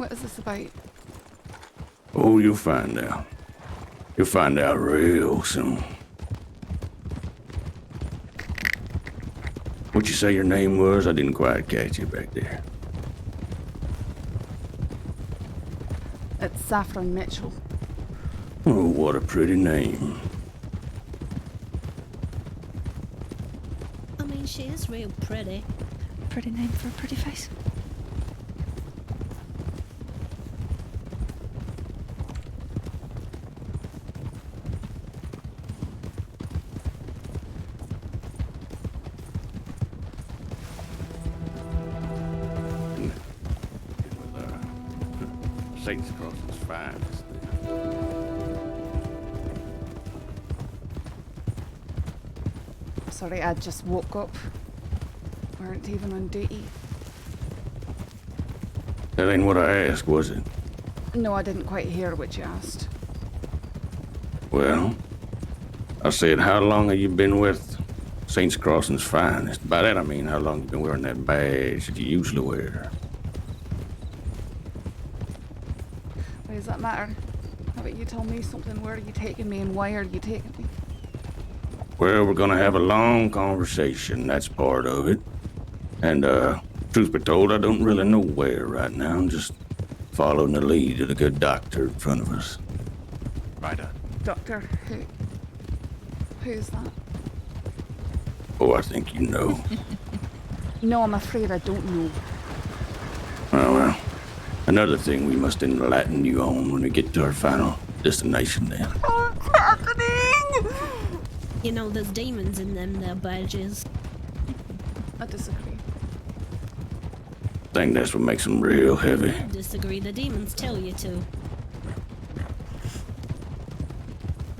What is this about? Oh, you'll find out. You'll find out real soon. What'd you say your name was? I didn't quite catch you back there. It's Saffron Mitchell. Oh, what a pretty name. I mean, she is real pretty. Pretty name for a pretty face. Satan's Crossing's finest. Sorry, I just woke up. Weren't even on duty. That ain't what I asked, was it? No, I didn't quite hear what you asked. Well, I said, how long have you been with Saints Crossing's finest? By that I mean, how long you been wearing that badge that you usually wear? Why does that matter? How about you tell me something? Where are you taking me and why are you taking me? Well, we're gonna have a long conversation, that's part of it. And, truth be told, I don't really know where right now. I'm just following the lead of the good doctor in front of us. Ryder. Doctor, who's that? Oh, I think you know. No, I'm afraid I don't know. Oh, well, another thing we must enlighten you on when we get to our final destination then. What's happening? You know, there's demons in them there badges. I disagree. I think that's what makes them real heavy. I disagree. The demons tell you to.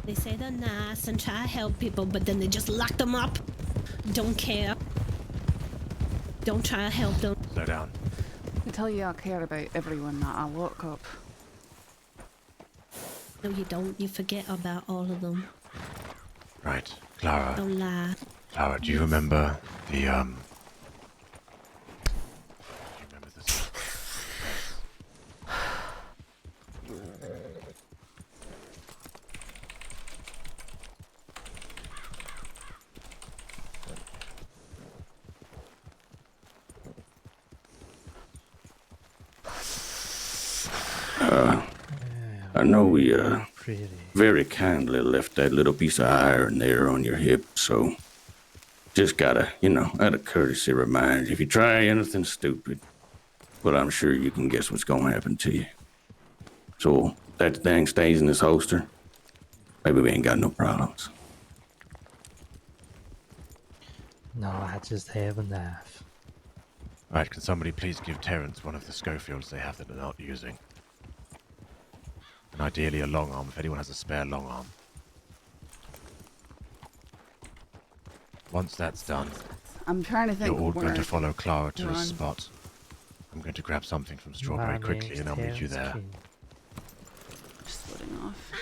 They say they're nice and try to help people, but then they just lock them up. Don't care. Don't try to help them. Slow down. I tell you I care about everyone that I lock up. No, you don't. You forget about all of them. Right. Clara. Don't lie. Clara, do you remember the, Do you remember this? I know we, very kindly left that little piece of iron there on your hip, so just gotta, out of courtesy remind you if you try anything stupid, but I'm sure you can guess what's gonna happen to you. So, that thing stays in this holster, maybe we ain't got no problems. No, I just have a knife. Right, can somebody please give Terrence one of the Schofields they have that they're not using? And ideally a long arm, if anyone has a spare long arm. Once that's done, I'm trying to think you're all where going to follow Clara to we're a on. spot. I'm going to grab something from Strawberry quickly and I'll meet you there. Just splitting off.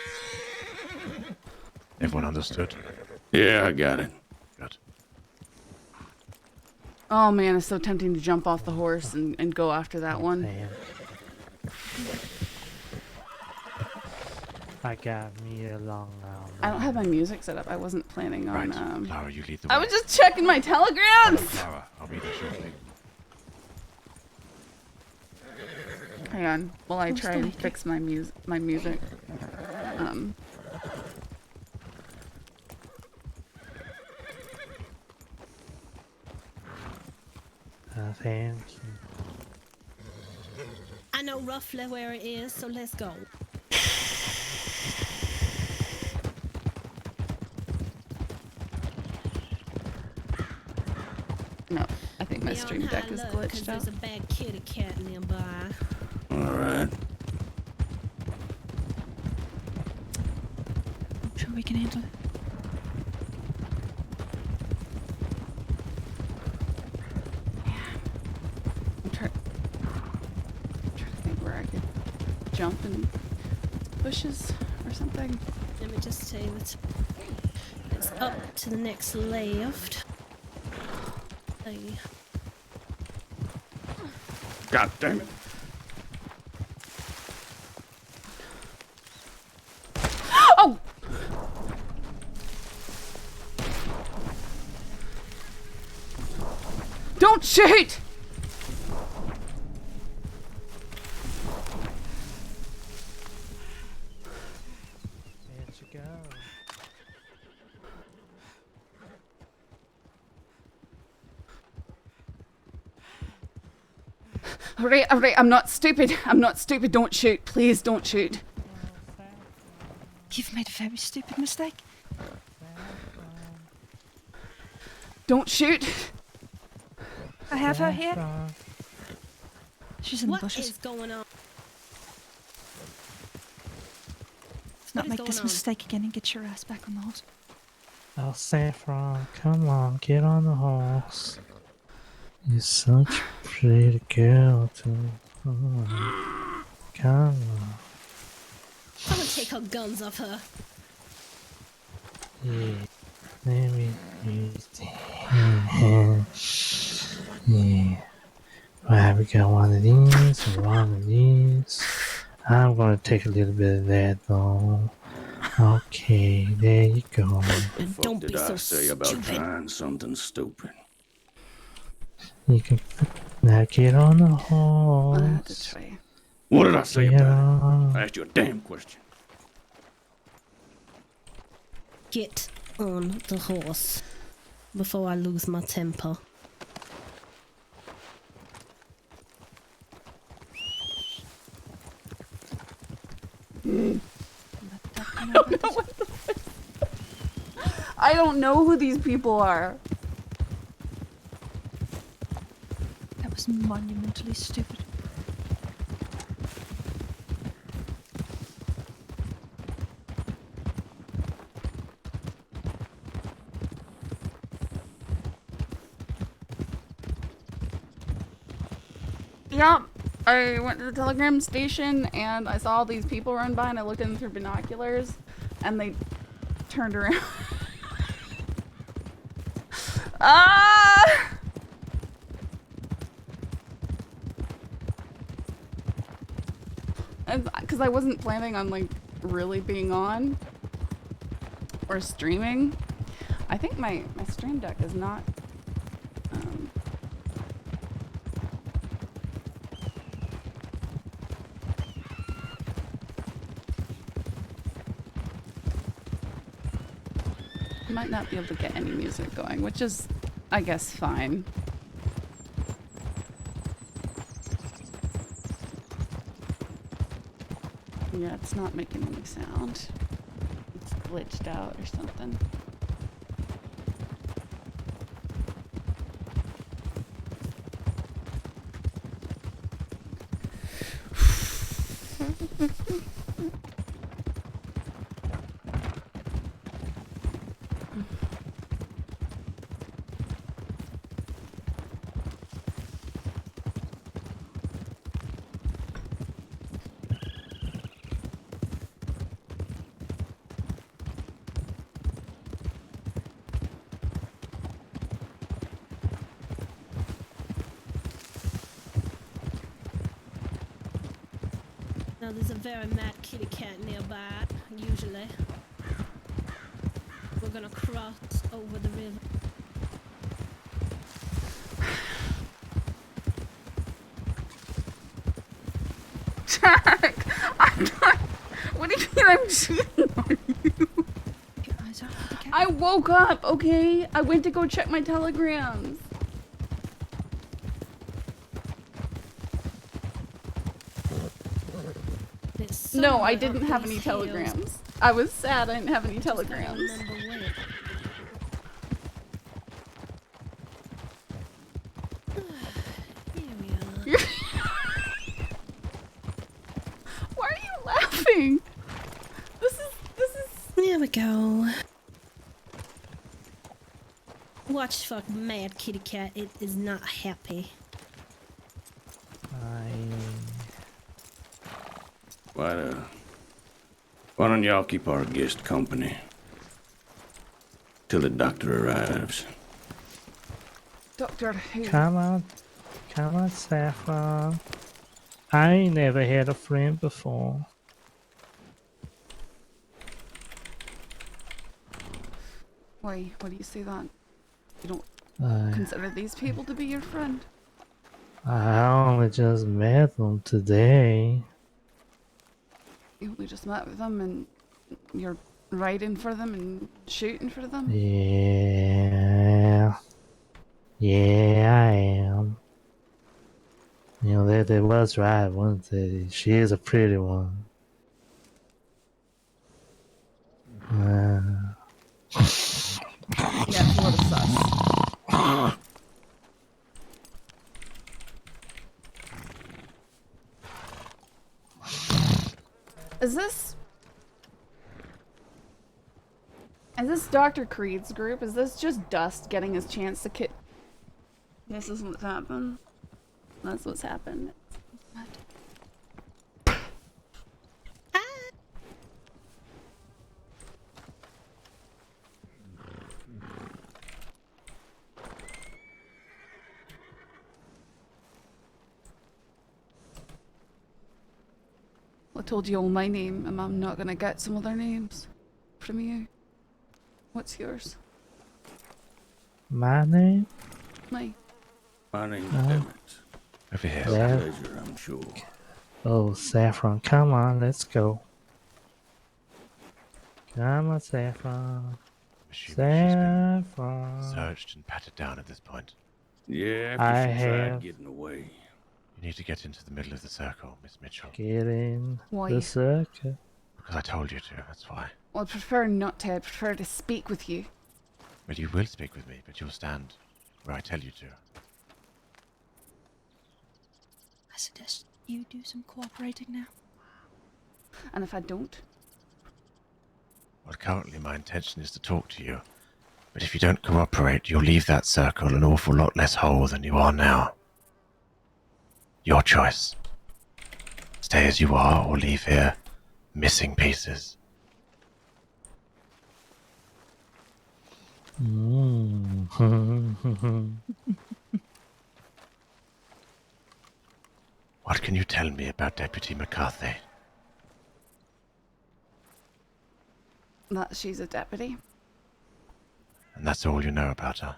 Everyone understood? Yeah, I got it. Good. Oh man, it's so tempting to jump off the horse and go after that one. Man. I got me a long arm. I don't have my music set up. I wasn't planning on. Right, Clara, you lead the way. I was just checking my Follow telegrams. Clara, I'll be there shortly. Hang on, while I try and fix my music. Thank you. I know roughly where it is, so let's go. No, I think my Be on stream deck high is alert, 'cause glitched out. there's a bad kitty cat nearby. Alright. I'm sure we can handle it. I'm trying to think where I could jump in bushes or something. Let me just say that it's up to the next left. Hey. God damn it. Don't shoot! Where'd you go? Alright, I'm not stupid. I'm not stupid. Don't shoot. Please don't shoot. You've made a very stupid mistake. Don't shoot. I have her here. Saffron. She's in the What bushes. is going on? Let's not what is make going this on? mistake again and get your ass back on the horse. Oh, Saffron, come on, get on the horse. You're such a pretty girl, too. Come on. I'm gonna take her guns off her. Yeah, let me use the hand. Yeah. Right, we got one of these and one of these. I'm gonna take a little bit of that though. Okay, there you go. And Fuck don't did be I so say about stupid. trying something stupid? You can now get on the I had to horse. try. What did I say Get about it? on. I asked you a damn question. Get on the horse before I lose my temper. I don't know who these people are. That was monumentally stupid. Yeah, I went to the telegram station and I saw these people run by and I looked at them through binoculars and they turned around. Ah! Because I wasn't planning on like really being on or streaming. I think my stream deck is not. Might not be able to get any music going, which is, I guess, fine. Yeah, it's not making any sound. It's glitched out or something. Now there's a very mad kitty cat nearby, usually. We're gonna cross over the river. Jack! I'm not. What do you mean I'm cheating on you? Your eyes out for the cat. I woke up, okay? I went to go check my telegrams. There's No, I somewhere didn't up have these any hills. telegrams. I was sad I didn't have any Just gotta telegrams. remember where. Here we are. Why are you laughing? This is. There we go. Watch for mad kitty cat. It is not happy. Why don't y'all keep our guest company till the doctor arrives? Doctor Who. Come on, Saffron. I ain't never had a friend before. Why do you say that? You don't. consider these people to be your friend. I only just met them today. You only just met with them and you're riding for them and shooting for them? Yeah. Yeah, I am. You know, they was right, wasn't they? She is a pretty one. Yeah, it's a little sus. Is this Dr. Creed's group? Is this just Dust getting his chance to kick? This is what's happened. That's what's happened. I told you all my name, and I'm not gonna get some other names from you. What's yours? My name? My. My name's Emmett. Over here. A Yeah. pleasure, I'm sure. Oh, Saffron, come on, let's go. Come on, Saffron. Assuming she's been Saffron. searched and patted down at this point. Yeah, I after she tried have- getting away. You need to get into the middle of the circle, Miss Mitchell. Get in Why? the circle. Because I told you to, that's why. Well, I'd prefer not to. I'd prefer to speak with you. Well, you will speak with me, but you'll stand where I tell you to. I suggest you do some cooperating now. And if I don't, Well, currently my intention is to talk to you. But if you don't cooperate, you'll leave that circle an awful lot less whole than you are now. Your choice. Stay as you are or leave here missing pieces. What can you tell me about Deputy McCarthy? that she's a deputy. And that's all you know about her?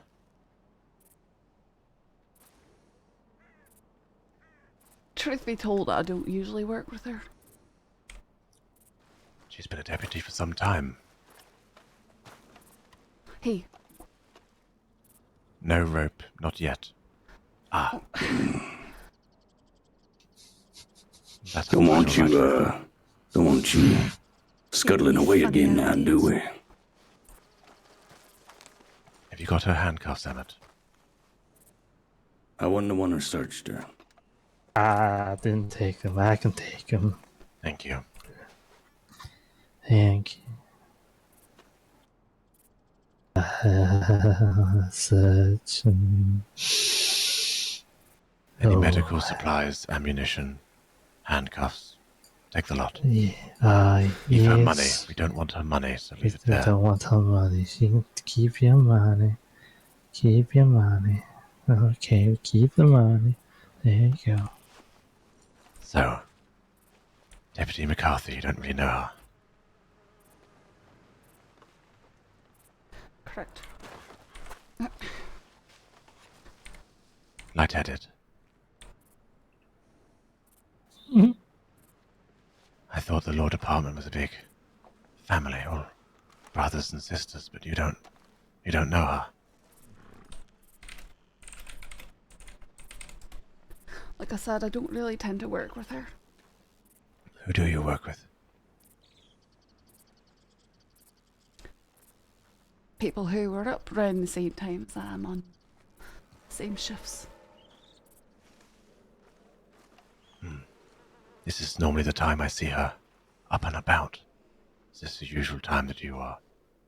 Truth be told, I don't usually work with her. She's been a deputy for some time. Hey, No rope, not yet. Ah. That's Don't quite want all you, right. don't want you scuttling away again now, do we? Have you got her handcuffs, Emmett? I wasn't the one who searched her. I didn't take them. I can take them. Thank you. Thank you. Such Any Oh. medical supplies, ammunition, handcuffs? Take the lot. Yeah, Leave her money. yes. We don't want her money, so We leave it there. don't want her money. She can keep your money. Keep your money. Okay, keep the money. There you go. So, Deputy McCarthy, you don't really know her. correct. Light-headed. I thought the law department was a big family, all brothers and sisters, but you don't know her. Like I said, I don't really tend to work with her. Who do you work with? People who were up around the same time as I am on same shifts. This is normally the time I see her up and about. Is this the usual time that you are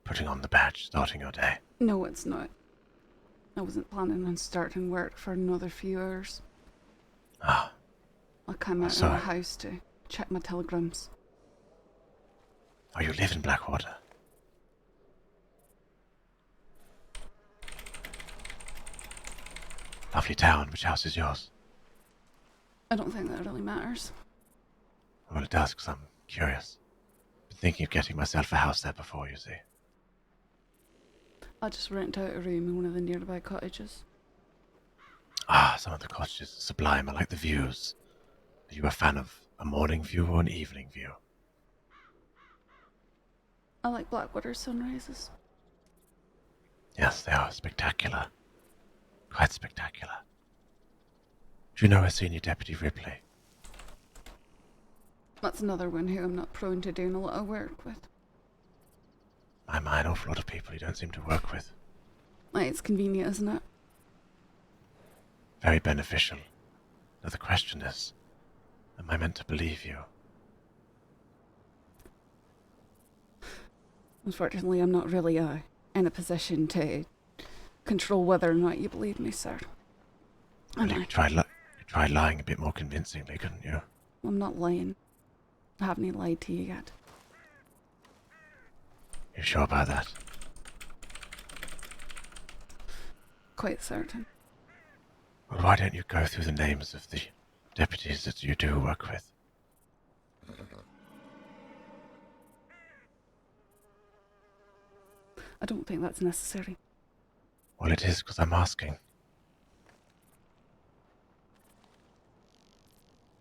putting on the badge, starting your day? No, it's not. I wasn't planning on starting work for another few hours. Ah, I came out of sorry. my house to check my telegrams. oh, you live in Blackwater. Lovely town. Which house is yours? I don't think that really matters. Well, it does, because I'm curious. Been thinking of getting myself a house there before, you see. I just rent out a room in one of the nearby cottages. Ah, some of the cottages are sublime. I like the views. Are you a fan of a morning view or an evening view? I like Blackwater sunrises. Yes, they are spectacular. Quite spectacular. Do you know a senior deputy Ripley? That's another one who I'm not prone to doing a lot of work with. An awful lot of people you don't seem to work with. It's convenient, isn't it? Very beneficial. Now the question is, am I meant to believe you? Unfortunately, I'm not really in a position to control whether or not you believe me, sir. Well, you could try lying a bit more convincingly, couldn't you? I'm not lying. I haven't lied to you yet. You sure about that? Quite certain. Well, why don't you go through the names of the deputies that you do work with? I don't think that's necessary. Well, it is because I'm asking.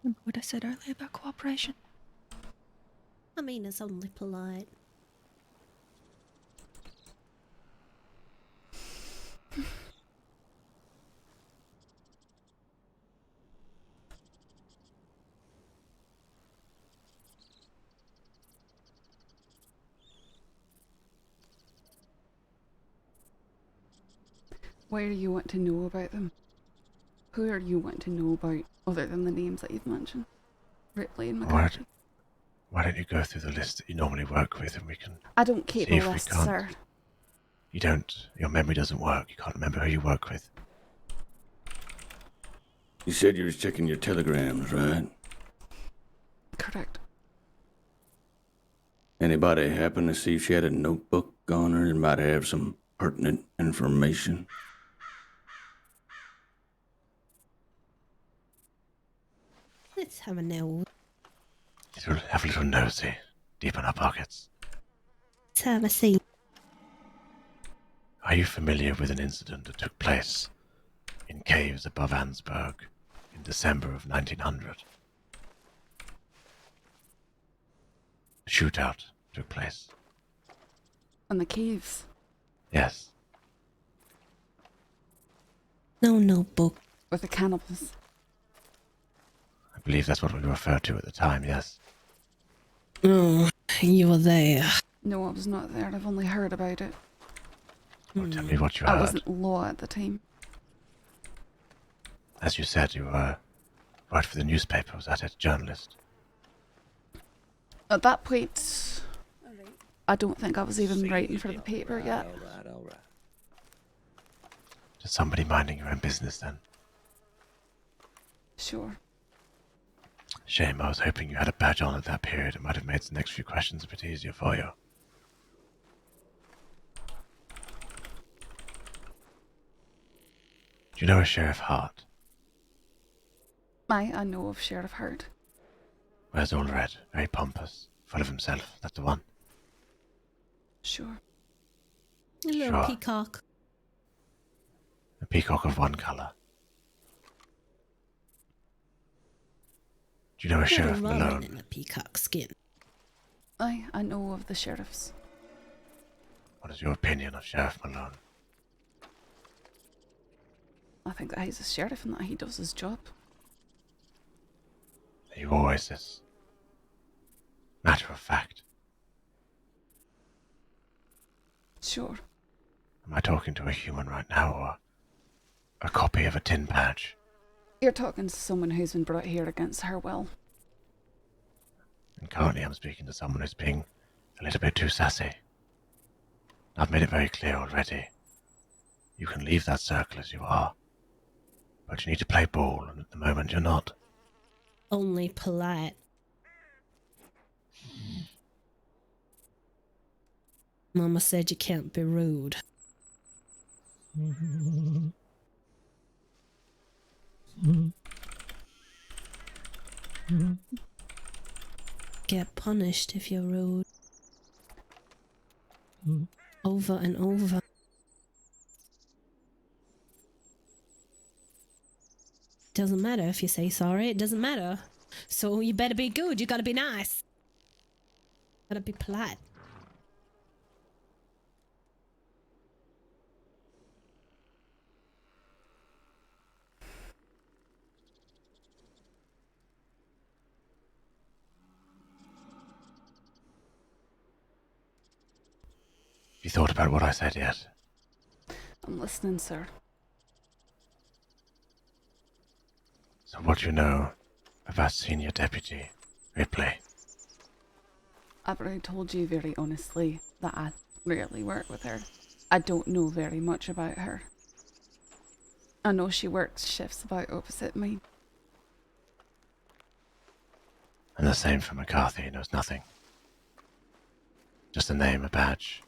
Remember what I said earlier about cooperation? I mean, it's only polite. Why do you want to know about them? Who are you wanting to know about, other than the names that you've mentioned? Ripley and McCarthy. Why don't you go through the list that you normally work with and we can... I don't keep see a if we list, can't. sir. You don't. Your memory doesn't work. You can't remember who you work with. You said you was checking your telegrams, right? Correct. Anybody happen to see if she had a notebook on her that might have some pertinent information? Let's have a nose. Have a little nosy deep in our pockets. Let's have a seat. Are you familiar with an incident that took place in caves above Ansburg in December of 1900? A shootout took place. And the caves. Yes. No notebook. With the cannibals. I believe that's what we referred to at the time, yes. Oh, you were there. No, I was not there. I've only heard about it. Well, tell me what you I heard. wasn't law at the time. As you said, you worked for the newspaper. Was that it? Journalist? At that point, I don't think I was even writing for the paper yet. All right. Just somebody minding your own business then. Sure. Shame, I was hoping you had a badge on at that period. It might have made the next few questions a bit easier for you. Do you know a Sheriff Hart? I know of Sheriff Hart. Wears all red, very pompous, full of himself. That's the one. Sure. A little Sure. peacock. A peacock of one colour. Do you know a Sheriff Little Robin Malone? in a peacock skin. I know of the sheriffs. What is your opinion of Sheriff Malone? I think that he's a sheriff and that he does his job. Are you always this matter of fact? Sure. Am I talking to a human right now or a copy of a tin badge? You're talking to someone who's been brought here against her will. And currently I'm speaking to someone who's being a little bit too sassy. I've made it very clear already. You can leave that circle as you are, but you need to play ball, and at the moment you're not. Only polite. Mama said you can't be rude. Get punished if you're rude. Over and over. Doesn't matter if you say sorry, it doesn't matter. So you better be good, you gotta be nice. Gotta be polite. Have you thought about what I said yet? I'm listening, sir. So what do you know about Senior Deputy Ripley? I've already told you very honestly that I rarely work with her. I don't know very much about her. I know she works shifts about opposite mine. And the same for McCarthy, he knows nothing. Just a name, a badge.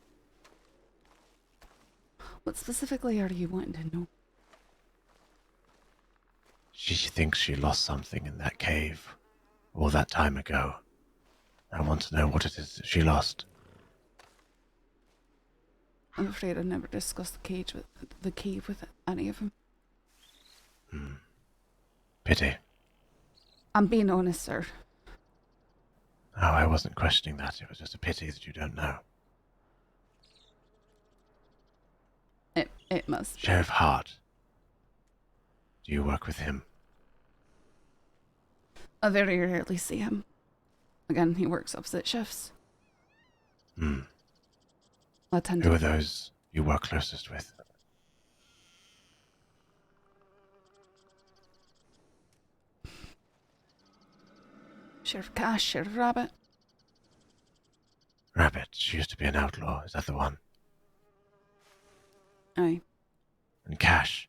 What specifically are you wanting to know? She thinks she lost something in that cave all that time ago. I want to know what it is that she lost. I'm afraid I never discussed the cave with any of them. Pity. I'm being honest, sir. Oh, I wasn't questioning that. It was just a pity that you don't know. It must be. Sheriff Hart. Do you work with him? I very rarely see him. Again, he works opposite shifts. I tend Who to... are those you work closest with? Sheriff Cash, Sheriff Rabbit. Rabbit. She used to be an outlaw. Is that the one? Aye. And Cash.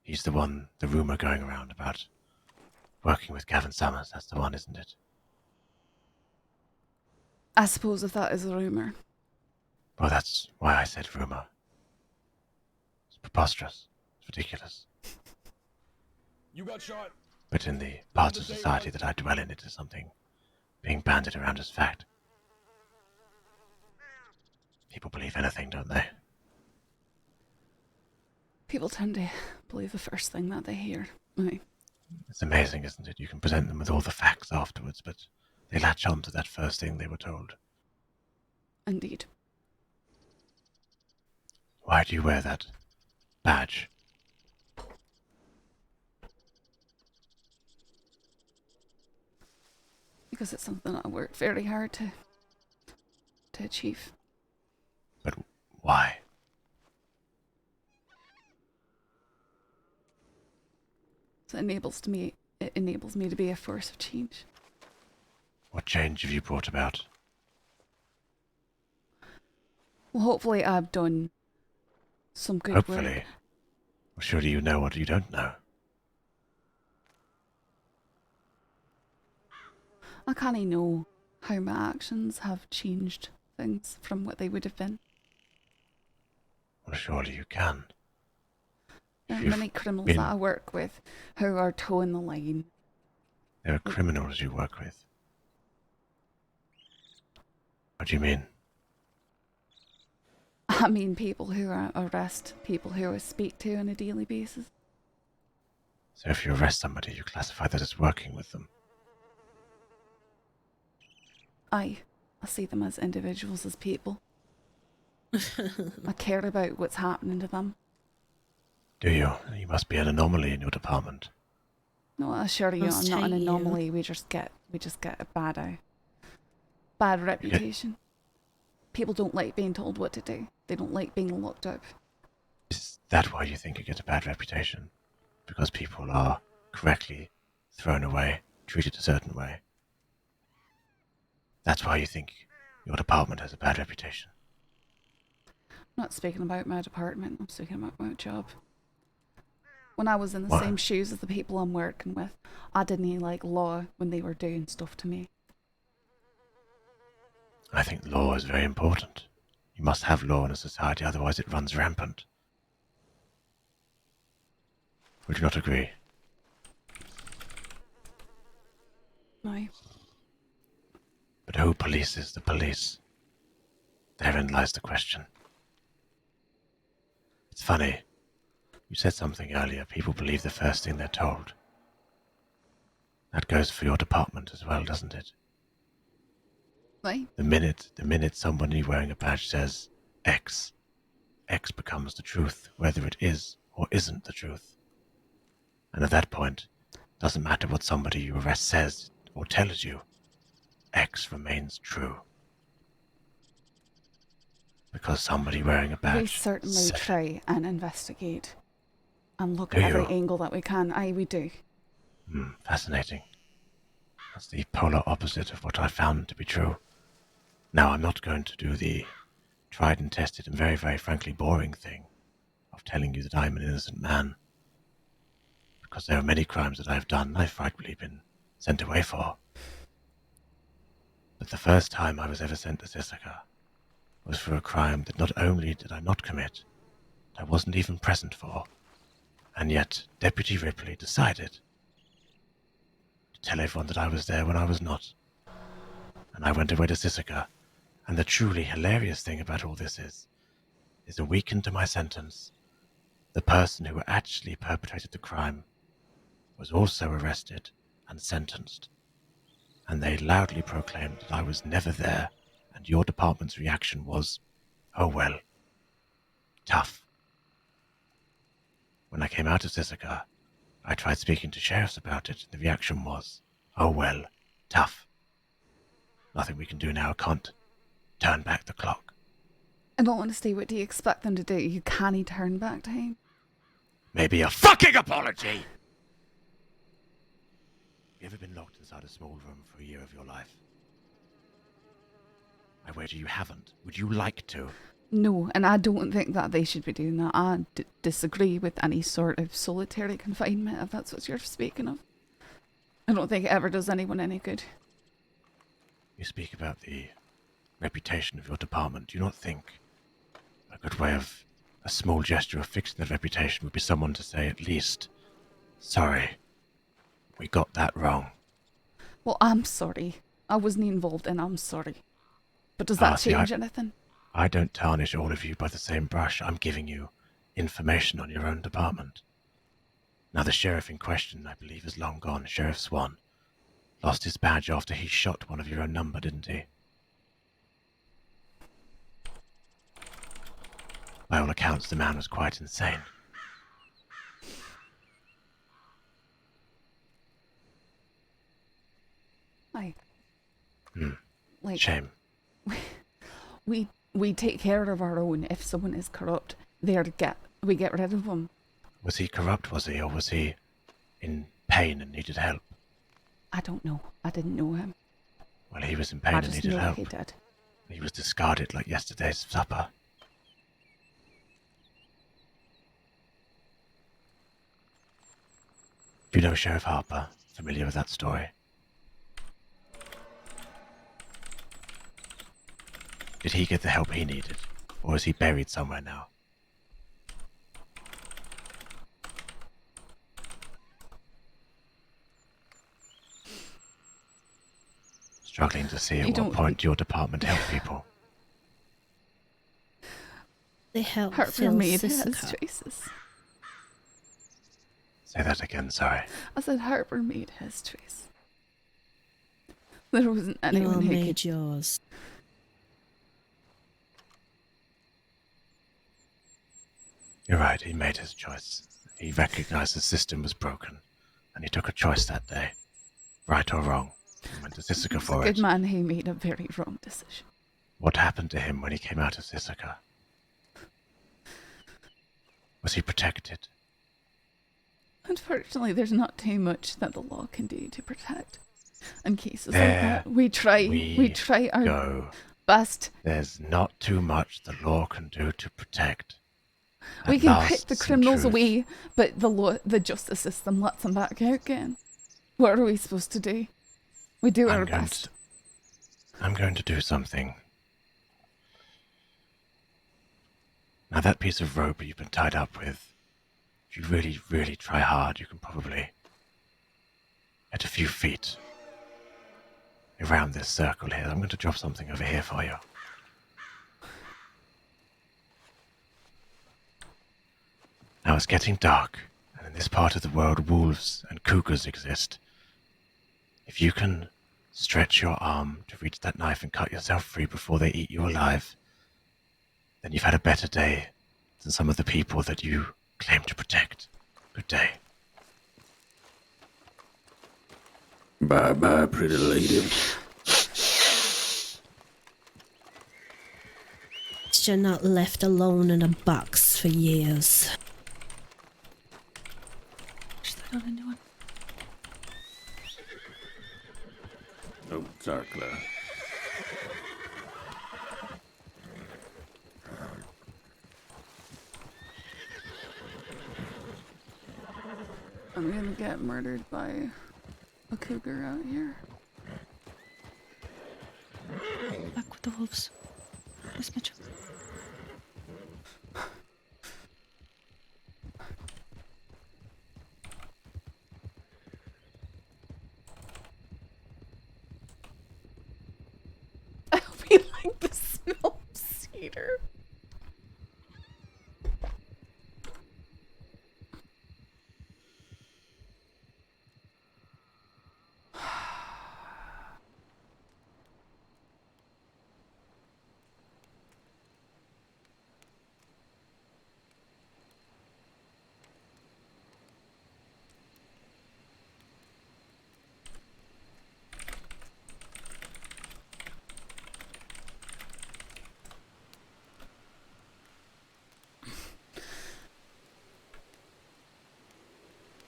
He's the one, the rumor going around about working with Gavin Summers. That's the one, isn't it? I suppose if that is a rumour. Well, that's why I said rumor. It's preposterous. It's ridiculous. You got shot. But in the parts of society that I dwell in, it is something being banded around as fact. People believe anything, don't they? People tend to believe the first thing that they hear. Aye. It's amazing, isn't it? You can present them with all the facts afterwards, but they latch on to that first thing they were told. Indeed. Why do you wear that badge? Because it's something I worked very hard to achieve. But why? So it enables me to be a force of change. What change have you brought about? Well, hopefully I've done some good Hopefully. work. Well, surely you know what you don't know. I can't know how my actions have changed things from what they would have been. Well, surely you can. There are You've many criminals been- that I work with who are towing the line. There are criminals you work with. What do you mean? I mean people who arrest people who I speak to on a daily basis. So if you arrest somebody, you classify that as working with them. I see them as individuals, as people. I care about what's happening to them. Do you? You must be an anomaly in your department. No, I assure you, Must I'm not an hate you. anomaly. We just get a bad reputation. People don't like being told what to do. They don't like being locked up. Is that why you think you get a bad reputation? Because people are correctly thrown away, treated a certain way? That's why you think your department has a bad reputation? I'm not speaking about my department. I'm speaking about my job. When I was in the What? same shoes as the people I'm working with, I didn't like law when they were doing stuff to me. I think law is very important. You must have law in a society, otherwise it runs rampant. Would you not agree? Aye. But who polices the police? Therein lies the question. It's funny. You said something earlier. People believe the first thing they're told. That goes for your department as well, doesn't it? Right? The minute somebody wearing a badge says X, X becomes the truth, whether it is or isn't the truth. And at that point, doesn't matter what somebody you arrest says or tells you, X remains true. Because somebody wearing a badge We certainly said it. try and investigate and look Do at every you? angle that we can. Aye, we do. Fascinating. That's the polar opposite of what I found to be true. Now, I'm not going to do the tried and tested and very, very frankly boring thing of telling you that I'm an innocent man. Because there are many crimes that I've done I've frightfully been sent away for. But the first time I was ever sent to Sisaka was for a crime that not only did I not commit, I wasn't even present for, and yet Deputy Ripley decided to tell everyone that I was there when I was not. And I went away to Sisaka, and the truly hilarious thing about all this is a week into my sentence, the person who actually perpetrated the crime was also arrested and sentenced. And they loudly proclaimed that I was never there, and your department's reaction was, oh well, tough. When I came out of Sisaka, I tried speaking to sheriffs about it, and the reaction was, oh well, tough. Nothing we can do now, can't turn back the clock. In all honesty, what do you expect them to do? You can't turn back time. Maybe a fucking apology! You ever been locked inside a small room for a year of your life? I wager you haven't. Would you like to? No, and I don't think that they should be doing that. I disagree with any sort of solitary confinement, if that's what you're speaking of. I don't think it ever does anyone any good. You speak about the reputation of your department. Do you not think a good way of a small gesture of fixing that reputation would be someone to say at least, sorry, we got that wrong? Well, I'm sorry. I wasn't involved and I'm sorry. But does that change anything? I don't tarnish all of you by the same brush. I'm giving you information on your own department. Now, the sheriff in question, I believe, is long gone. Sheriff Swan lost his badge after he shot one of your own number, didn't he? By all accounts, the man was quite insane. Aye. Like, Shame. we take care of our own. If someone is corrupt, we get rid of them. Was he corrupt, was he? Or was he in pain and needed help? I don't know. I didn't know him. Well, he was in pain I and just needed know help. he did. He was discarded like yesterday's supper. Do you know Sheriff Harper? Familiar with that story? Did he get the help he needed? Or is he buried somewhere now? Struggling to see at what point your department helped people. They help Harper fill made his Sisaka. choices. Say that again, sorry. I said Harper made his choice. There wasn't You all anyone who made could. yours. You're right, he made his choice. He recognized the system was broken, and he took a choice that day. Right or wrong. He went to Sisaka for Good it. man who made a very wrong decision. What happened to him when he came out of Sisaka? Was he protected? Unfortunately, there's not too much that the law can do to protect. In cases like There that, we try our Go. best. There's not too much the law can do to protect. We At can last, put the some criminals truth. away, but the justice system lets them back out again. What are we supposed to do? We do our best. I'm going to do something. Now that piece of rope you've been tied up with, if you really, really try hard, you can probably get a few feet around this circle here. I'm going to drop something over here for you. Now it's getting dark, and in this part of the world wolves and cougars exist. If you can stretch your arm to reach that knife and cut yourself free before they eat you alive, then you've had a better day than some of the people that you claim to protect. Good day. Bye-bye, pretty lady. You're not left alone in a box for years. Just let out a new one. Oh, sorry, Claire. I'm gonna get murdered by a cougar out here. Back with the wolves. Where's Mitchell? I hope he like the smell of cedar.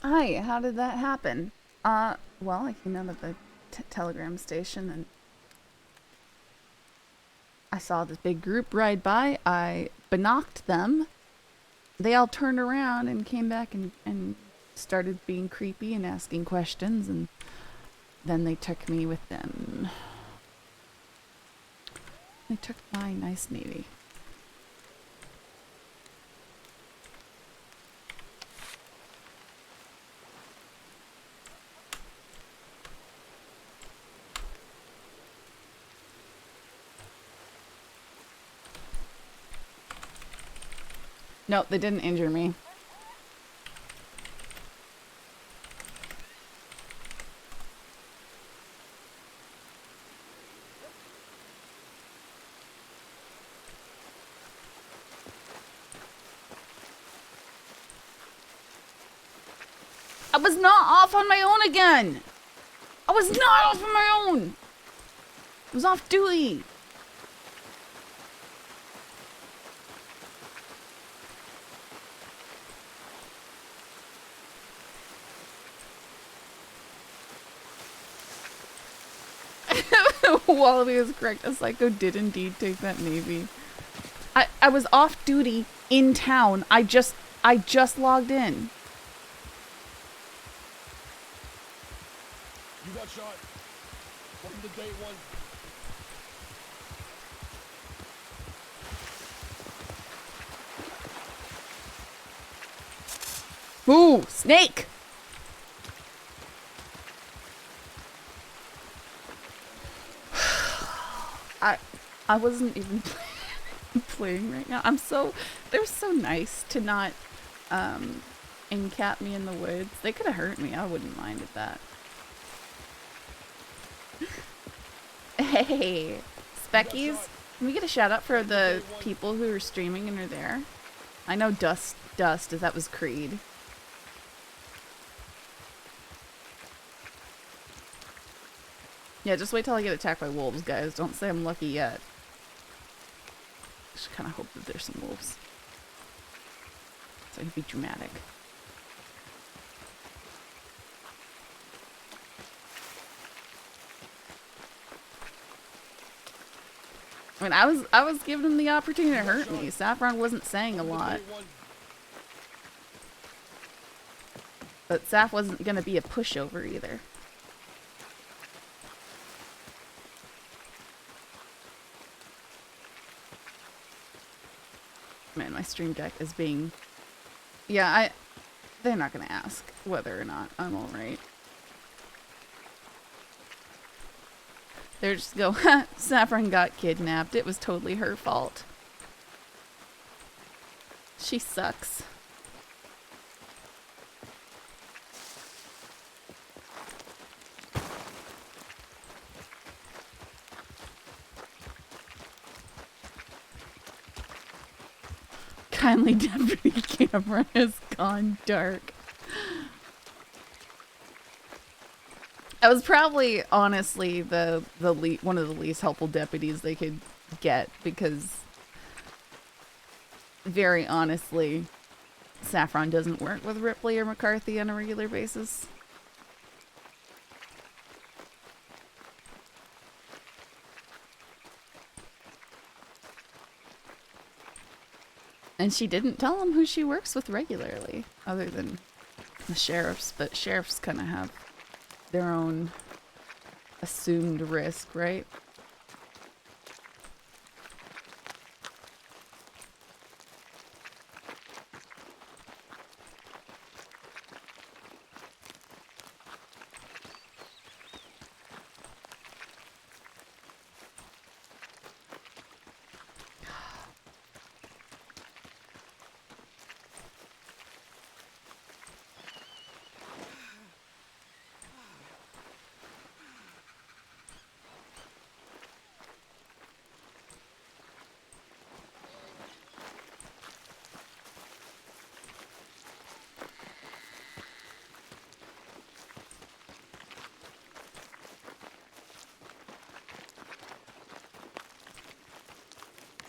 Hi, how did that happen? Well, I came out of the telegram station and I saw this big group ride by. I binocked them. They all turned around and came back and started being creepy and asking questions, and then they took me with them. They took my nice navy. No, they didn't injure me. I was not off on my own again. I was not off on my own. I was off duty. Wallaby is correct. A psycho did indeed take that navy. I was off duty in town. I just logged in. You got shot. Welcome to day one. Ooh, snake! I wasn't even playing right now. They're so nice to not encap me in the woods. They could have hurt me. I wouldn't mind at that. Hey, Speckies, can we get a shout out for the people who are streaming and are there? I know Dust, as that was Creed. Yeah, just wait till I get attacked by wolves, guys. Don't say I'm lucky yet. Just kind of hope that there's some wolves. So I can be dramatic. I mean, I was giving him the opportunity to hurt me. Saffron wasn't saying a lot. But Saff wasn't gonna be a pushover either. Man, my stream deck is being... Yeah, they're not gonna ask whether or not I'm alright. They're just go, Saffron got kidnapped. It was totally her fault. She sucks. Kindly deputy camera has gone dark. I was probably, honestly, one of the least helpful deputies they could get because, very honestly, Saffron doesn't work with Ripley or McCarthy on a regular basis. And she didn't tell him who she works with regularly, other than the sheriffs, but sheriffs kind of have their own assumed risk, right?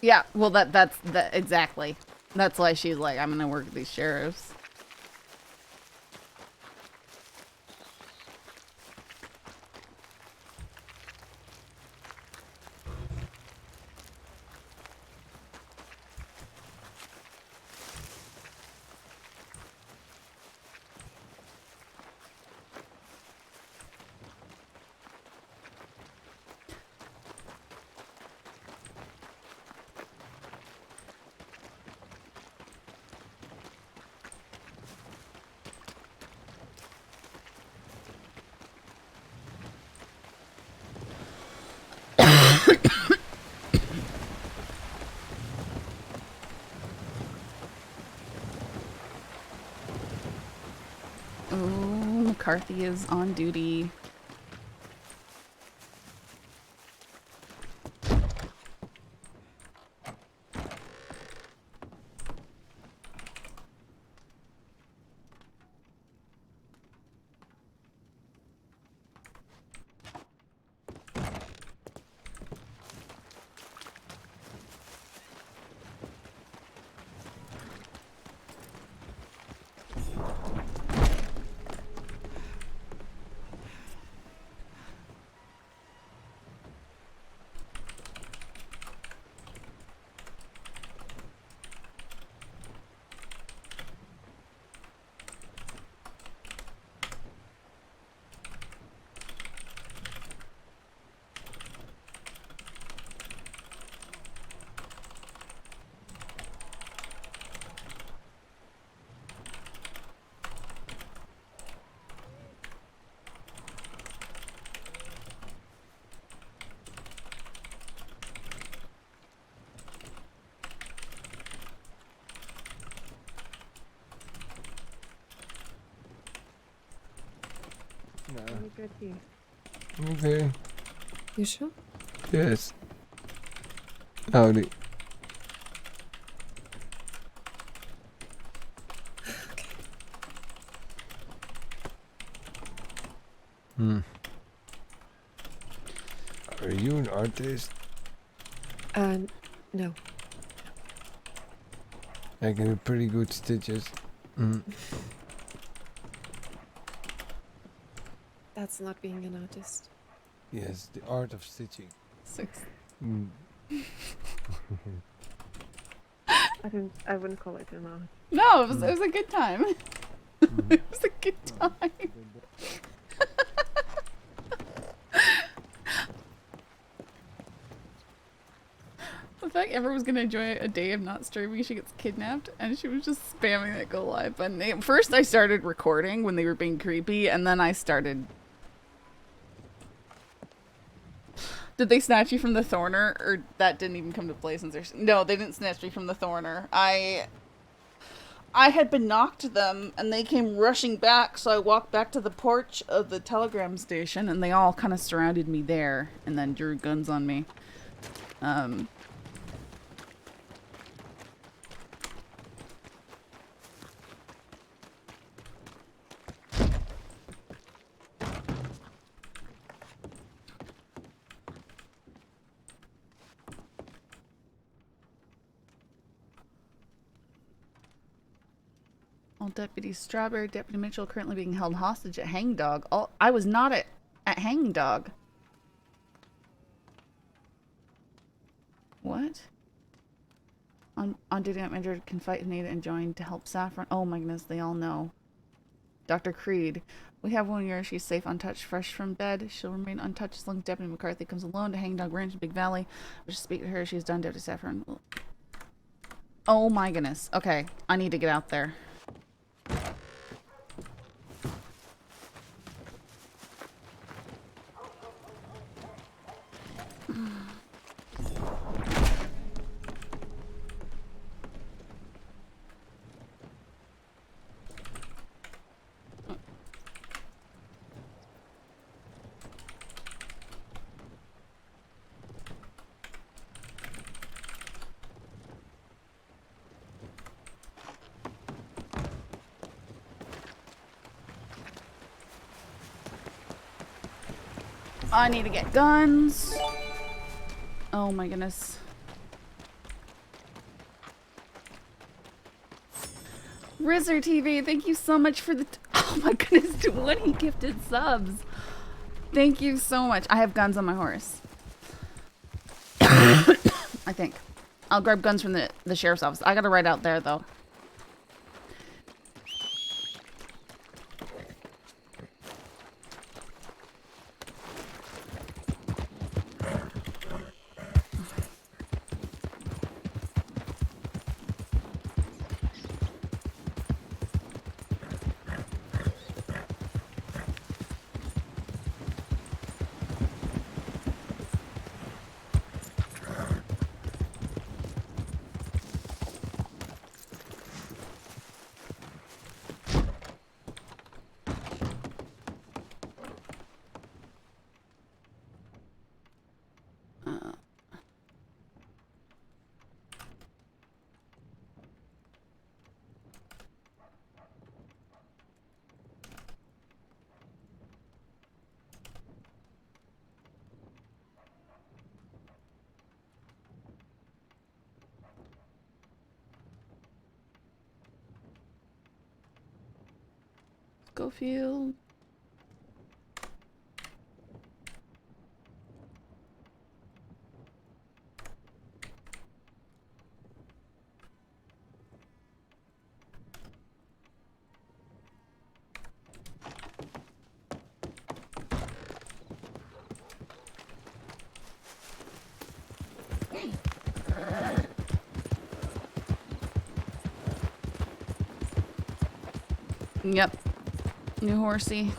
Yeah, well, that's exactly. That's why she's like, I'm gonna work with these sheriffs. Oh, McCarthy is on duty. Good here. Okay. You sure? Yes. Howdy. Okay. Are you an artist? No. I can do pretty good stitches. That's not being an artist. Yes, the art of stitching. 6. I wouldn't call it an art. No, it was a good time. It was a good time. The fact Ever was gonna enjoy a day of not streaming, she gets kidnapped, and she was just spamming that go live button. At first, I started recording when they were being creepy, and then I started. Did they snatch you from the Thorner, or that didn't even come to play since there's... No, they didn't snatch me from the Thorner. I had been knocked them, and they came rushing back, so I walked back to the porch of the telegram station, and they all kind of surrounded me there, and then drew guns on me. Small Deputy Strawberry, Deputy Mitchell currently being held hostage at Hangdog. Oh, I was not at Hangdog. What? On duty, I'm injured. Can fight if needed and join to help Saffron. Oh my goodness, they all know. Dr. Creed. We have one here. She's safe, untouched, fresh from bed. She'll remain untouched as long as Deputy McCarthy comes alone to Hangdog Ranch in Big Valley. I should speak to her. She's done, Deputy Saffron. Oh my goodness. Okay, I need to get out there. I need to get guns. Oh my goodness. Rizzer TV, thank you so much for the... oh my goodness, 20 gifted subs. Thank you so much. I have guns on my horse. I think. I'll grab guns from the sheriff's office. I gotta ride out there though. Schofield. Yep. New horsey.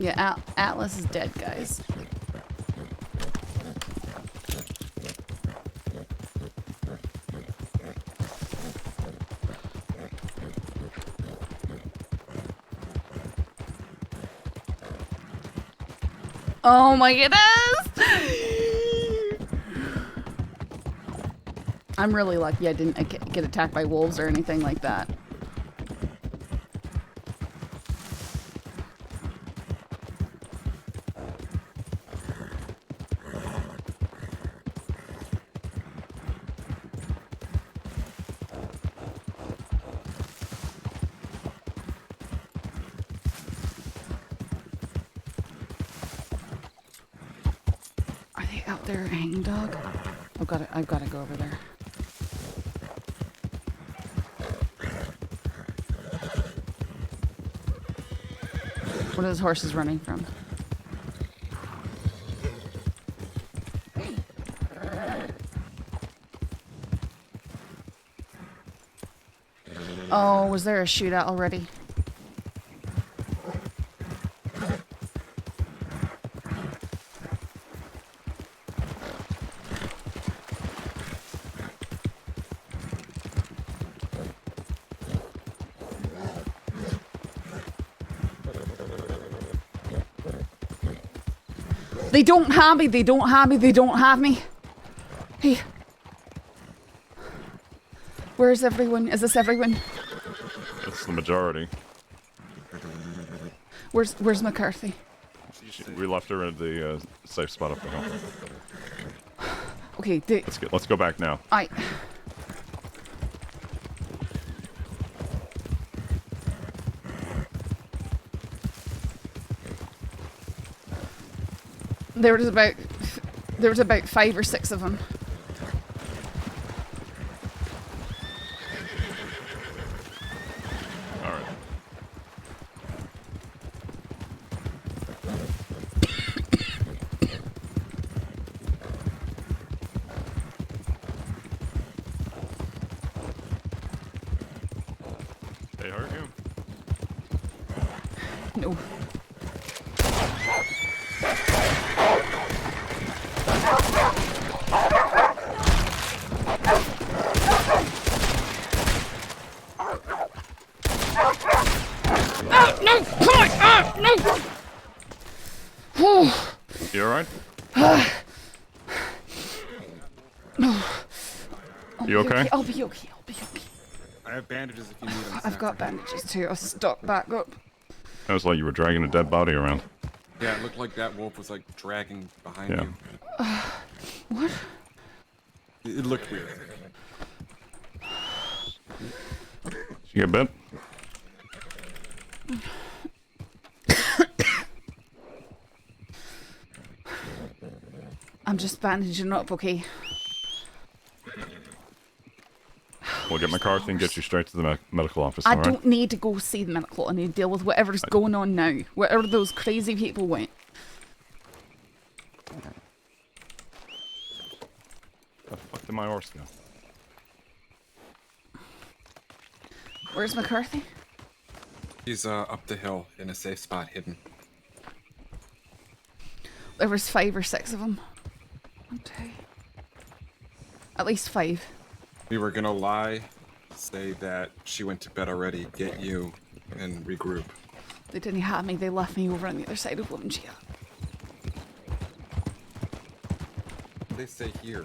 Yeah, Atlas is dead, guys. Oh my goodness! I'm really lucky I didn't get attacked by wolves or anything like that. I've got to go over there. What are those horses running from? Oh, was there a shootout already? They don't have me, they don't have me, they don't have me. Hey. Where's everyone? Is this everyone? It's the majority. Where's McCarthy? We left her at the safe spot up the hill. Okay, Let's go back now. There was about 5 or 6 of them. All right. They hurt you? No. You alright? You okay? I'll be okay. I have bandages if you need them. I've got bandages too. I'll stock back up. That was like you were dragging a dead body around. Yeah, it looked like that wolf was like dragging behind you. What? It looked weird. Did you get bit? I'm just bandaging up, okay? We'll get McCarthy and get you straight to the medical office, I alright? don't need to go see the medical. I need to deal with whatever's going on now. Wherever those crazy people went. The fuck did my horse go? Where's McCarthy? He's up the hill in a safe spot, hidden. There was 5 or 6 of them. 1, 2. At least 5. We were gonna lie, say that she went to bed already, get you, and regroup. They didn't have me. They left me over on the other side of Womangia. They stay here.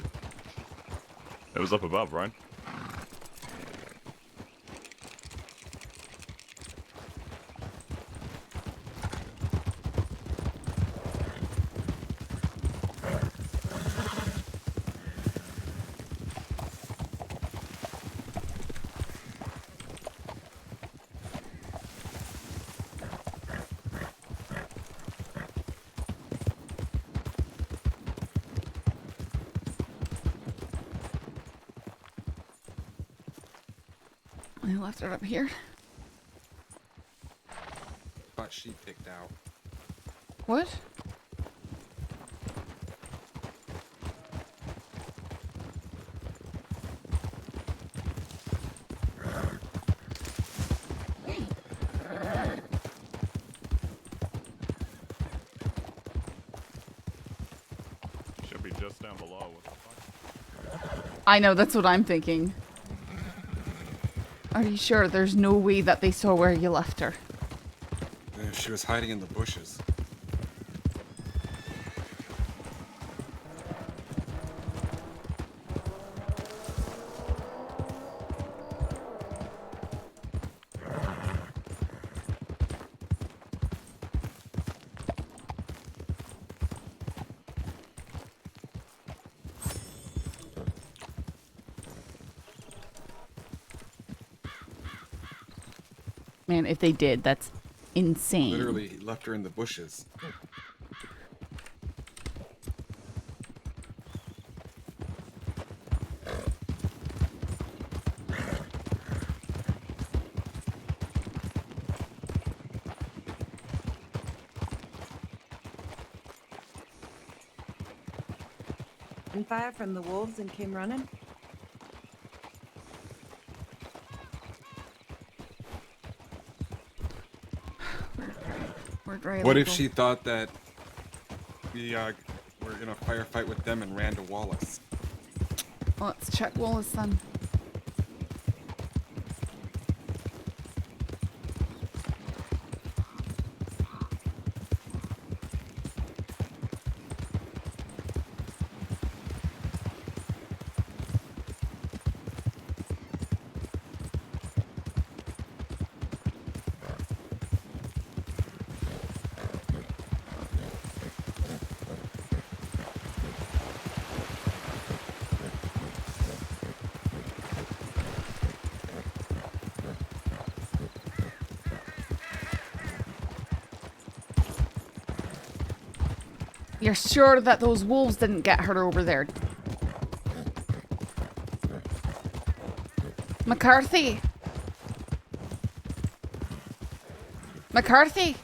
It was up above, right? They left it up here. But she picked out. What? Should be just down below. What the fuck? I know, that's what I'm thinking. Are you sure there's no way that they saw where you left her? She was hiding in the bushes. Man, if they did, that's insane. Literally, he left her in the bushes. And fire from the wolves and came running? What if she thought that we were in a firefight with them and ran to Wallace? Well, let's check Wallace then. You're sure that those wolves didn't get her over there? McCarthy! McCarthy!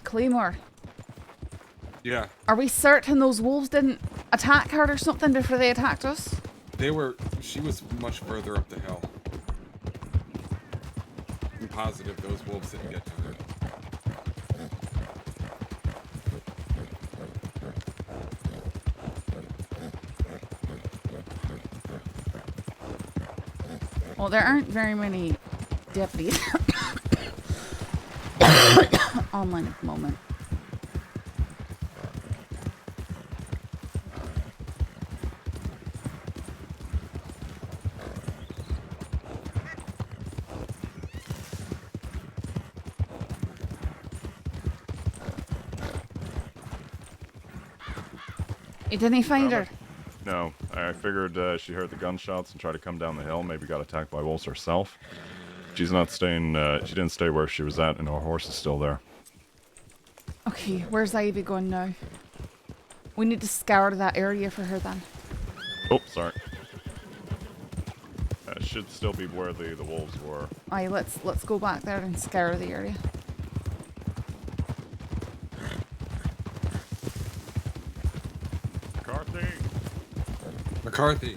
Claymore. Yeah, Are we certain those wolves didn't attack her or something before they attacked us? she was much further up the hill. I'm positive those wolves didn't get to her. Well, there aren't very many deputies online at the moment. You didn't find her? No, I figured she heard the gunshots and tried to come down the hill. Maybe got attacked by wolves herself. She's not staying. She didn't stay where she was at, and her horse is still there. Okay, where's Ivy going now? We need to scour that area for her then. Oh, sorry. Should still be where the wolves were. Aye, let's go back there and scour the area. McCarthy! McCarthy!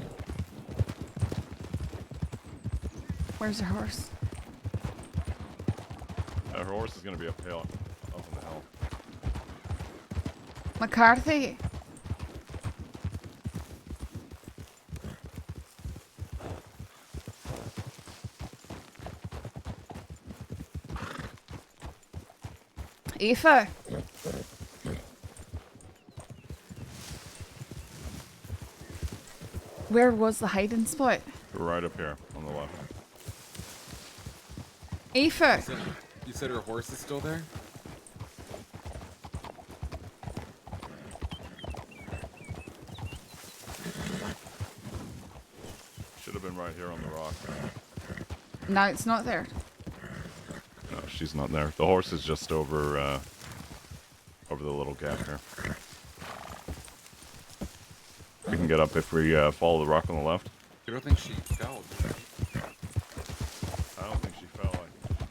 Where's her horse? Her horse is gonna be up in the hill. McCarthy! Aoife! Where was the hiding spot? Right up here on the left. Aoife! You said her horse is still there? Should have been right here on the rock. No, it's not there. No, she's not there. The horse is just over over the little gap here. We can get up if we follow the rock on the left. You don't think she fell? I don't think she fell. I think she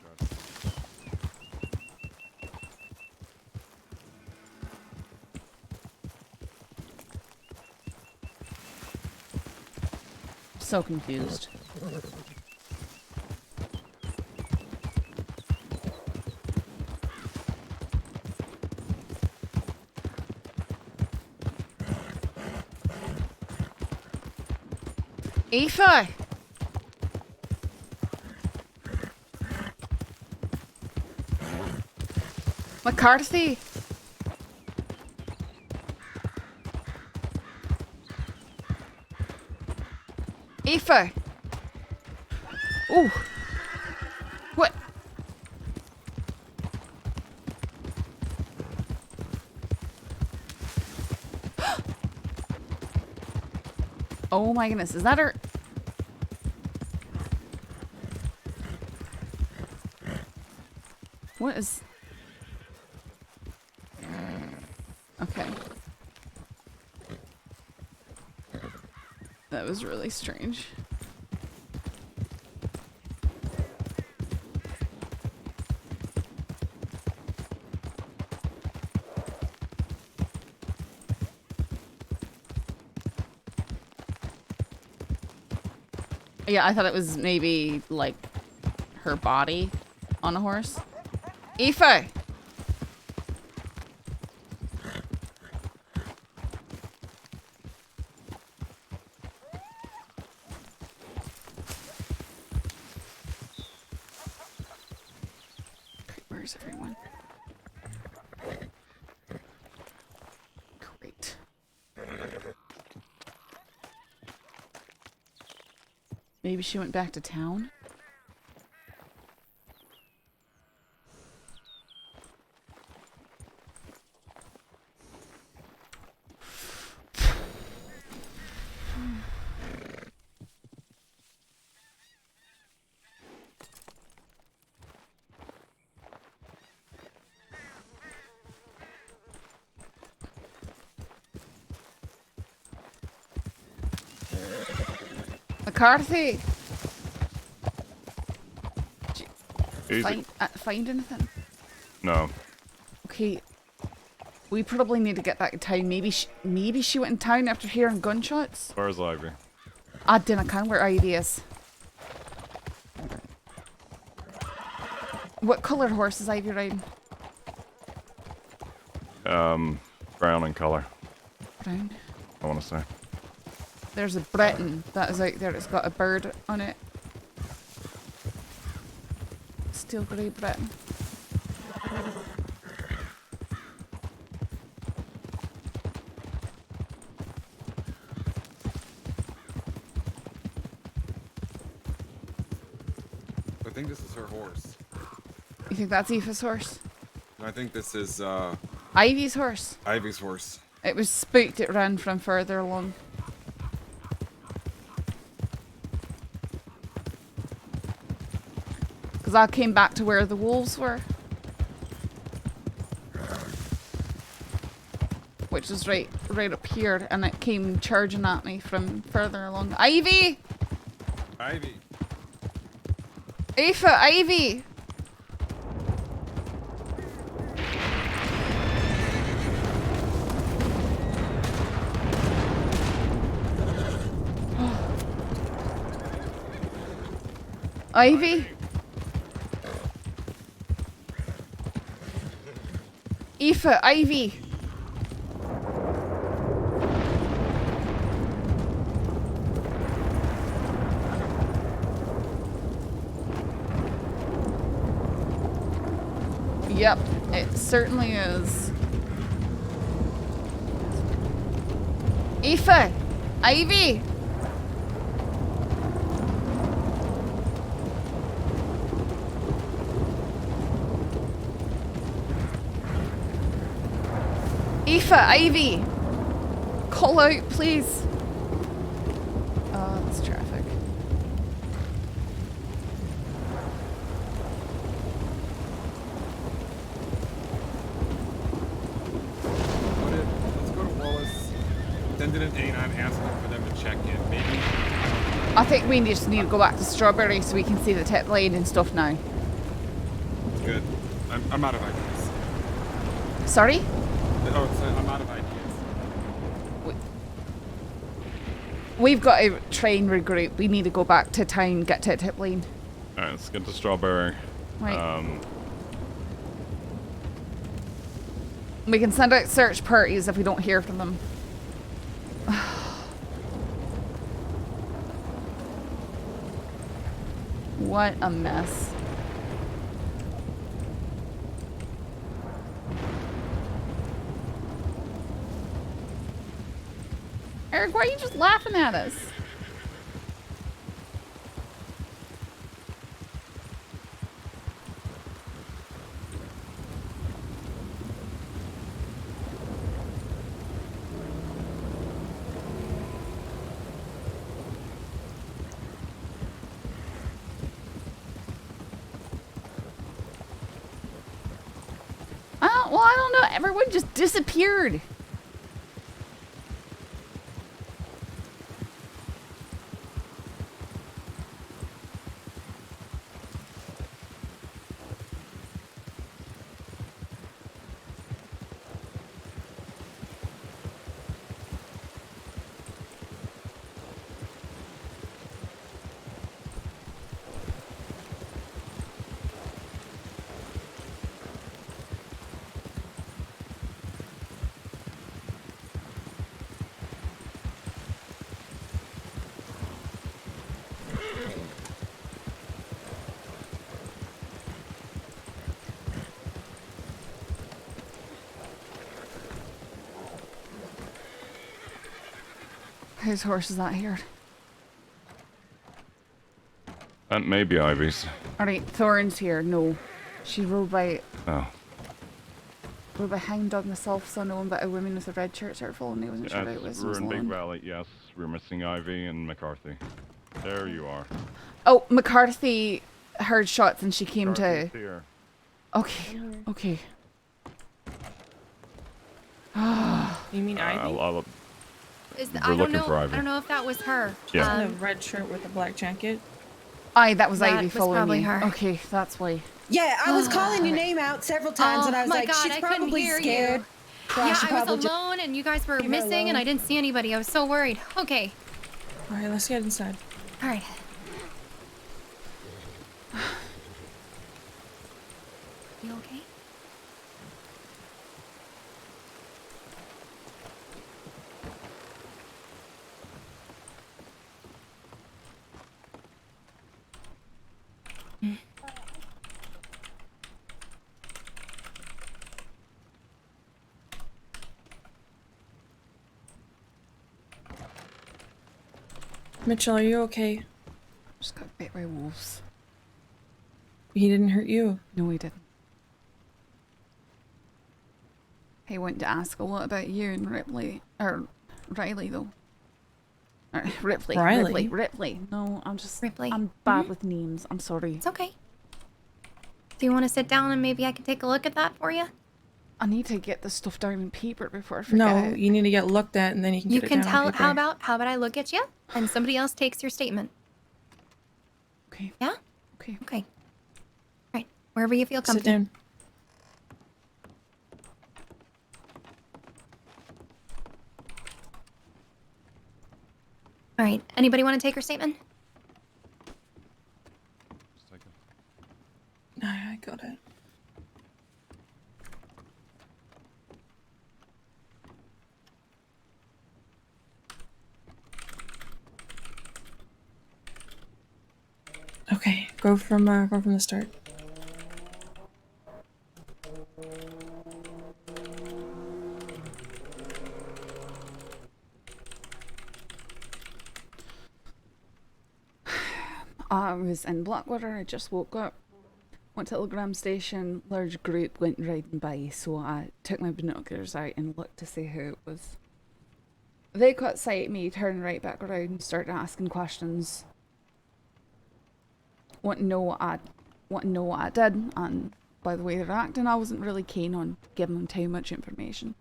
tried. So confused. Aoife! McCarthy! Aoife! Ooh! What? Oh my goodness, is that her? What is... Okay. That was really strange. Yeah, I thought it was maybe like her body on a horse. Aoife! Where's everyone? Great. Maybe she went back to town? McCarthy! Easy. Find anything? No. Okay. We probably need to get back in town. Maybe she went in town after hearing gunshots? Where's Ivy? I didn't know where Ivy is. What colour horse is Ivy riding? Brown in color, Brown. I want to say. There's a Breton that is out there. It's got a bird on it. Steel grey Breton. I think this is her horse. You think that's Aoife's horse? I think this is Ivy's horse. Ivy's horse. It was spooked. It ran from further along. Because I came back to where the wolves were. Which is right up here, and it came charging at me from further along. Ivy! Ivy. Aoife, Ivy! Ivy? Aoife, Ivy! Yep, it certainly is. Aoife! Ivy! Aoife, Ivy! Call out, please. Oh, that's traffic. Let's go to Wallace. Send in an A9, ask them for them to check in. Maybe. I think we just need to go back to Strawberry so we can see the tip lane and stuff now. Good. I'm out of ideas. Sorry? Oh, I'm out of ideas. We've got to try and regroup. We need to go back to town, get to tip lane. Alright, let's get to Strawberry. Right. We can send out search parties if we don't hear from them. What a mess. Eric, why are you just laughing at us? Well, I don't know. Everyone just disappeared. Whose horse is that here? That may be Ivy's. Alright, Thorn's here. No. She rode by Hound myself, so no one but a woman with a red shirt started following me. I wasn't sure who it was. We're in Big Valley, yes. We're missing Ivy and McCarthy. There you are. Oh, McCarthy heard shots and she came McCarthy's to... here. Okay, okay. You mean Ivy? We're looking for Ivy. I don't know if that was her. Yeah. In a red shirt with a black jacket. Aye, that was That Ivy was following probably me. her. Okay, that's why. Yeah, I was calling your name out several times, and I was my like, God, she's I couldn't probably hear scared. you. So Yeah, should I was probably just alone, and you guys were leave her missing, and alone. I didn't see anybody. I was so worried. Okay. All right, let's get inside. All right. You okay? Mitchell, are you okay? Just got bit by wolves. He didn't hurt you. No, he didn't. He wanted to ask a lot about you and Ripley. Or Riley, though. Or Ripley. Riley? Ripley. No, I'm just... Ripley. I'm bad with names. I'm sorry. It's okay. Do you want to sit down and maybe I can take a look at that for you? I need to get this stuff down in paper before I forget No, it. you need to get looked at, and then you can You get can it down on tell. paper. How about I look at you and somebody else takes your statement? Okay. Yeah. Okay. Okay. All right. Wherever you feel Sit comfy. down. All right. Anybody want to take her statement? Just take it. No, I got it. Okay, go from the start. I was in Blackwater. I just woke up. Went to Telegram station. Large group went riding by, so I took my binoculars out and looked to see who it was. They caught sight of me, turned right back around and started asking questions. Want to know what I did, and by the way they're acting, I wasn't really keen on giving them too much information.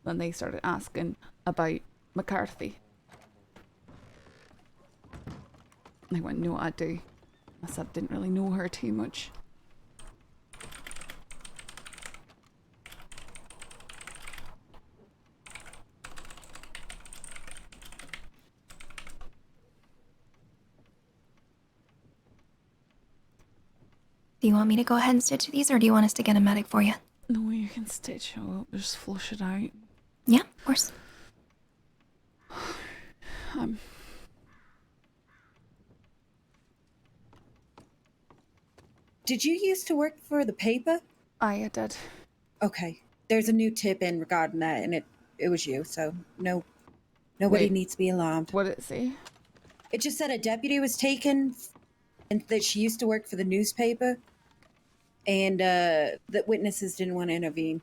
Then they started asking about McCarthy. They wanted to know what I do. I said I didn't really know her too much. Do you want me to go ahead and stitch these, or do you want us to get a medic for you? No, you can stitch it up, just flush it out. Yeah, of course. Did you used to work for the paper? I did. Okay. There's a new tip in regarding that, and it was you, so nobody Wait. needs to be alarmed. What did it say? It just said a deputy was taken, and that she used to work for the newspaper, and that witnesses didn't want to intervene.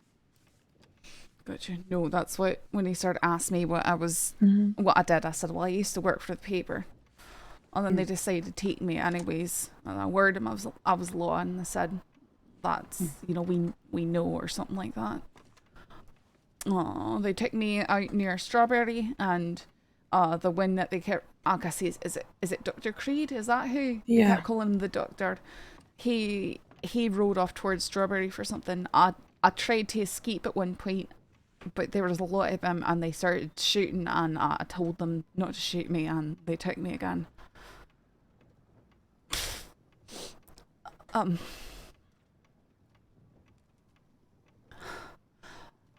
Gotcha. No, that's what, when he started asking me what I was, what I did, I said, well, I used to work for the paper. And then they decided to take me anyways. And I worded him, I was law, and they said, that's, you know, we know, or something like that. Oh, they took me out near Strawberry, and the one that they kept, I guess, is it Dr. Creed? Is that who? They Yeah. kept calling him the doctor. He rode off towards Strawberry for something. I tried to escape at one point, but there was a lot of them, and they started shooting, and I told them not to shoot me, and they took me again.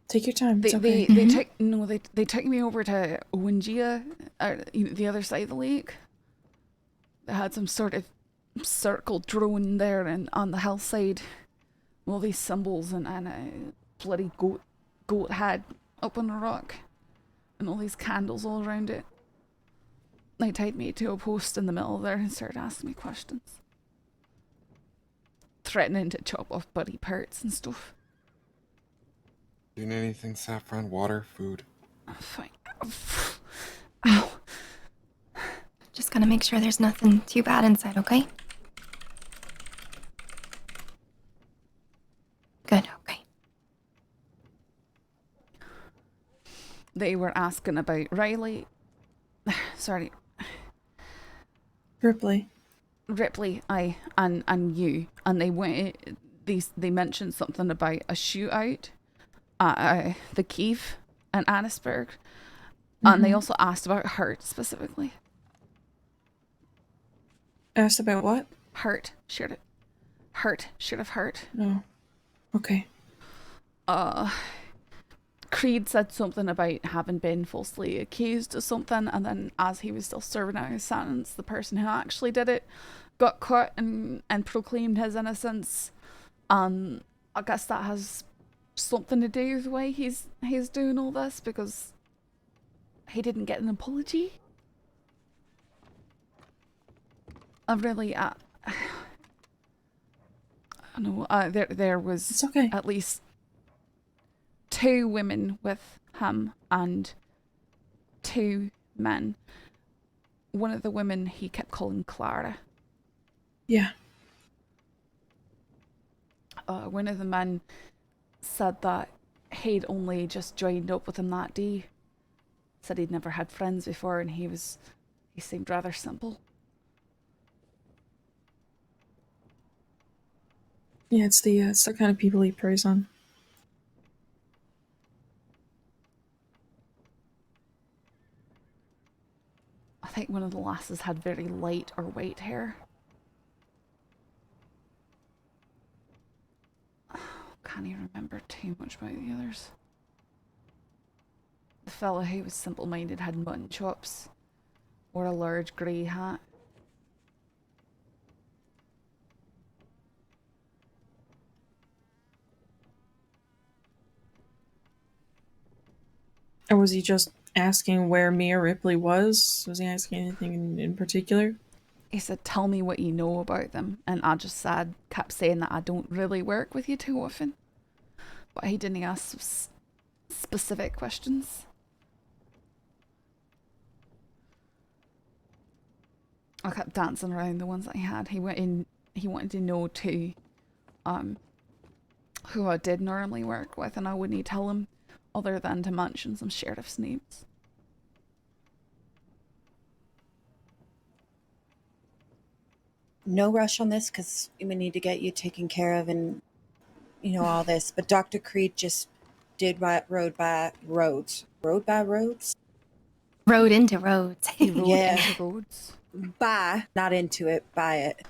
Take your time. It's They okay. they took me over to Owangia, the other side of the lake. They had some sort of circle drone there and on the hillside, all these symbols and a bloody goat head up on a rock, and all these candles all around it. They tied me to a post in the middle there and started asking me questions, threatening to chop off body parts and stuff. Do you need anything, Saffron? Water? Food? Fine. Ow. Just gotta make sure there's nothing too bad inside, okay? Good, okay. they were asking about Riley. Sorry. Ripley. Ripley, and you, and they mentioned something about a shootout at the Keeve in Annisburg, and they also asked about Hurt specifically. Asked about what? Hurt, should have Hurt. No. Okay. Creed said something about having been falsely accused of something, and then as he was still serving out his sentence, the person who actually did it got caught and proclaimed his innocence. I guess that has something to do with the way he's doing all this, because he didn't get an apology. I really, I don't know, there was It's okay. at least 2 women with him and 2 men. One of the women he kept calling Clara. Yeah. One of the men said that he'd only just joined up with him that day. Said he'd never had friends before, and he seemed rather simple. Yeah, it's the kind of people he preys on. I think one of the lasses had very light or white hair. Can't even remember too much about the others. The fellow who was simple-minded had mutton chops, wore a large grey hat. Or was he just asking where Mia Ripley was? Was he asking anything in particular? He said, "Tell me what you know about them," and I just kept saying that I don't really work with you too often. But he didn't ask specific questions. I kept dancing around the ones that he had. He wanted to know too, who I did normally work with, and I wouldn't tell him other than to mention some sheriff's names. No rush on this, because we need to get you taken care of and, all this. But Dr. Creed just did road roads. Rode into roads. He rode Yeah. into roads. Not into it, by it.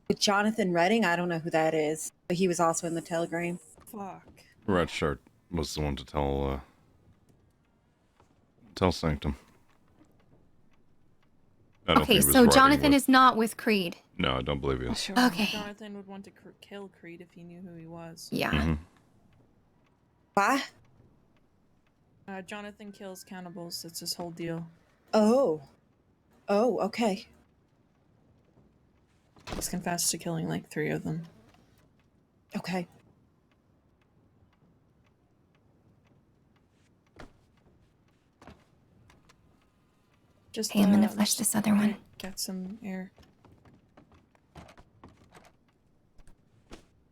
With Jonathan Redding, I don't know who that is, but he was also in the telegram. Fuck. Red Shirt was the one to tell Sanctum. I don't Okay, think he was so riding Jonathan with- is not with Creed. No, I don't believe he is. Sure. Okay. Jonathan would want to kill Creed if he knew who he was. Yeah. Mm-hmm. Why? Jonathan kills cannibals. That's his whole deal. Oh, okay. He's confessed to killing like 3 of them. Okay. Just Okay, I'm gonna flush this other one. Get some air.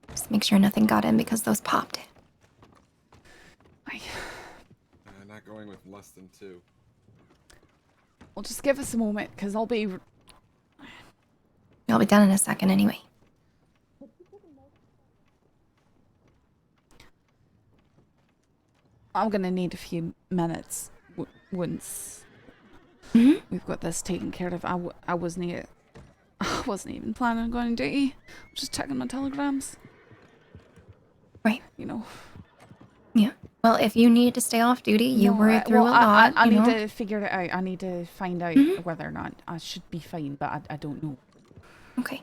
Just make sure nothing got in because those popped. Not going with less than 2. Well, just give us a moment, because I'll be I'll be done in a second anyway. I'm gonna need a few minutes once we've got this taken care of. I wasn't even planning on going on duty. I'm just checking my telegrams. Right. Yeah. Well, if you need to stay off duty, you were through a lot. I you need know? to figure it out. I need to find out whether or not I should be fine, but I don't know. Okay.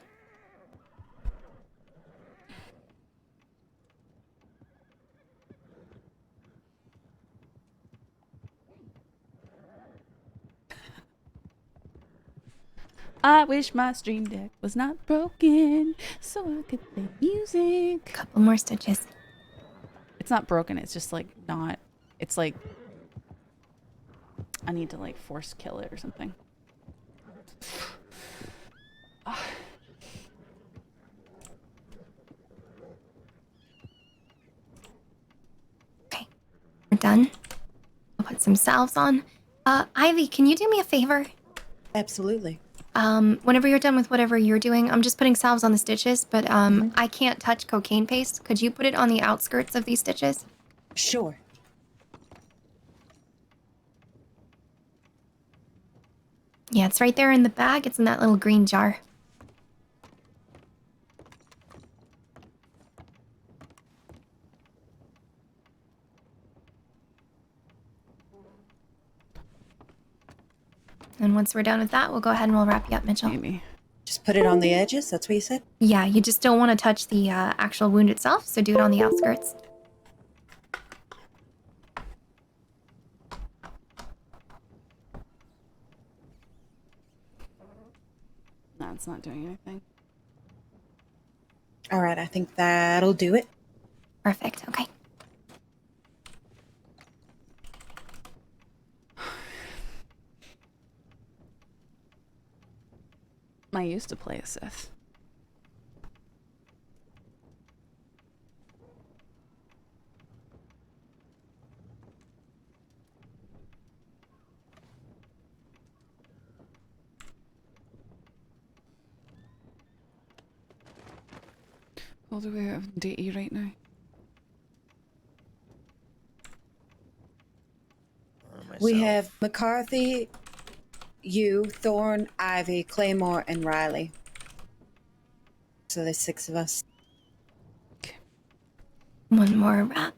I wish my stream deck was not broken so I could play music. Couple more stitches. It's not broken, it's just like not, it's like I need to like force kill it or something. Okay. We're done. I'll put some salves on. Ivy, can you do me a favor? Absolutely. Whenever you're done with whatever you're doing, I'm just putting salves on the stitches, but I can't touch cocaine paste. Could you put it on the outskirts of these stitches? Sure. Yeah, it's right there in the bag. It's in that little green jar. And once we're done with that, we'll go ahead and we'll wrap you up, Mitchell. Amy. Just put it on the edges, that's what you said? Yeah, you just don't want to touch the actual wound itself, so do it on the outskirts. No, it's not doing anything. All right, I think that'll do it. Perfect, okay. I used to play a Sith. What do we have DE right now? We have McCarthy, you, Thorne, Ivy, Claymore, and Riley. So there's 6 of us. One more wrap.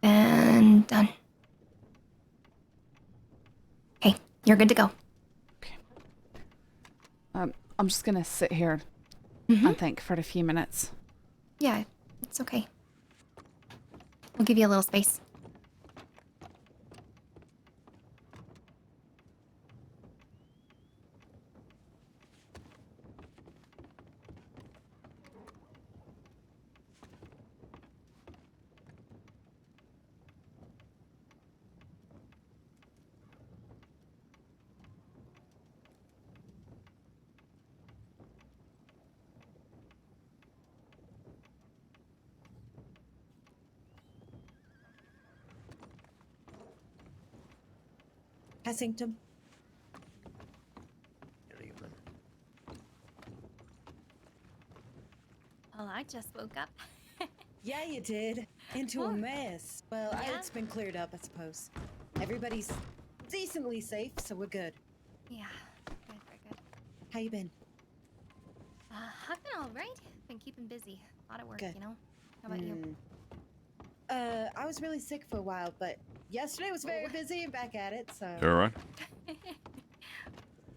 And done. Okay, you're good to go. I'm just gonna sit here and think for a few minutes. Yeah, it's okay. We'll give you a little space. Passington. Well, I just woke up. Yeah, you did. Into a Oh. mess. Well, Yeah. it's been cleared up, I suppose. Everybody's decently safe, so we're good. Yeah, good, very good. How you been? I've been all right. Been keeping busy. A lot of work, Good. you know? How about you? I was really sick for a while, but yesterday was very busy and back at it, so... You alright?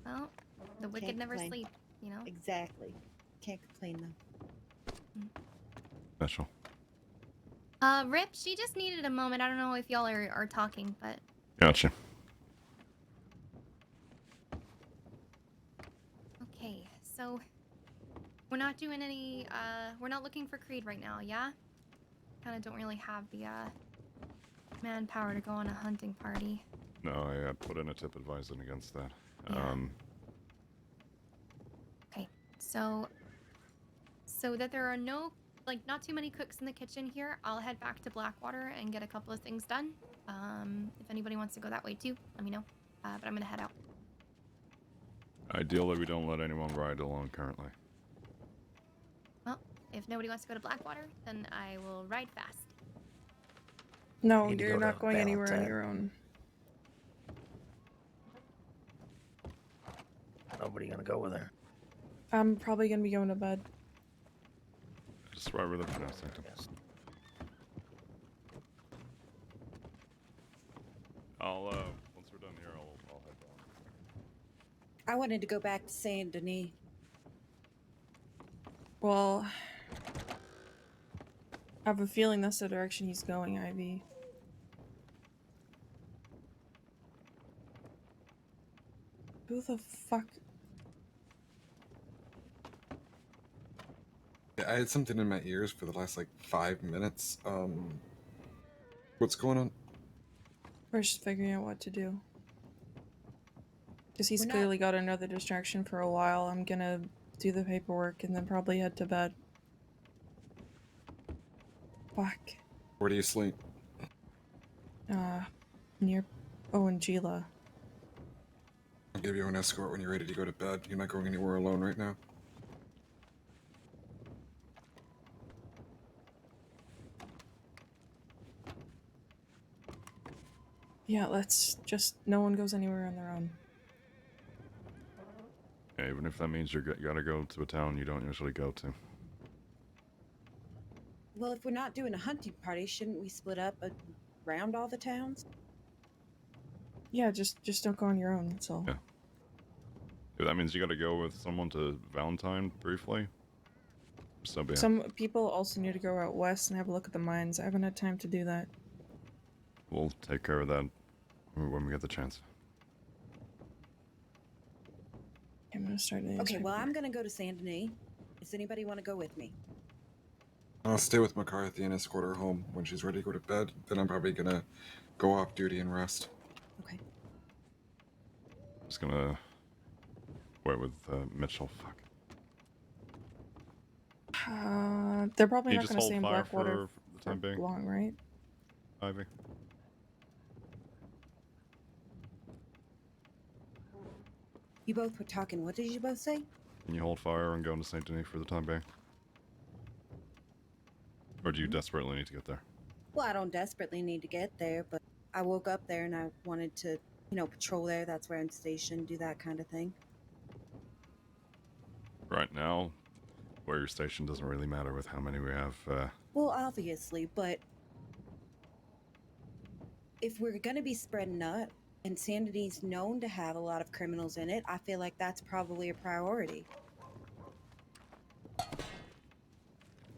Well, the wicked Can't never complain. sleep, you know? Exactly. Can't complain, though. Special. Rip, she just needed a moment. I don't know if y'all are talking, but... Gotcha. Okay, so... We're not doing any, we're not looking for Creed right now, yeah? Kinda don't really have the, manpower to go on a hunting party. No, I put in a tip advising against that. Yeah. Okay, so that there are no, like, not too many cooks in the kitchen here, I'll head back to Blackwater and get a couple of things done. If anybody wants to go that way too, let me know. But I'm gonna head out. Ideally, we don't let anyone ride alone currently. Well, if nobody wants to go to Blackwater, then I will ride fast. No, Need to you're go not to going anywhere on Valentine. your own. Nobody gonna go with her. I'm probably gonna be going to bed. Just right where the pronouncing. I'll, once we're done here, I'll head down. I wanted to go back to Saint Denis. Well, I have a feeling that's the direction he's going, Ivy. Who the fuck? Yeah, I had something in my ears for the last, like, 5 minutes. What's going on? We're just figuring out what to do. Because he's We're not- clearly got another distraction for a while. I'm gonna do the paperwork and then probably head to bed. Fuck. Where do you sleep? Near Gila. I'll give you an escort when you're ready to go to bed. You're not going anywhere alone right now. Yeah, let's just... No one goes anywhere on their own. Yeah, even if that means you gotta go to a town you don't usually go to. Well, if we're not doing a hunting party, shouldn't we split up around all the towns? Yeah, just don't go on your own, that's all. Yeah. If that means you gotta go with someone to Valentine briefly, so be it. Some people also need to go out west and have a look at the mines. I haven't had time to do that. We'll take care of that when we get the chance. I'm gonna start an Okay, well, I'm gonna go to Saint Denis. Does anybody want to go with me? I'll stay with McCarthy and escort her home when she's ready to go to bed. Then I'm probably gonna go off duty and rest. Okay. Just gonna wait with Mitchell. Fuck. They're probably Can you not just gonna hold stay in fire Blackwater for the time being? long, right? Ivy. You both were talking. What did you both say? Can you hold fire and go into Saint Denis for the time being? Or do you desperately need to get there? Well, I don't desperately need to get there, but I woke up there and I wanted to, patrol there. That's where I'm stationed, do that kind of thing. Right now, where you're stationed doesn't really matter with how many we have. Well, obviously, but if we're going to be spreading out, and Sanity's known to have a lot of criminals in it, I feel like that's probably a priority.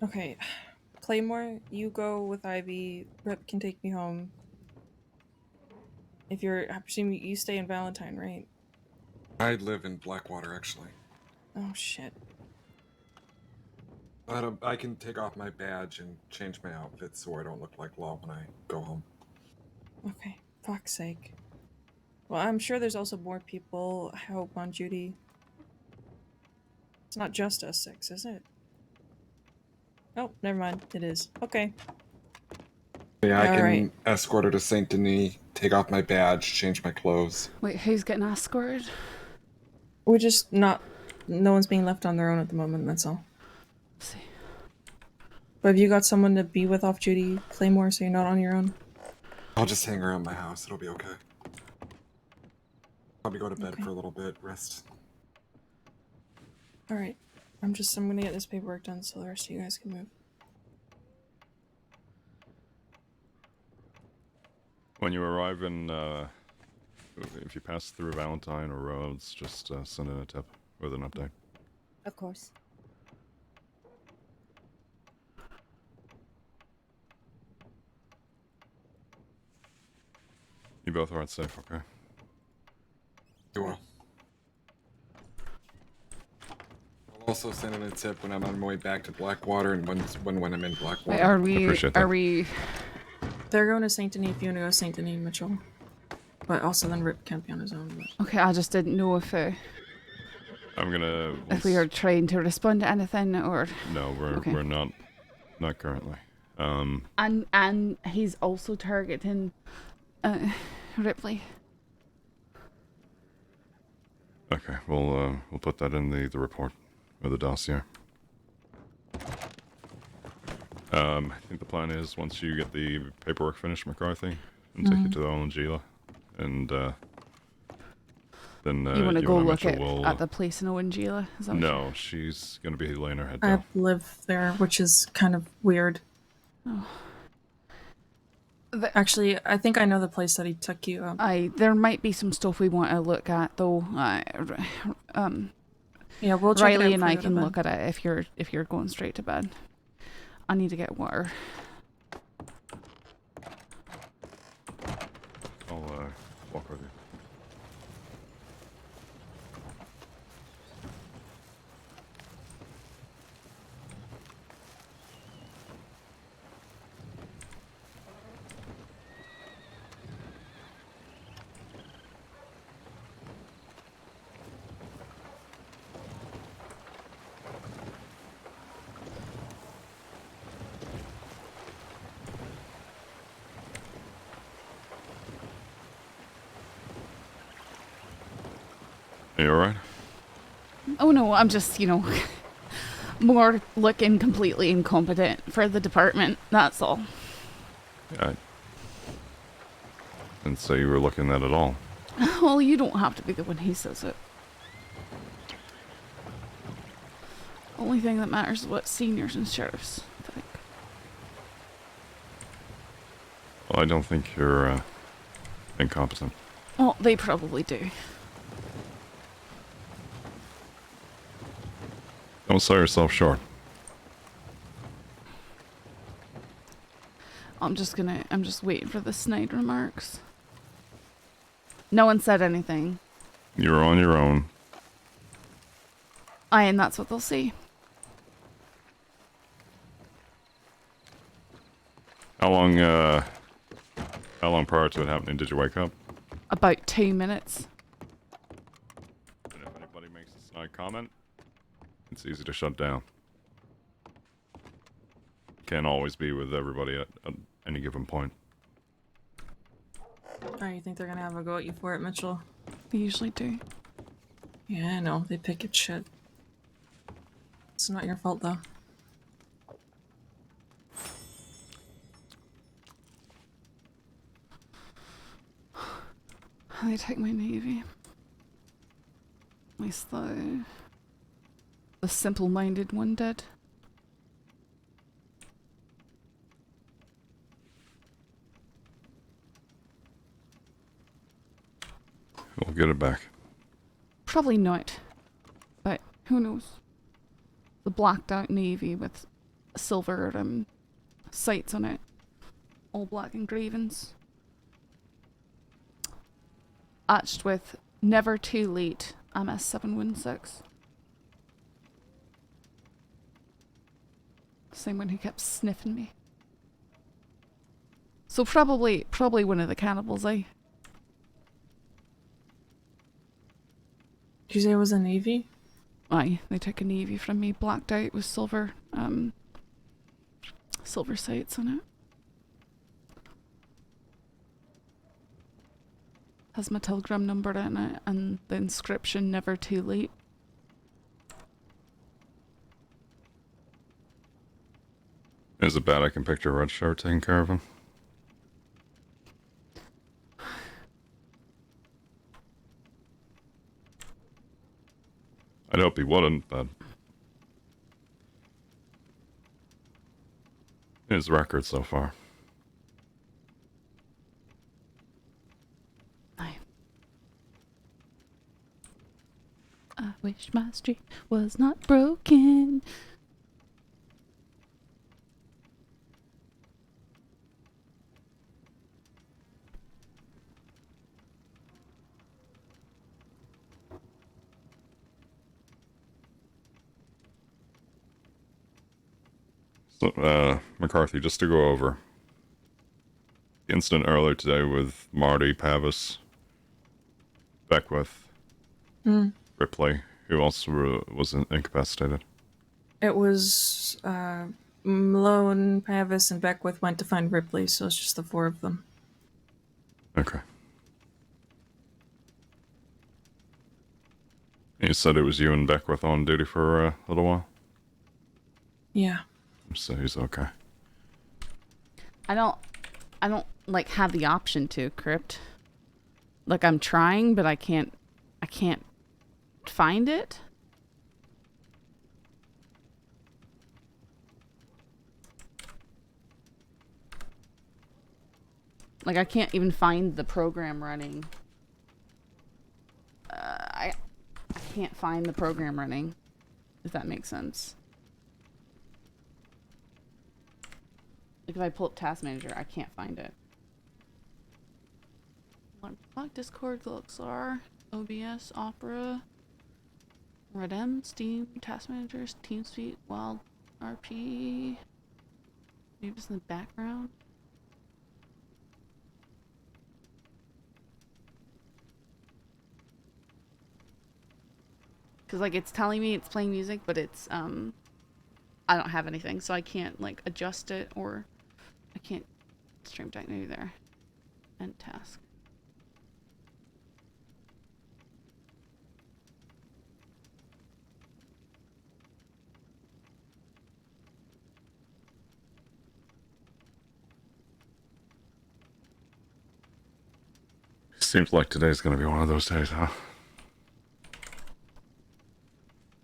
Okay. Claymore, you go with Ivy. Rip can take me home. I presume you stay in Valentine, right? I live in Blackwater, actually. Oh, shit. I can take off my badge and change my outfit so I don't look like law when I go home. Okay. Fuck's sake. Well, I'm sure there's also more people, I hope, on duty. It's not just us 6, is it? Oh, never mind. It is. Okay. Yeah, I can Alright. escort her to Saint Denis, take off my badge, change my clothes. Wait, who's getting escorted? We're just not... No one's being left on their own at the moment, that's all. Let's see. But have you got someone to be with off-duty, Claymore, so you're not on your own? I'll just hang around my house. It'll be okay. Probably go to bed for a little bit, rest. Alright. I'm gonna get this paperwork done so the rest of you guys can move. When you arrive in, if you pass through Valentine or Rhodes, just send in a tip with an update. Of course. You both are safe, okay? You will. I'll also send in a tip when I'm on my way back to Blackwater and when I'm in Blackwater. Wait, are we... They're going to Saint Denis if you want to go to Saint Denis, Mitchell. But also then Rip can't be on his own. But... Okay, I just didn't know if I'm gonna... if we are trying to respond to anything or... No, we're not currently. And he's also targeting Ripley. Okay, we'll put that in the report or the dossier. I think the plan is once you get the paperwork finished, McCarthy, and take it to the Gila, and then you want to go look Mitchell at the place in Gila? No, she's gonna be laying her head I down. live there, which is kind of weird. Oh. Actually, I think I know the place that he took you. There might be some stuff we want to look at though. Yeah, we'll check Riley it out and for I you to can bed. look at it if you're going straight to bed. I need to get water. I'll walk with you. You alright? Oh no, I'm just, you know, more looking completely incompetent for the department, that's all. Yeah. I didn't say you were looking at it all. Well, you don't have to be the one who says it. Only thing that matters is what seniors and sheriffs think. Well, I don't think you're incompetent. Well, they probably do. Don't sell yourself short. I'm just waiting for the snide remarks. No one said anything. You're on your own. Aye, and that's what they'll see. How long prior to it happening did you wake up? About 2 minutes. And if anybody makes a snide comment, it's easy to shut down. Can't always be with everybody at any given point. Oh, you think they're gonna have a go at you for it, Mitchell? They usually do. Yeah, I know. They pick at shit. It's not your fault, though. They take my navy. At least the simple-minded one did. We'll get it back. Probably not. But who knows? The blacked out navy with silver sights on it. All black engravings. Etched with never too late MS716. Same one who kept sniffing me. So probably one of the cannibals, eh? Did you say it was a navy? Aye, they took a navy from me, blacked out with silver sights on it. Has my telegram number in it and the inscription never too late. Is it bad I can picture Red Shirt taking care of him? I'd hope he wouldn't, but his record so far. I wish my street was not broken. So, McCarthy, just to go over the incident earlier today with Marty, Pavis, Beckwith, Ripley, who else was incapacitated? It was Malone, Pavis, and Beckwith went to find Ripley, so it's just the four of them. Okay. You said it was you and Beckwith on duty for a little while? Yeah. So he's okay. I don't like have the option to crypt. Like I'm trying, but I can't find it. Like I can't even find the program running. I can't find the program running, if that makes sense. Like if I pull up Task Manager, I can't find it. What Discord, Luxar, OBS, Opera, RedM, Steam, Task Managers, TeamSpeak, WildRP. Maybe it's in the background. Cause like it's telling me it's playing music, but it's I don't have anything, so I can't like adjust it, or I can't stream deck maybe there. End task. Seems like today's gonna be one of those days, huh?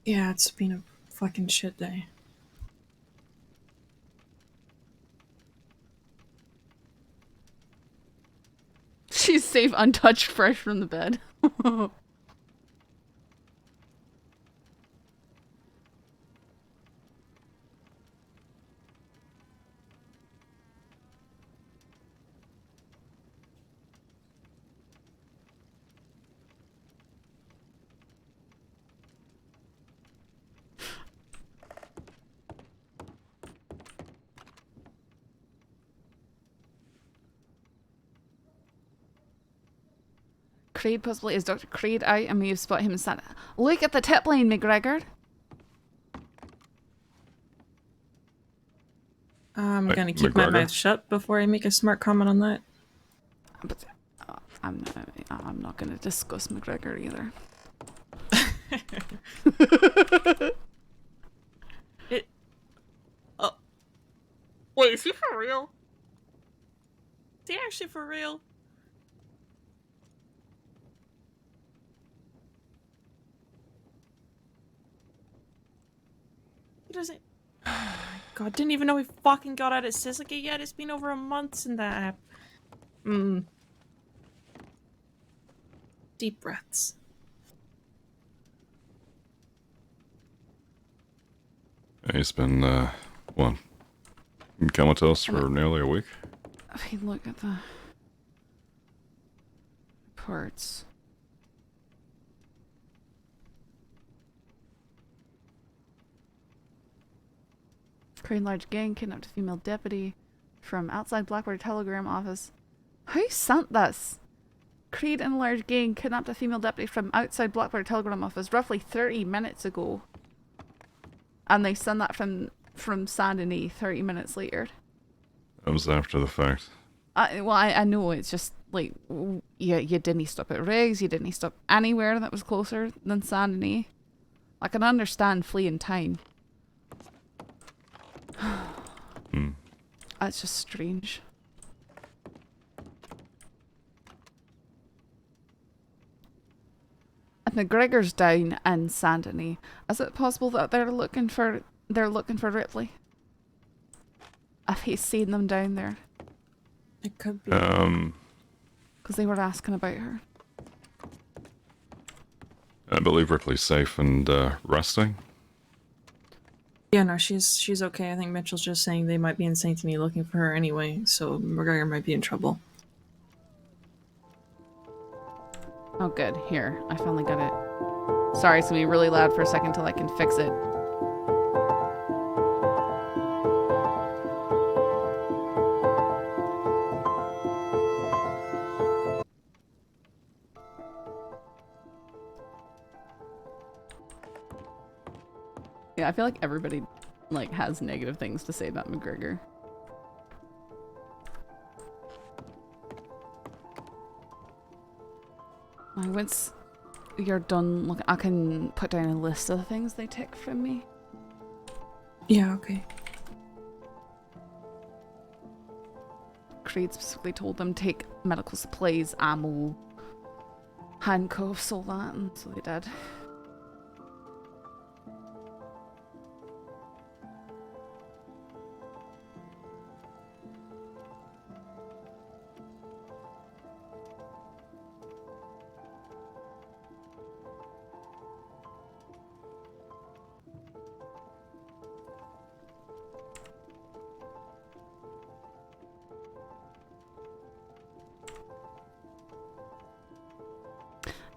Yeah, it's been a fucking shit day. She's safe, untouched, fresh from the bed. Creed possibly. Is Dr. Creed out and we've spot him and Santa? Look at the tip line, McGregor. I'm Wait, gonna keep my McGregor? mouth shut before I make a smart comment on that. But I'm not going to discuss McGregor either. Wait, is he for real? Is he actually for real? He doesn't. God, didn't even know he fucking got out of Sisika yet. It's been over a month since that. Deep breaths. He's been, what? Comatose for nearly a week? If you look at the reports. Korean large gang kidnapped a female deputy from outside Blackwater telegram office. Who sent this? Creed and a large gang kidnapped a female deputy from outside Blackwater telegram office roughly 30 minutes ago. And they sent that from Saint Denis 30 minutes later. That was after the fact. I know, it's just like, you didn't stop at Riggs, you didn't stop anywhere that was closer than Saint Denis. I can understand fleeing time. That's just strange. And McGregor's down in Saint Denis. Is it possible that they're looking for Ripley? If he's seen them down there. It could be. Because they were asking about her. I believe Ripley's safe and resting. Yeah, no, she's okay. I think Mitchell's just saying they might be in Saint Denis looking for her anyway, so McGregor might be in trouble. Oh good, here, I finally got it. Sorry, it's gonna be really loud for a second till I can fix it. Yeah, I feel like everybody like has negative things to say about McGregor. Once you're done, look, I can put down a list of the things they take from me. Yeah, okay. Creed specifically told them take medical supplies, ammo, handcuffs, all that, and so they did.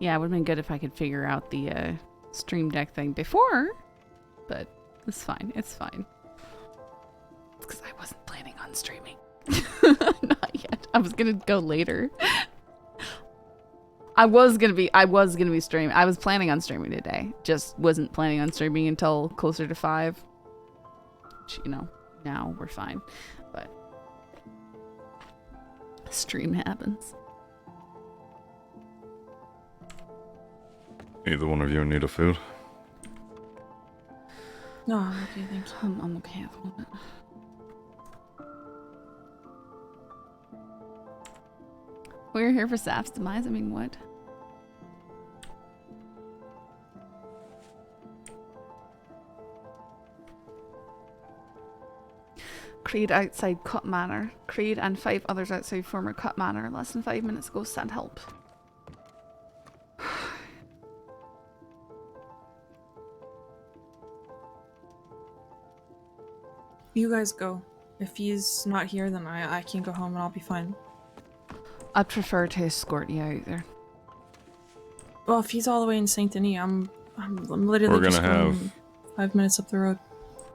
Yeah, it would have been good if I could figure out the stream deck thing before, but it's fine. It's fine. It's because I wasn't planning on streaming. Not yet. I was gonna go later. I was gonna be streaming. I was planning on streaming today. Just wasn't planning on streaming until closer to 5. Which, you know, now we're fine. But stream happens. Either one of you need a food? No, I'm okay, thank you. I'm okay at the moment. We're here for Saff's demise, I mean, what? Creed outside Cut Manor. Creed and 5 others outside former Cut Manor. Less than 5 minutes ago, sent help. You guys go. If he's not here, then I can go home and I'll be fine. I'd prefer to escort you out there. Well, if he's all the way in Saint Denis, I'm literally We're just gonna going have 5 minutes up the road.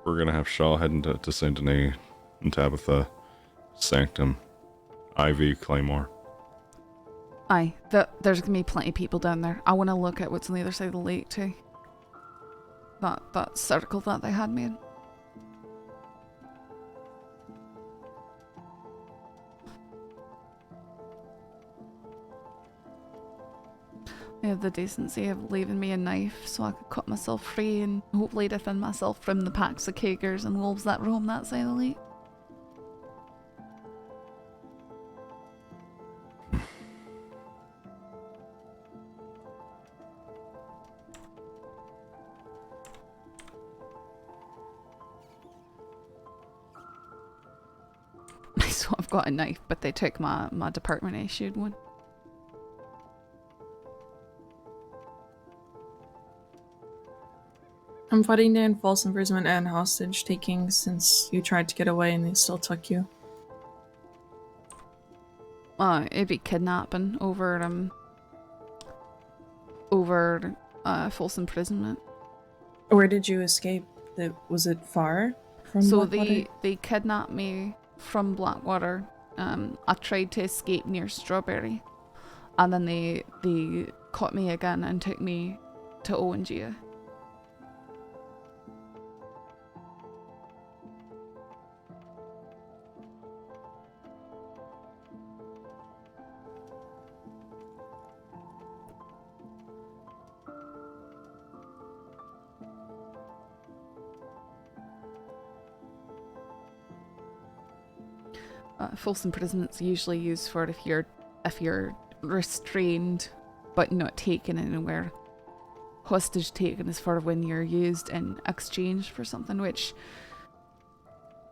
We're gonna have Shaw heading to Saint Denis and Tabitha Sanctum, Ivy Claymore. Aye, there's gonna be plenty of people down there. I want to look at what's on the other side of the lake too. That circle that they had made. They have the decency of leaving me a knife so I could cut myself free and hopefully defend myself from the packs of cakers and wolves that roam that side of the lake. So I've got a knife, but they took my department issued one. I'm fighting down false imprisonment and hostage taking since you tried to get away and they still took you. It'd be kidnapping over false imprisonment. Where did you escape? Was it far from So Blackwater? they kidnapped me from Blackwater. I tried to escape near Strawberry, and then they caught me again and took me to Owengia. False imprisonment's usually used for if you're restrained but not taken anywhere. Hostage taken is for when you're used in exchange for something, which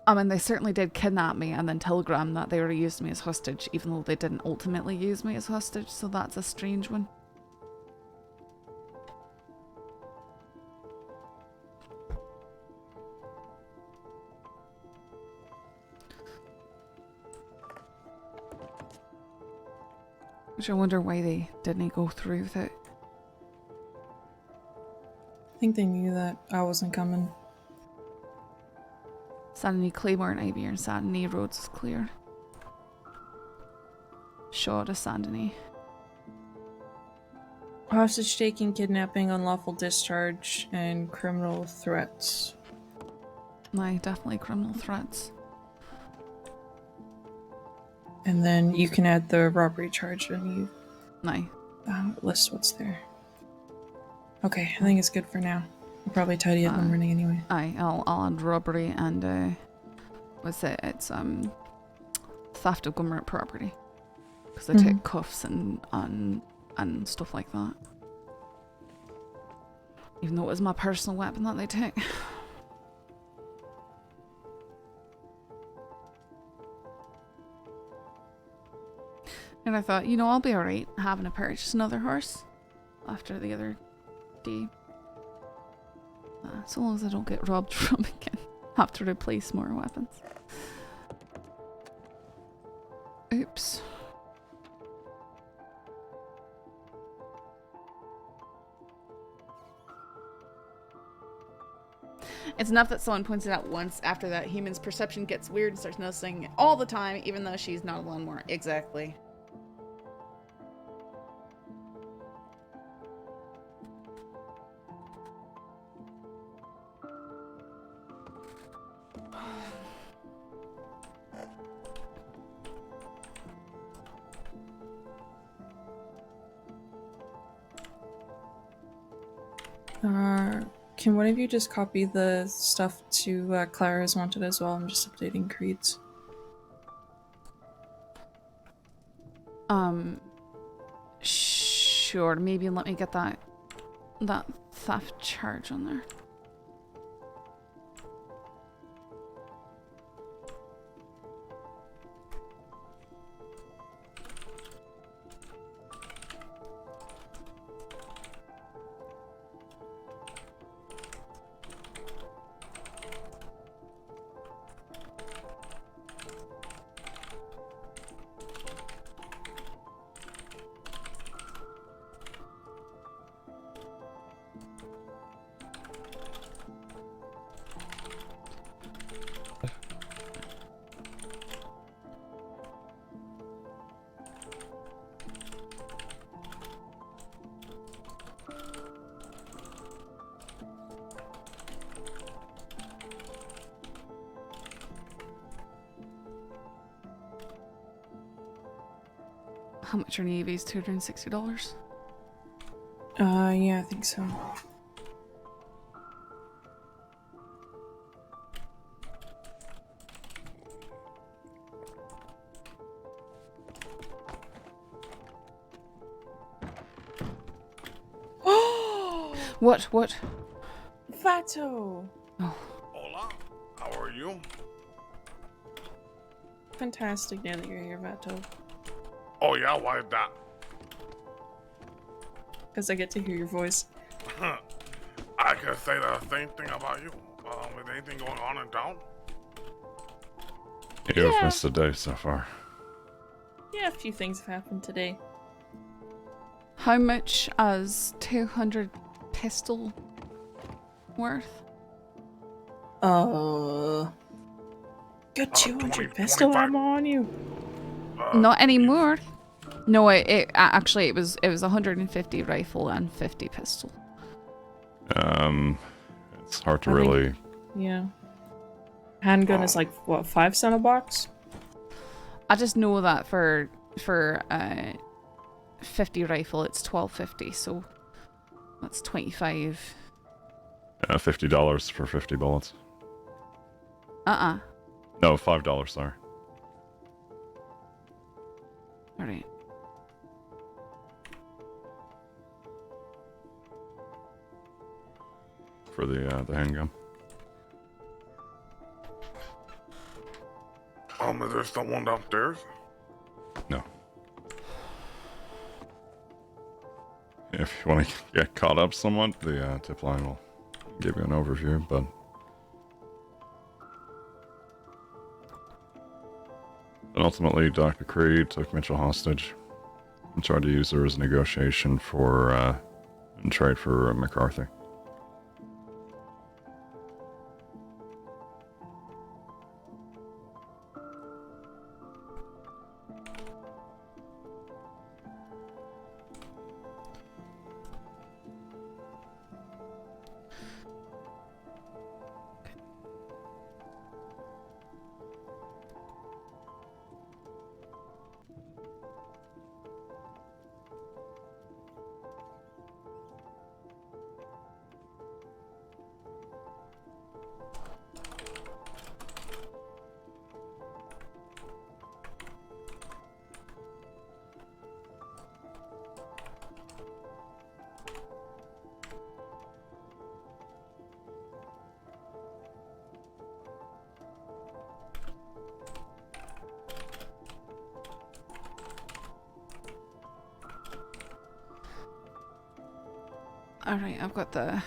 I mean they certainly did kidnap me and then telegram that they were using me as hostage, even though they didn't ultimately use me as hostage, so that's a strange one. Which I wonder why they didn't go through with it. I think they knew that I wasn't coming. Sandy Claymore and Ivy and Sandy roads is clear. Shaw to Sandy. Hostage taking, kidnapping, unlawful discharge, and criminal threats. Aye, definitely criminal threats. And then you can add the robbery charge and you Aye. List what's there. Okay, I think it's good for now. I'll probably tidy up in the morning anyway. Aye, I'll add robbery and what's it? It's theft of government property. Because they take cuffs and stuff like that. Even though it was my personal weapon that they took. And I thought, I'll be alright having to purchase another horse after the other day. So long as I don't get robbed from again. Have to replace more weapons. Oops. It's enough that someone points it out once. After that, human's perception gets weird and starts noticing it all the time, even though she's not alone more. Exactly. Can one of you just copy the stuff to Clara's wanted as well? I'm just updating creeds. Sure, maybe let me get that theft charge on there. How much are navies? $260? Yeah, I think so. What? Vato! Oh. Hola, how are you? Fantastic now that you're here, Vato. Oh yeah, why is that? Because I get to hear your voice. I can say the same thing about you. Is anything going on in town? You've missed a day so far. Yeah, a few things have happened today. How much as 200 pistol worth? Got 200 pistol ammo on you. Not anymore. No, it actually it was 150 rifle and 50 pistol. It's hard to really. Yeah. Handgun is like what, 5 cents a box? I just know that for 50 rifle it's $12.50, so that's 25. $50 for 50 bullets. No, $5, sorry. Alright. For the handgun. Is there someone downstairs? No. If you want to get caught up somewhat, the tip line will give you an overview, but... And ultimately, Dr. Creed took Mitchell hostage and tried to use her as negotiation for, and trade for McCarthy. Alright, I've got the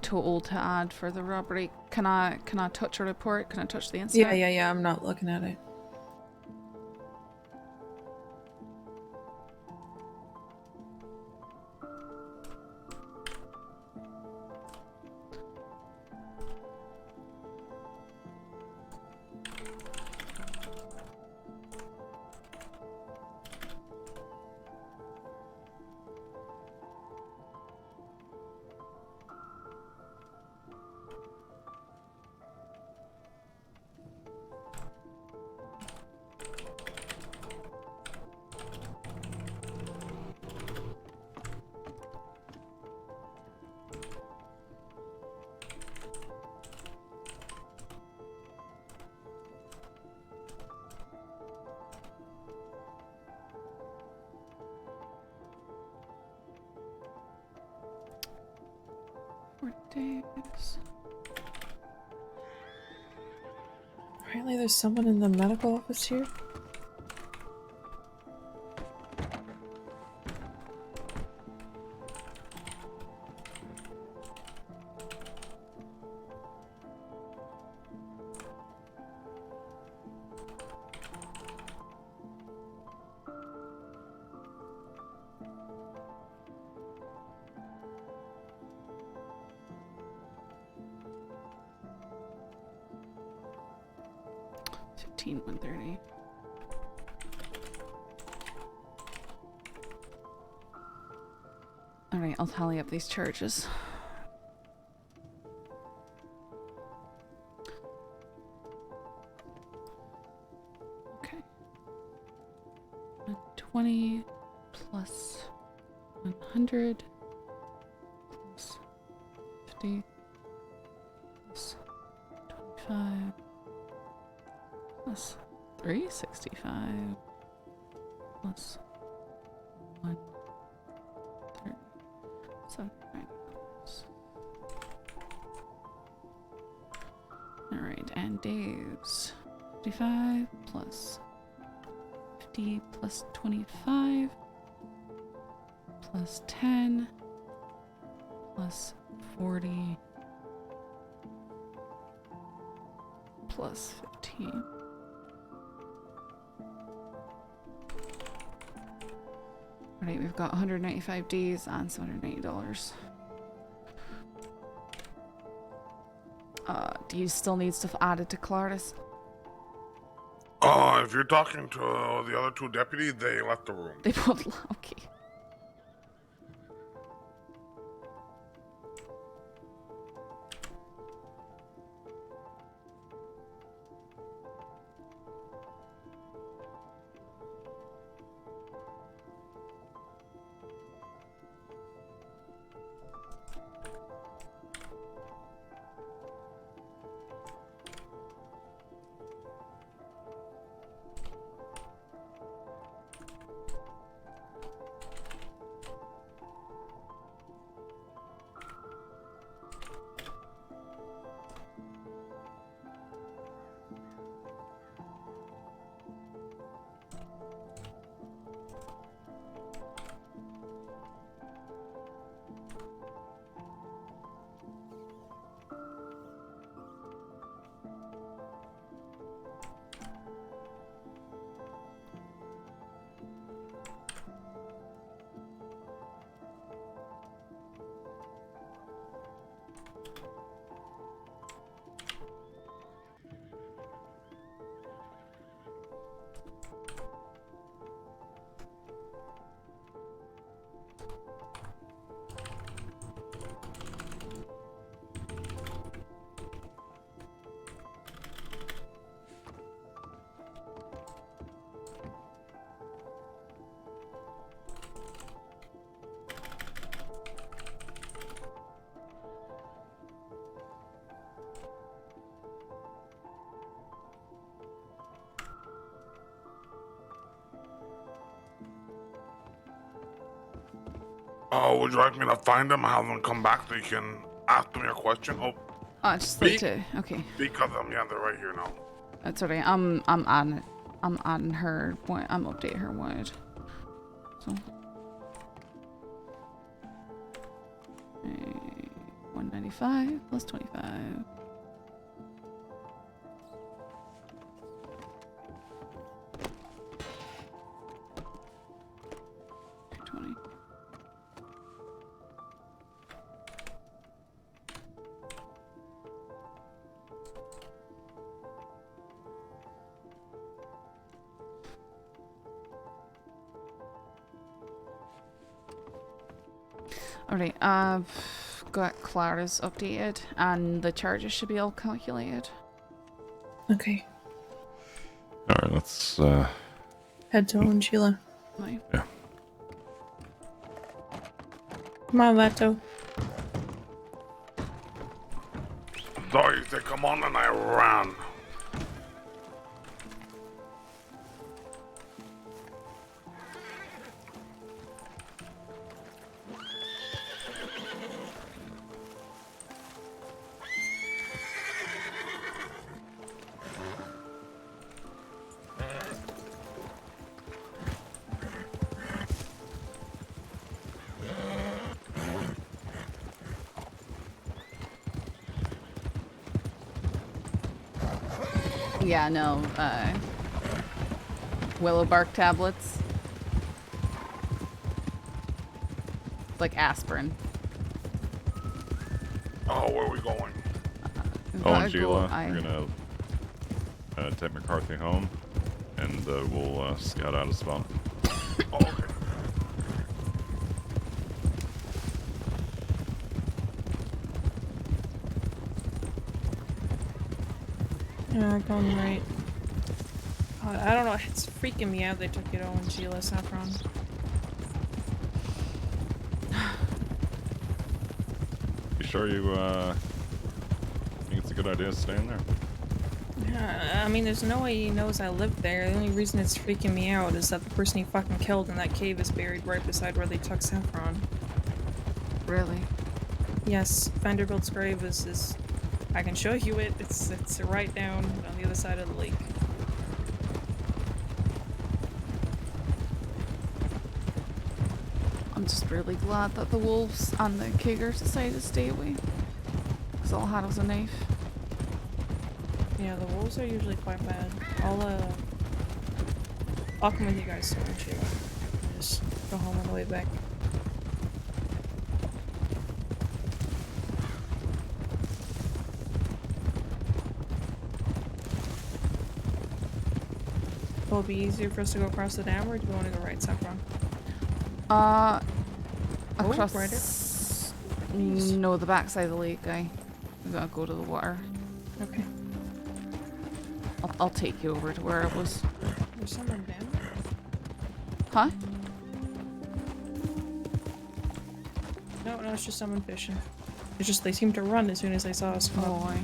total to add for the robbery. Can I touch a report? Can I touch the incident? Yeah, I'm not looking at it. 4 days. Apparently there's someone in the medical office here. $130. Alright, I'll tally up these charges. Okay. 20 plus 100 plus 50 plus 25 plus 365 plus 130. So, alright, and days. 55 plus 50 plus 25 plus 10 plus 40 plus 15. Alright, we've got 195 days and $780. Do you still need stuff added to Claris? If you're talking to the other two deputies, they left the room. They both okay. Would you like me to find them, have them come back so you can ask them your question? Oh, Just like to, okay. speak of them. Yeah, they're right here now. That's alright. I'm adding it. I'm adding her. I'm updating her word. So. 195 plus 25. 20. Alright, I've got Clara's updated and the charges should be all calculated. Okay. Alright, let's Head to Sheila. Right. Yeah. Come on, Vato. So you said come on and I ran. Yeah, no, willow bark tablets. Like aspirin. Oh, where are we going? Oh, and Sheila, we're gonna take McCarthy home, and we'll scout out a spot. Oh, okay. Yeah, going right. I don't know, it's freaking me out they took it all in Sheila Saffron. You sure you think it's a good idea staying there? Yeah, I mean, there's no way he knows I live there. The only reason it's freaking me out is that the person he fucking killed in that cave is buried right beside where they took Saffron. Really? Yes, Vanderbilt's grave is I can show you it. It's right down on the other side of the lake. I'm just really glad that the wolves and the cougars decided to stay away. Because all I had was a knife. Yeah, the wolves are usually quite bad. I'll come with you guys soon, Sheila. I'll just go home on the way back. Will it be easier for us to go across the dam, or do you want to go right, Saffron? Across... right No, the backside of the lake, we gotta go to the water. Okay. I'll take you over to where it was. There's someone down there? Huh? No, it's just someone fishing. It's just they seemed to run as soon as they saw us come up. Aye.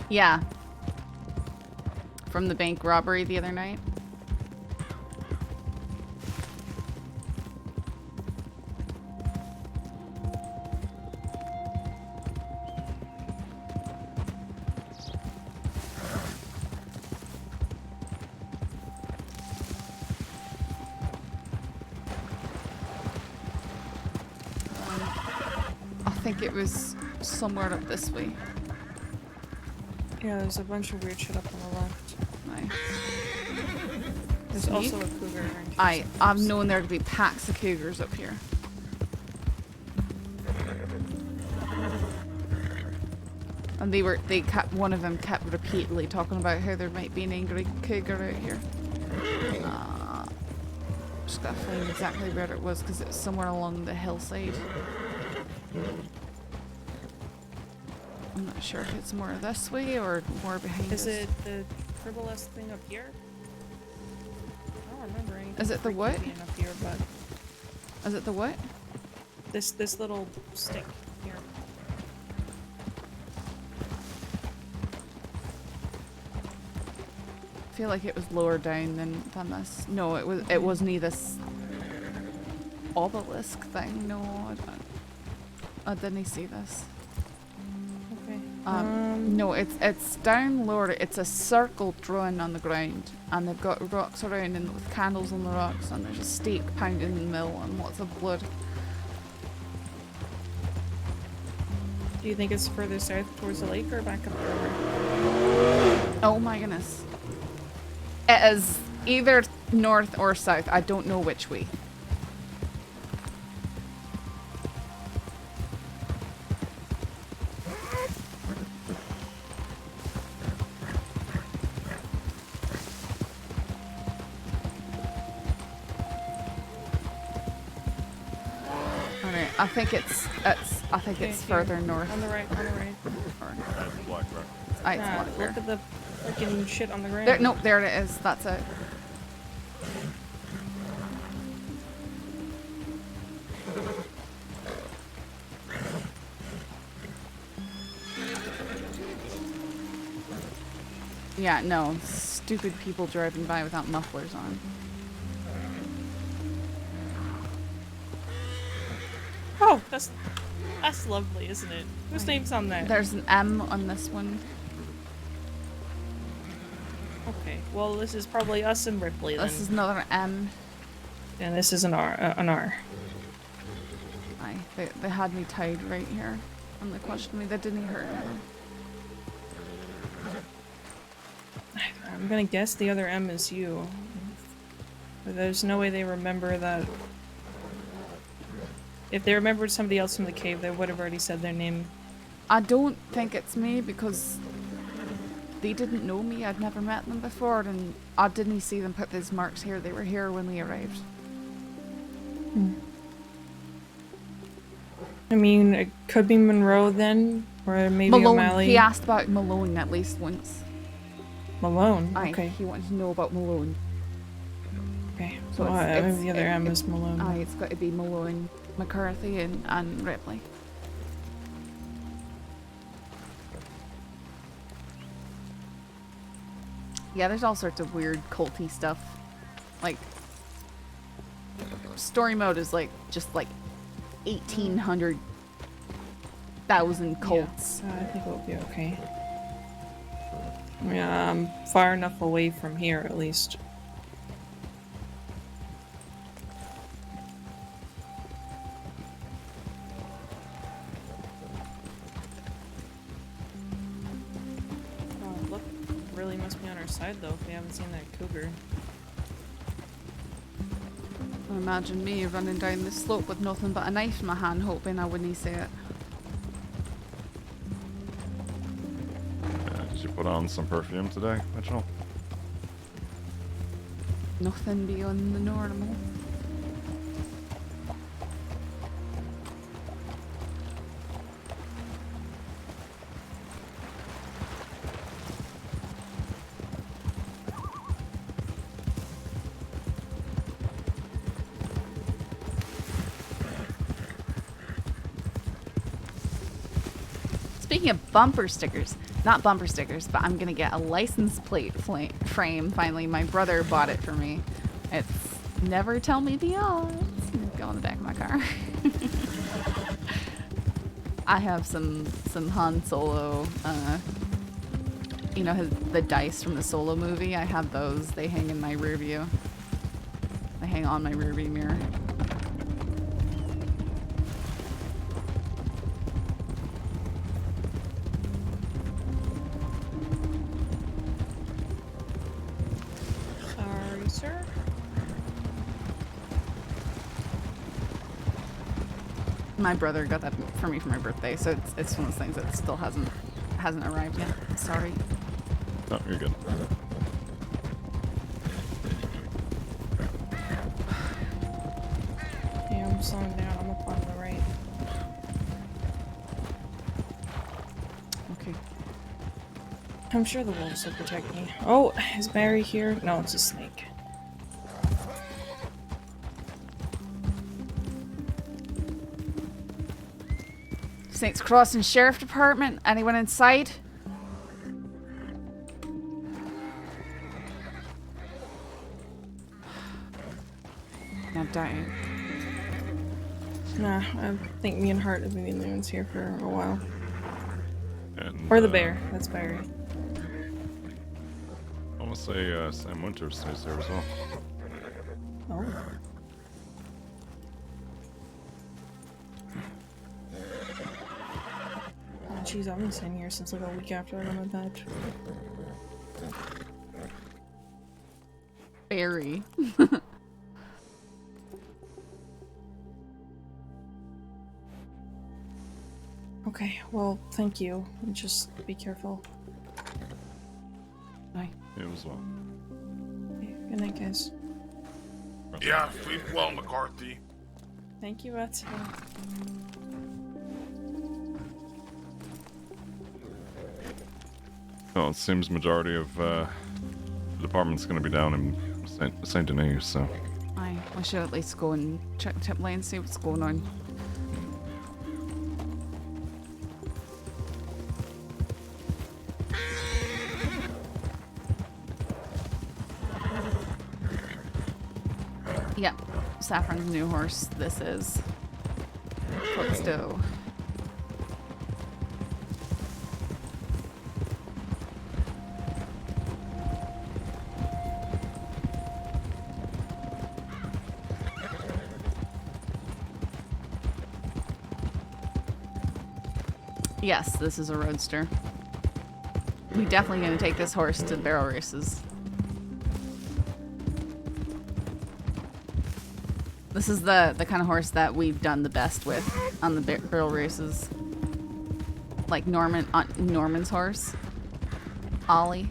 Yeah. From the bank robbery the other night. I think it was somewhere up this way. Yeah, there's a bunch of weird shit up on the left. Nice. There's Sneak? also a cougar. I've known there to be packs of cougars up here. And one of them kept repeatedly talking about how there might be an angry cougar out here. Just gotta find exactly where it was because it's somewhere along the hillside. I'm not sure if it's more this way or more behind us. Is it the frivolous thing up here? I don't remember anything. Is it the what? Up here, but is it the what? This little stick here. I feel like it was lower down than this. No, it wasn't this obelisk thing. No, I didn't see this. Okay. No, it's down lower. It's a circle drawn on the ground, and they've got rocks around and with candles on the rocks, and there's a stake pounding in the middle and lots of blood. Do you think it's further south towards the lake or back up the river? Oh my goodness. It is either north or south. I don't know which way. I think it's further north. On the right. That's Black Bear. It's Black Bear. Look at the freaking shit on the ground. There, no, there it is. That's it. Yeah, no. Stupid people driving by without mufflers on. Oh, that's... That's lovely, isn't it? Whose name's on there? There's an M on this one. Okay, well this is probably us and Ripley then. This is another M. And this is an R. Aye, they had me tied right here. And they questioned me. That didn't hurt me. I'm gonna guess the other M is you. But there's no way they remember that. If they remembered somebody else from the cave, they would have already said their name. I don't think it's me because they didn't know me. I'd never met them before, and I didn't see them put these marks here. They were here when we arrived. I mean, it could be Monroe then, or maybe Malone. O'Malley. He asked about Malone at least once. Malone. Aye, Okay. he wanted to know about Malone. Okay. So Well, it's the other M is Malone. Aye, it's got to be Malone, McCarthy, and Ripley. Yeah, there's all sorts of weird culty stuff. Like, story mode is like just like 1,800,000 cults. Yeah, I think it will be okay. Yeah, I'm far enough away from here at least. Oh, look, really must be on our side though if we haven't seen that cougar. Imagine me running down the slope with nothing but a knife in my hand, hoping I wouldn't see it. Did you put on some perfume today, Mitchell? Nothing beyond the normal. Speaking of bumper stickers, not bumper stickers, but I'm gonna get a license plate frame. Finally, my brother bought it for me. It's never tell me the odds. Go on the back of my car. I have some Han Solo, you know, the dice from the Solo movie. I have those. They hang in my rear view. They hang on my rear view mirror. Sir? My brother got that for me for my birthday, so it's one of those things that still hasn't arrived yet. Sorry. No, you're good. Yeah, I'm slowing down. I'm up on the right. Okay. I'm sure the wolves will protect me. Oh, is Barry here? No, it's a snake. Saints Crossing Sheriff Department. Anyone inside? I'm dying. Nah, I think me and Hart have been the only ones here for a while. And, Or the bear. That's Barry. I want to say Sam Winters stays there as well. Oh. Oh, jeez, I've been staying here since like a week after I got my badge. Barry. Okay, well, thank you. Just be careful. Bye. You as well. Okay, good night, guys. Yeah, sleep well, McCarthy. Thank you, Rat. Well, it seems majority of the department's going to be down in Saint Denis, so. I should at least go and check tip lane, see what's going on. Yep, Saffron's new horse. This is Footstow. Yes, this is a roadster. We're definitely going to take this horse to the barrel races. This is the kind of horse that we've done the best with on the barrel races. Like Norman's horse. Ollie.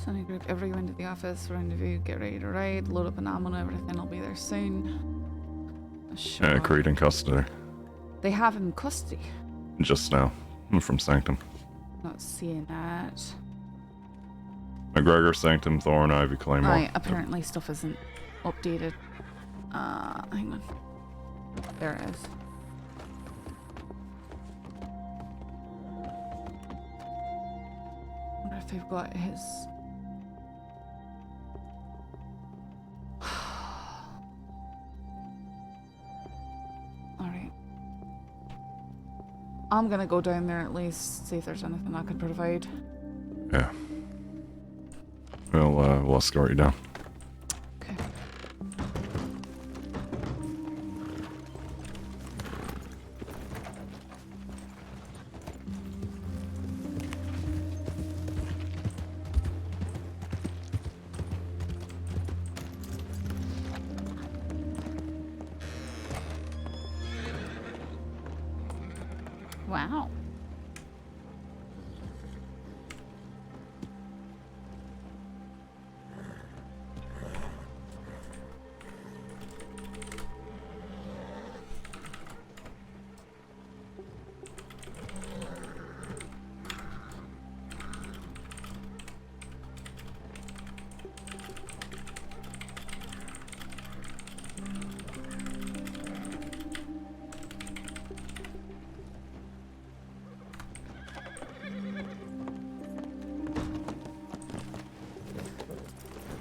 Sunny group everyone to the office, rendezvous, get ready to ride, load up an ammo, everything will be there soon. Sure. Yeah, Creed in custody. They have him in custody. Just now. I'm from Sanctum. Not seeing that. McGregor, Sanctum, Thorn, Ivy, Claymore. Right, apparently stuff isn't updated. Hang on. There it is. I wonder if they've got his... Alright. I'm gonna go down there at least, see if there's anything I can provide. Yeah. Well, we'll escort you down. Okay. Wow.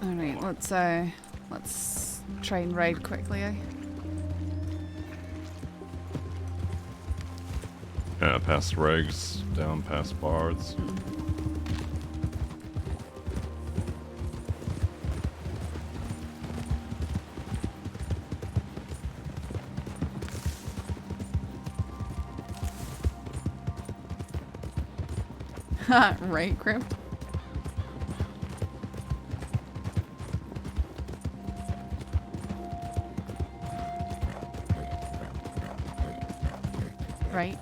Alright, let's try and ride quickly, eh? Yeah, past Regs, down past Bards. Right, Crypt? Right.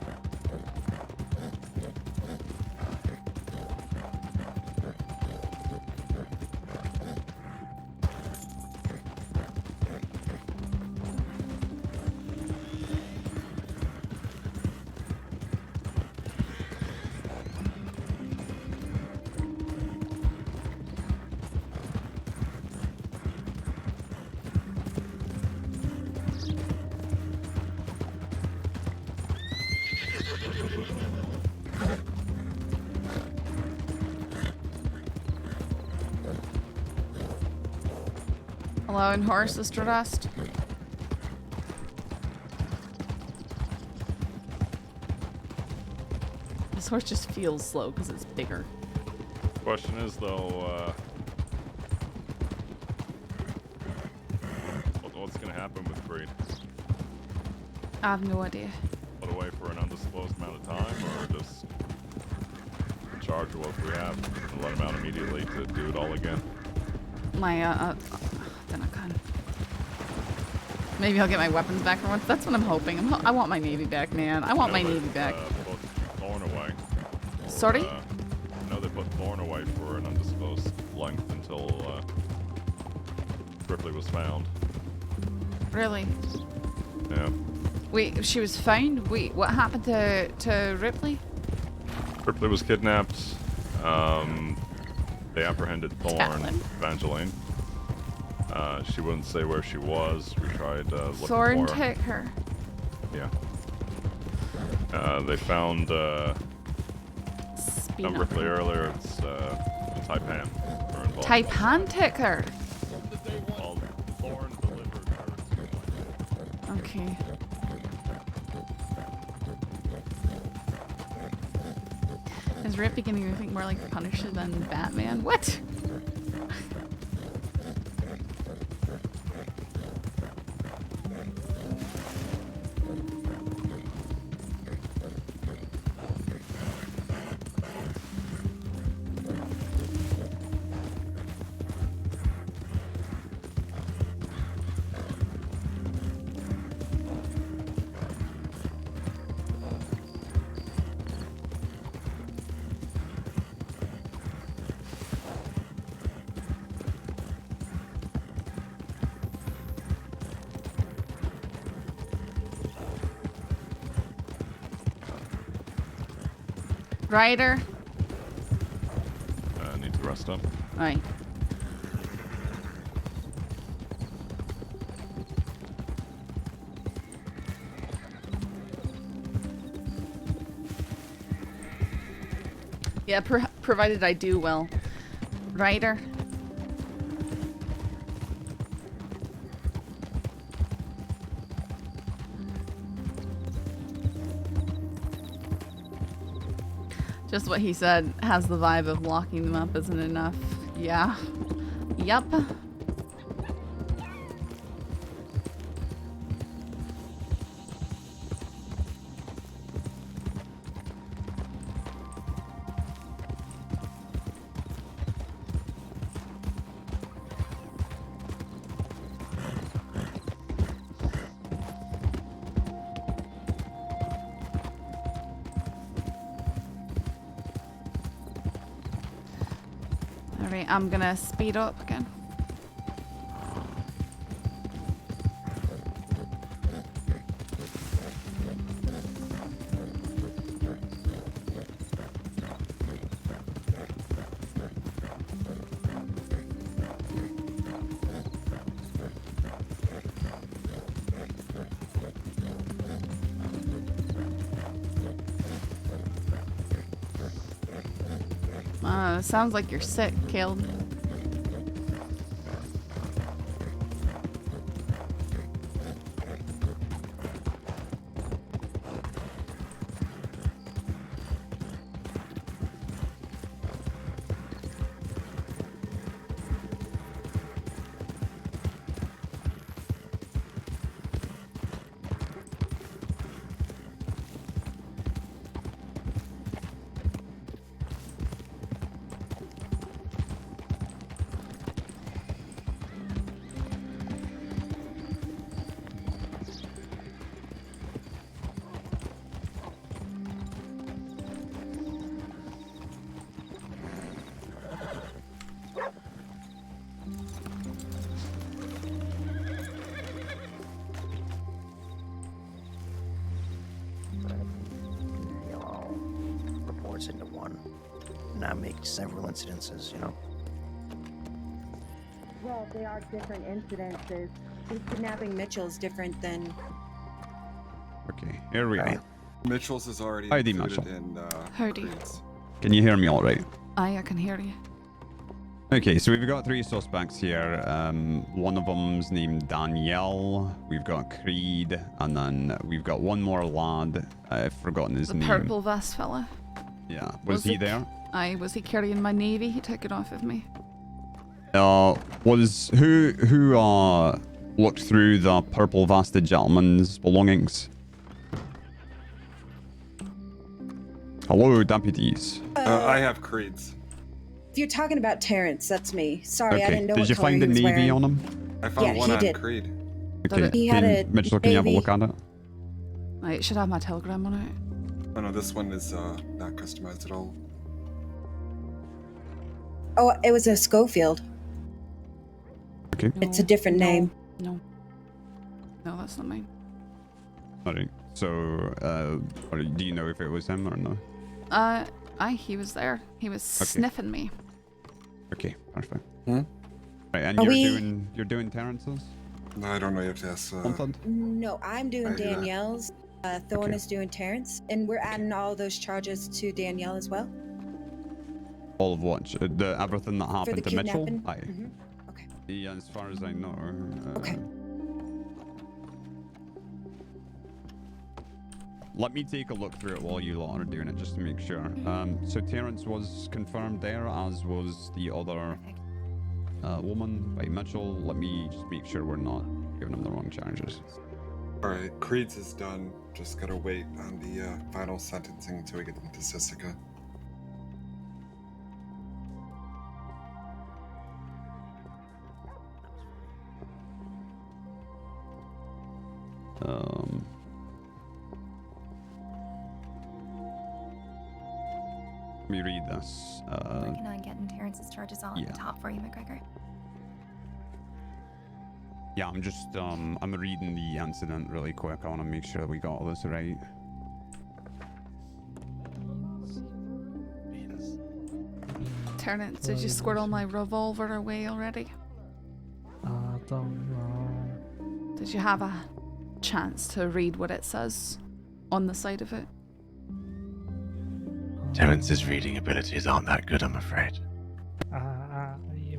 Allowing horses to rest. This horse just feels slow because it's bigger. Question is though, what's gonna happen with Creed? I have no idea. Put away for an undisclosed amount of time, or just in charge of what we have and let him out immediately to do it all again? My then I can. Maybe I'll get my weapons back for once. That's what I'm hoping. I want my navy back, man. I want my navy back. Put Thorn away. Sorry? I know they put Thorn away for an undisclosed length until Ripley was found. Really? Yeah. Wait, she was found? Wait, what happened to Ripley? Ripley was kidnapped. They apprehended Thorn, Evangeline. She wouldn't say where she was. We tried looking Thorn for her. took her. Yeah. They found Ripley earlier. It's Taipan. Taipan took her? Well, Thorn delivered her. Okay. Is Ripley getting anything more like Punisher than Batman? What? Ryder? Need to rest up. Right. Yeah, provided I do well. Ryder? Just what he said has the vibe of locking them up isn't enough. Yeah. Yup. Alright, I'm gonna speed up again. Sounds like you're sick, Caleb. Into one, not make several incidences, you know? Well, they are different incidences. Kidnapping Mitchell's different than... Okay, here we are. Mitchell's is already Howdy, included Mitchell. in Howdy. Creed's. Can you hear me all right? Aye, I can hear you. Okay, so we've got 3 suspects here. One of them's named Danielle. We've got Creed, and then we've got one more lad. I've forgotten his name. The purple vest fella. Yeah, was he there? Aye, was he carrying my navy? He took it off of me. Was who looked through the purple vested gentleman's belongings? Hello, deputies. I have Creed's. If you're talking about Terrence, that's me. Sorry, I didn't know Did what you color find he the was navy wearing. on him? I found one he on did. Creed. Okay, He had a Mitchell, can you have a navy. look at it? Right, it should have my telegram on it. Oh no, this one is not customized at all. Oh, it was a Schofield. Okay. It's a different name. No, that's not mine. Alright. So, do you know if it was him or no? He was there. He was sniffing me. Okay, perfect. Hmm? Right, and you're doing Terrence's? No, I don't know. You have to ask. No, I'm doing I do that. Danielle's. Thorne is doing Terrence, and we're adding all those charges to Danielle as well. All of what? Everything that For the happened to Mitchell? kidnapping? Aye. Mm-hmm. Okay. Yeah, as far as I know. Okay. Let me take a look through it while you lot are doing it, just to make sure. So Terrence was confirmed there, as was the other woman by Mitchell. Let me just make sure we're not giving him the wrong charges. Alright, Creed's is done. Just gotta wait on the final sentencing until we get them to Sisika. Let me read this. Working on getting Terrence's charges all at the top for you, McGregor. Yeah, I'm just, I'm reading the incident really quick. I want to make sure we got all this right. Terrence, did you squirrel my revolver away already? I don't know. Did you have a chance to read what it says on the side of it? Terrence's reading abilities aren't that good, I'm afraid.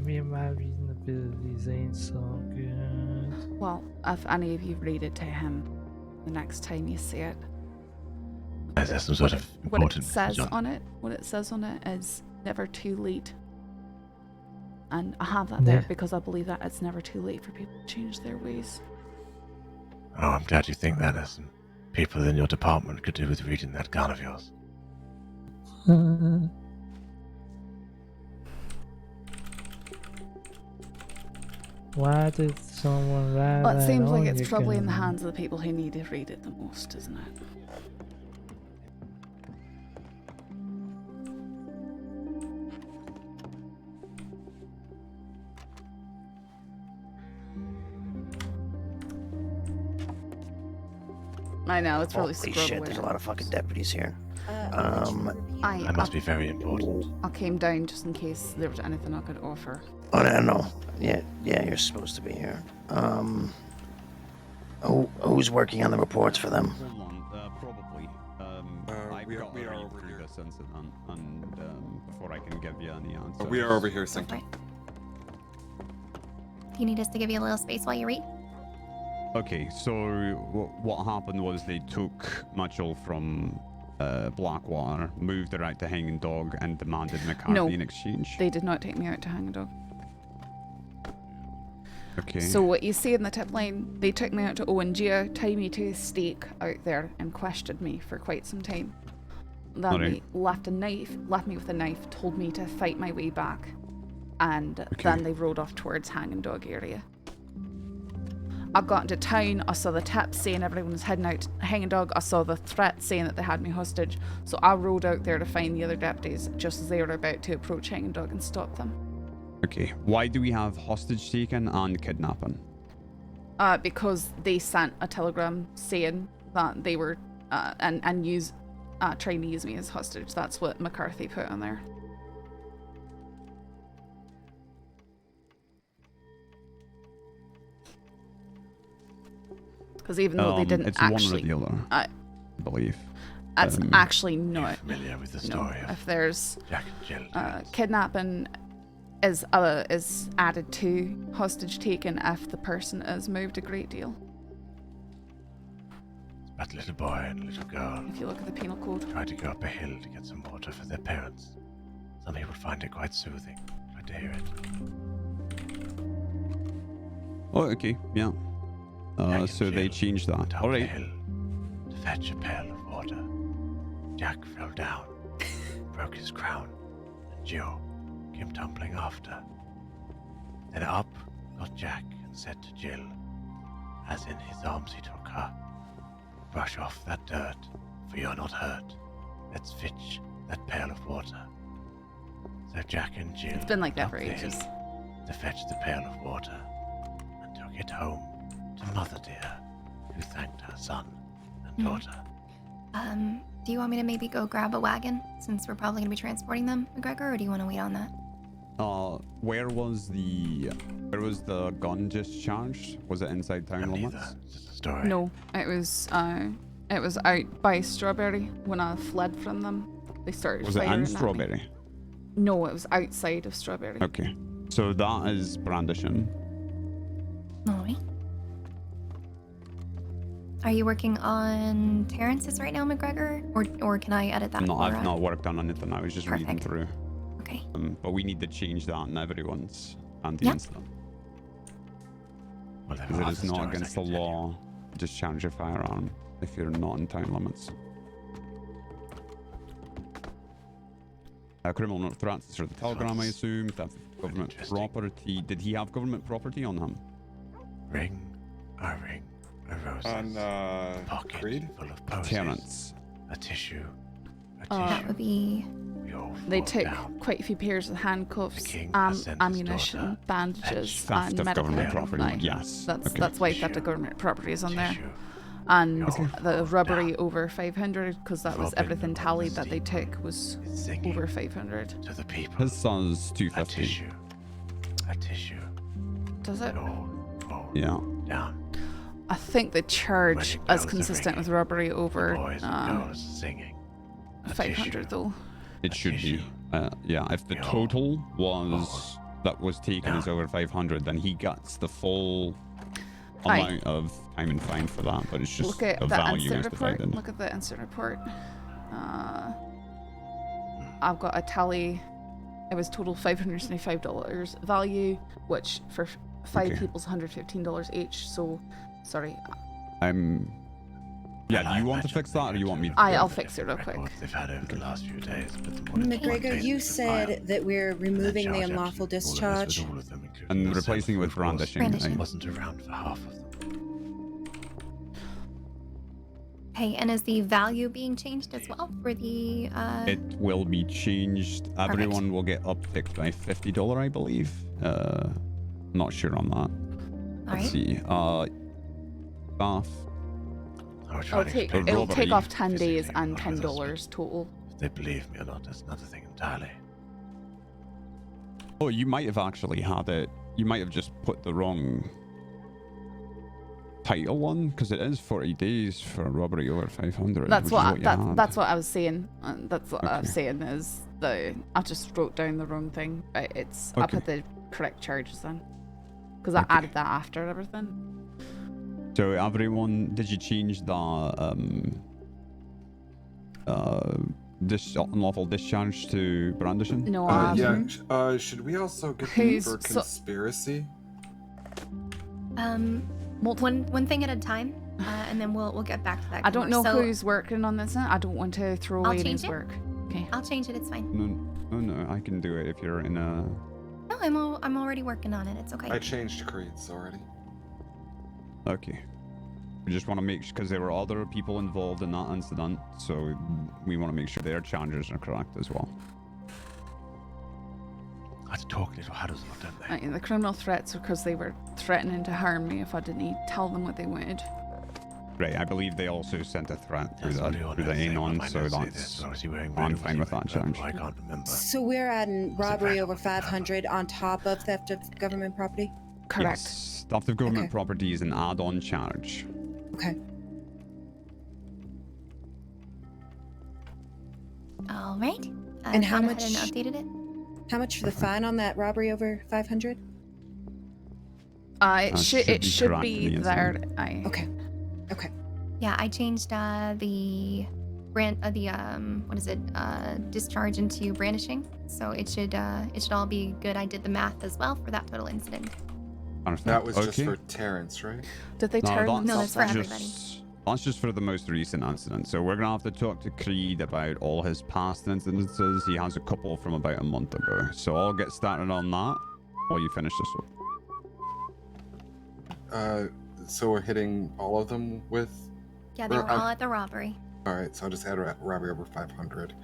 Me and my reading abilities ain't so good. Well, if any of you read it to him the next time you see it. Is there some sort of What important it says message on it, what it says on it is never too late. And I have that there because I believe that it's never too late for people to change their ways. Oh, I'm glad you think that. There's some people in your department could do with reading that gun of yours. Why did someone write Well, it that seems like on it's your probably in the gun? hands of the people who need to read it the most, isn't it? I know, it's really Holy scrubbed shit, away. there's a lot of fucking deputies here. That must be very important. I came down just in case there was anything I could offer. Oh, no. Yeah, you're supposed to be here. Who's working on the reports for them? Hold on, probably. We I've got are to read over through here. this incident, and before I can give you any answers. We are over here, Sanctum. Do you need us to give you a little space while you read? Okay, so what happened was they took Mitchell from Blackwater, moved her out to Hanging Dog, and demanded McCarthy in exchange. They did not take me out to Hanging Dog. Okay. So what you see in the tip line, they took me out to Owengia, tied me to a stake out there, and questioned me for quite some time. Then they left me with a knife, told me to fight my way back, and then they rode off towards Hanging Dog area. I got into town, I saw the tip saying everyone was heading out to Hanging Dog, I saw the threat saying that they had me hostage, so I rode out there to find the other deputies just as they were about to approach Hanging Dog and stop them. Okay, why do we have hostage taken and kidnapping? Because they sent a telegram saying that they were trying to use me as hostage. That's what McCarthy put on there. Because even though they didn't it's actually, one or the other, I believe. That's actually not. Familiar with the story of if there's Jack and Jill. kidnapping is added to hostage taken if the person is moved a great deal. That little boy and little girl. If you look at the penal code. Tried to go up a hill to get some water for their parents. Some people find it quite soothing. Glad to hear it. Oh, okay, yeah. So they changed that. All right. To fetch a pail of water. Jack fell down, broke his crown, and Joe came tumbling after. Then up got Jack and said to Jill, as in his arms he took her, "Brush off that dirt, for you're not hurt. Let's fetch that pail of water." So Jack and Jill It's been like that up for the ages. hill to fetch the pail of water and took it home to Mother Dear, who thanked her son and daughter. Do you want me to maybe go grab a wagon since we're probably gonna be transporting them, McGregor, or do you want to wait on that? Where was the gun discharged? Was it inside town limits? Story. No, it was out by Strawberry when I fled from them. They started Was it firing in at me. Strawberry? No, it was outside of Strawberry. Okay. So that is brandishing. Alright. Are you working on Terrence's right now, McGregor? Or can I edit that? No, for, I've not worked on anything. I was just reading Perfect. through. Okay. But we need to change that in everyone's and the Yeah. incident. Well, there Because are it other is not stories I against the can tell you. law to discharge a firearm if you're not in town limits. Criminal note threats for the telegram, I assume. Theft of government property. Did he have government property on him? A ring, a rose, On pocket Creed? full of posies, Terrence. a tissue, That would be. we all They fought took down. quite a few pairs of handcuffs, king has sent his ammunition, daughter bandages, theft and of medical government equipment. property, yes. That's Okay. that's why theft of government property is on there. Tissue. And Okay. the robbery over 500, because that was Robin everything on tallied the that they steamer took was is singing over 500. to the people. His son's A 250. tissue, a tissue, Does it? all rolled Yeah. down. I think the charge Wedding is bells are consistent with ringing. robbery over Boys and girls singing. A 500 tissue. though. It should be. Yeah, if the Yeah. total that was taken is over 500, then he gets the full Aye. amount of time and fine for that, but it's just Look at the the value incident is report. divided. Look at the incident report. I've got a tally. It was total $575 value, which for five Okay. people's $115 each. So, sorry. Yeah, do you want to fix that, or you want me to? I'll fix it real quick. They've had over the last few days, but the one McGregor, you said that we're removing the unlawful discharge. And replacing it with brandishing. Brandishing. right? Wasn't around for half of them. Hey, and is the value being changed as well for the? It will be changed. Everyone will get upticked by $50, I believe. Not sure on that. Let's see. Saff. It'll take off 10 days physically and not with us, $10 total. If they believe me or not, that's another thing entirely. Oh, you might have actually had it. You might have just put the wrong title on, because it is 40 days for a robbery over 500. That's which what, is you had. that's what I was saying. That's what I was Okay. saying is I just wrote down the wrong thing. But I put the correct charges in because I added that after everything. So everyone, did you change the unlawful discharge to brandishing? No, should we also get them Who's for conspiracy? One thing at a time, and then we'll get back to that. I don't know So, who's working on this. I don't want to throw I'll away change his it. work. Okay. I'll change it. It's fine. No, I can do it if you're in a. No, I'm already working on it. It's okay. I changed creeds already. Okay. We just want to make sure, because there were other people involved in that incident, so we want to make sure their charges are correct as well. I had to talk a little harder, don't they? The criminal threats are because they were threatening to harm me if I didn't tell them what they wanted. Right, I believe they also sent a threat through That's the all through the I know. anon, I so might say that's this, or is he wearing I'm red? fine with that charge. I can't remember. So we're adding robbery over 500 on top of theft of government property? Correct. Yes, theft of government property is an add-on charge. Okay. All right. And how gone much? ahead and updated it. How much for the fine on that robbery over 500? It should correct be in the there. incident. Okay. Okay. Yeah, I changed the what is it? Discharge into brandishing. So it should all be good. I did the math as well for that total incident. That was just Okay. for Terrence, right? Did they turn No, themselves that's for in? everybody. That's just for the most recent incident. So we're gonna have to talk to Creed about all his past incidences. He has a couple from about a month ago. So I'll get started on that while you finish this one. So we're hitting all of them with. Yeah, they were all at the robbery. All right, so I'll just add robbery over 500.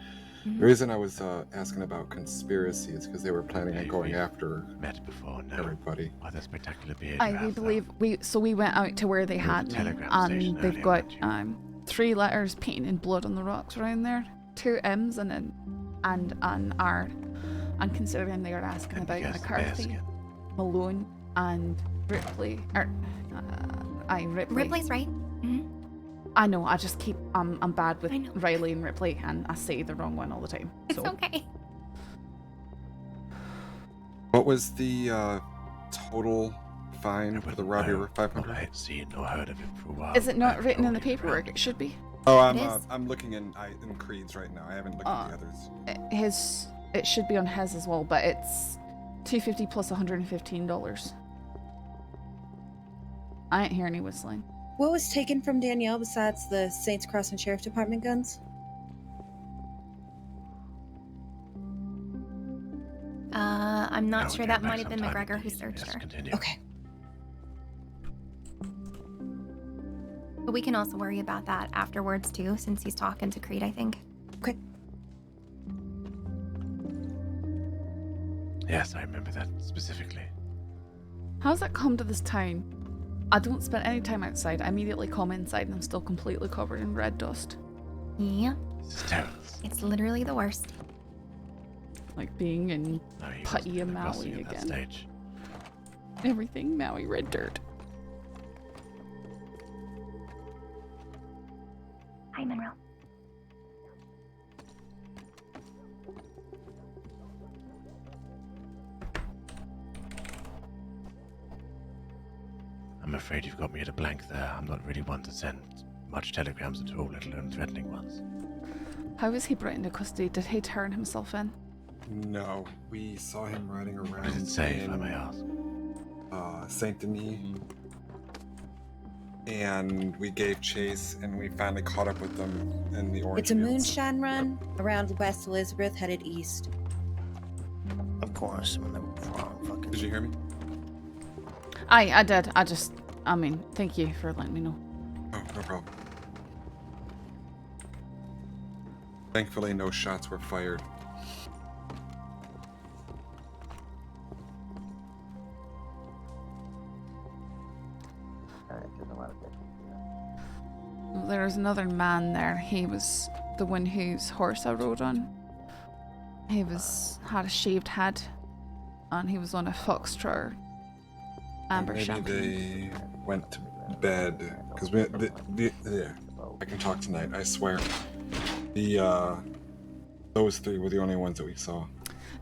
The reason I was asking about conspiracy is because they were planning on going after everybody. Oh, that spectacular beard. We believe we went out to where they had, and they've got 3 letters painted in blood on the rocks around there, 2 M's and an R. And considering they were asking about McCarthy, Malone, and Ripley, Ripley. Ripley's right. I know. I just keep I'm bad with Riley and Ripley, and I say the wrong one all the time. It's okay. What was the total fine for the robbery? 500. I ain't seen nor heard of him for a while. Is it not written in the paperwork? It should be. Oh, I'm looking in Creed's right now. I haven't looked at the others. It should be on his as well, but it's $250 plus $115. I ain't hear any whistling. What was taken from Danielle besides the Saints Crossing Sheriff Department guns? I'm not sure. That might have been McGregor who searched her. Okay. But we can also worry about that afterwards too, since he's talking to Creed, I think. Okay. Yes, I remember that specifically. How's it come to this town? I don't spend any time outside. I immediately come inside and I'm still completely covered in red dust. Yeah. This is terrible. It's literally the worst. Like being in Putty and Maui again. Everything Maui red dirt. Hi, Monroe. I'm afraid you've got me at a blank there. I'm not really one to send much telegrams at all, let alone threatening ones. How was he brought into custody? Did he turn himself in? No, we saw him riding around. What did it say, if I may ask? Saint Denis. And we gave chase, and we finally caught up with them in the orange It's a fields. moonshine run around West Elizabeth, headed east. Of course, when the wrong fucking. Did you hear me? I did. Thank you for letting me know. Oh, no problem. Thankfully, no shots were fired. There was another man there. He was the one whose horse I rode on. He had a shaved head, and he was on a foxtrot amber Maybe champagne. they went to bed because I can talk tonight. I swear. Those 3 were the only ones that we saw.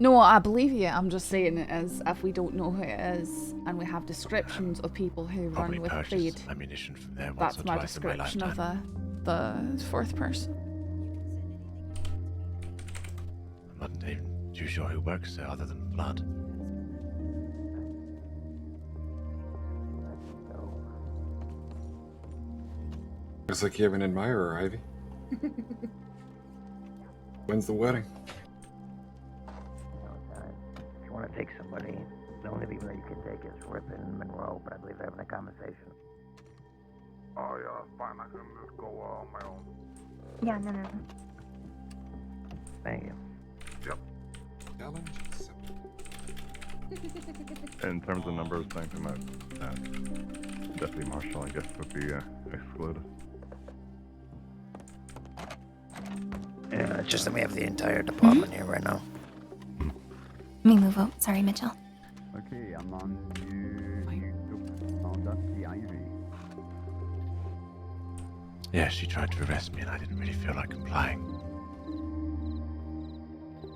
No, I believe you. I'm just saying it as if we don't know who it is, and we have descriptions of people who run with Creed. Ammunition from there once That's or my twice in my description of lifetime. the 4th person. I'm not even too sure who works there other than blood. Looks like you have an admirer, Ivy. When's the wedding? If you want to take somebody, the only people that you can take is Rip and Monroe, but I believe they're having a conversation. Oh, yeah, that's fine. I can just go on my own. Yeah, no. Thank you. Yep. Challenge accepted. In terms of numbers, thank you, Deputy Marshal, I guess, would be excluded. Yeah, it's just that we have the entire department here right now. Let me move out. Sorry, Mitchell. Okay, I'm on Deputy Ivy. Yeah, she tried to arrest me and I didn't really feel like complying.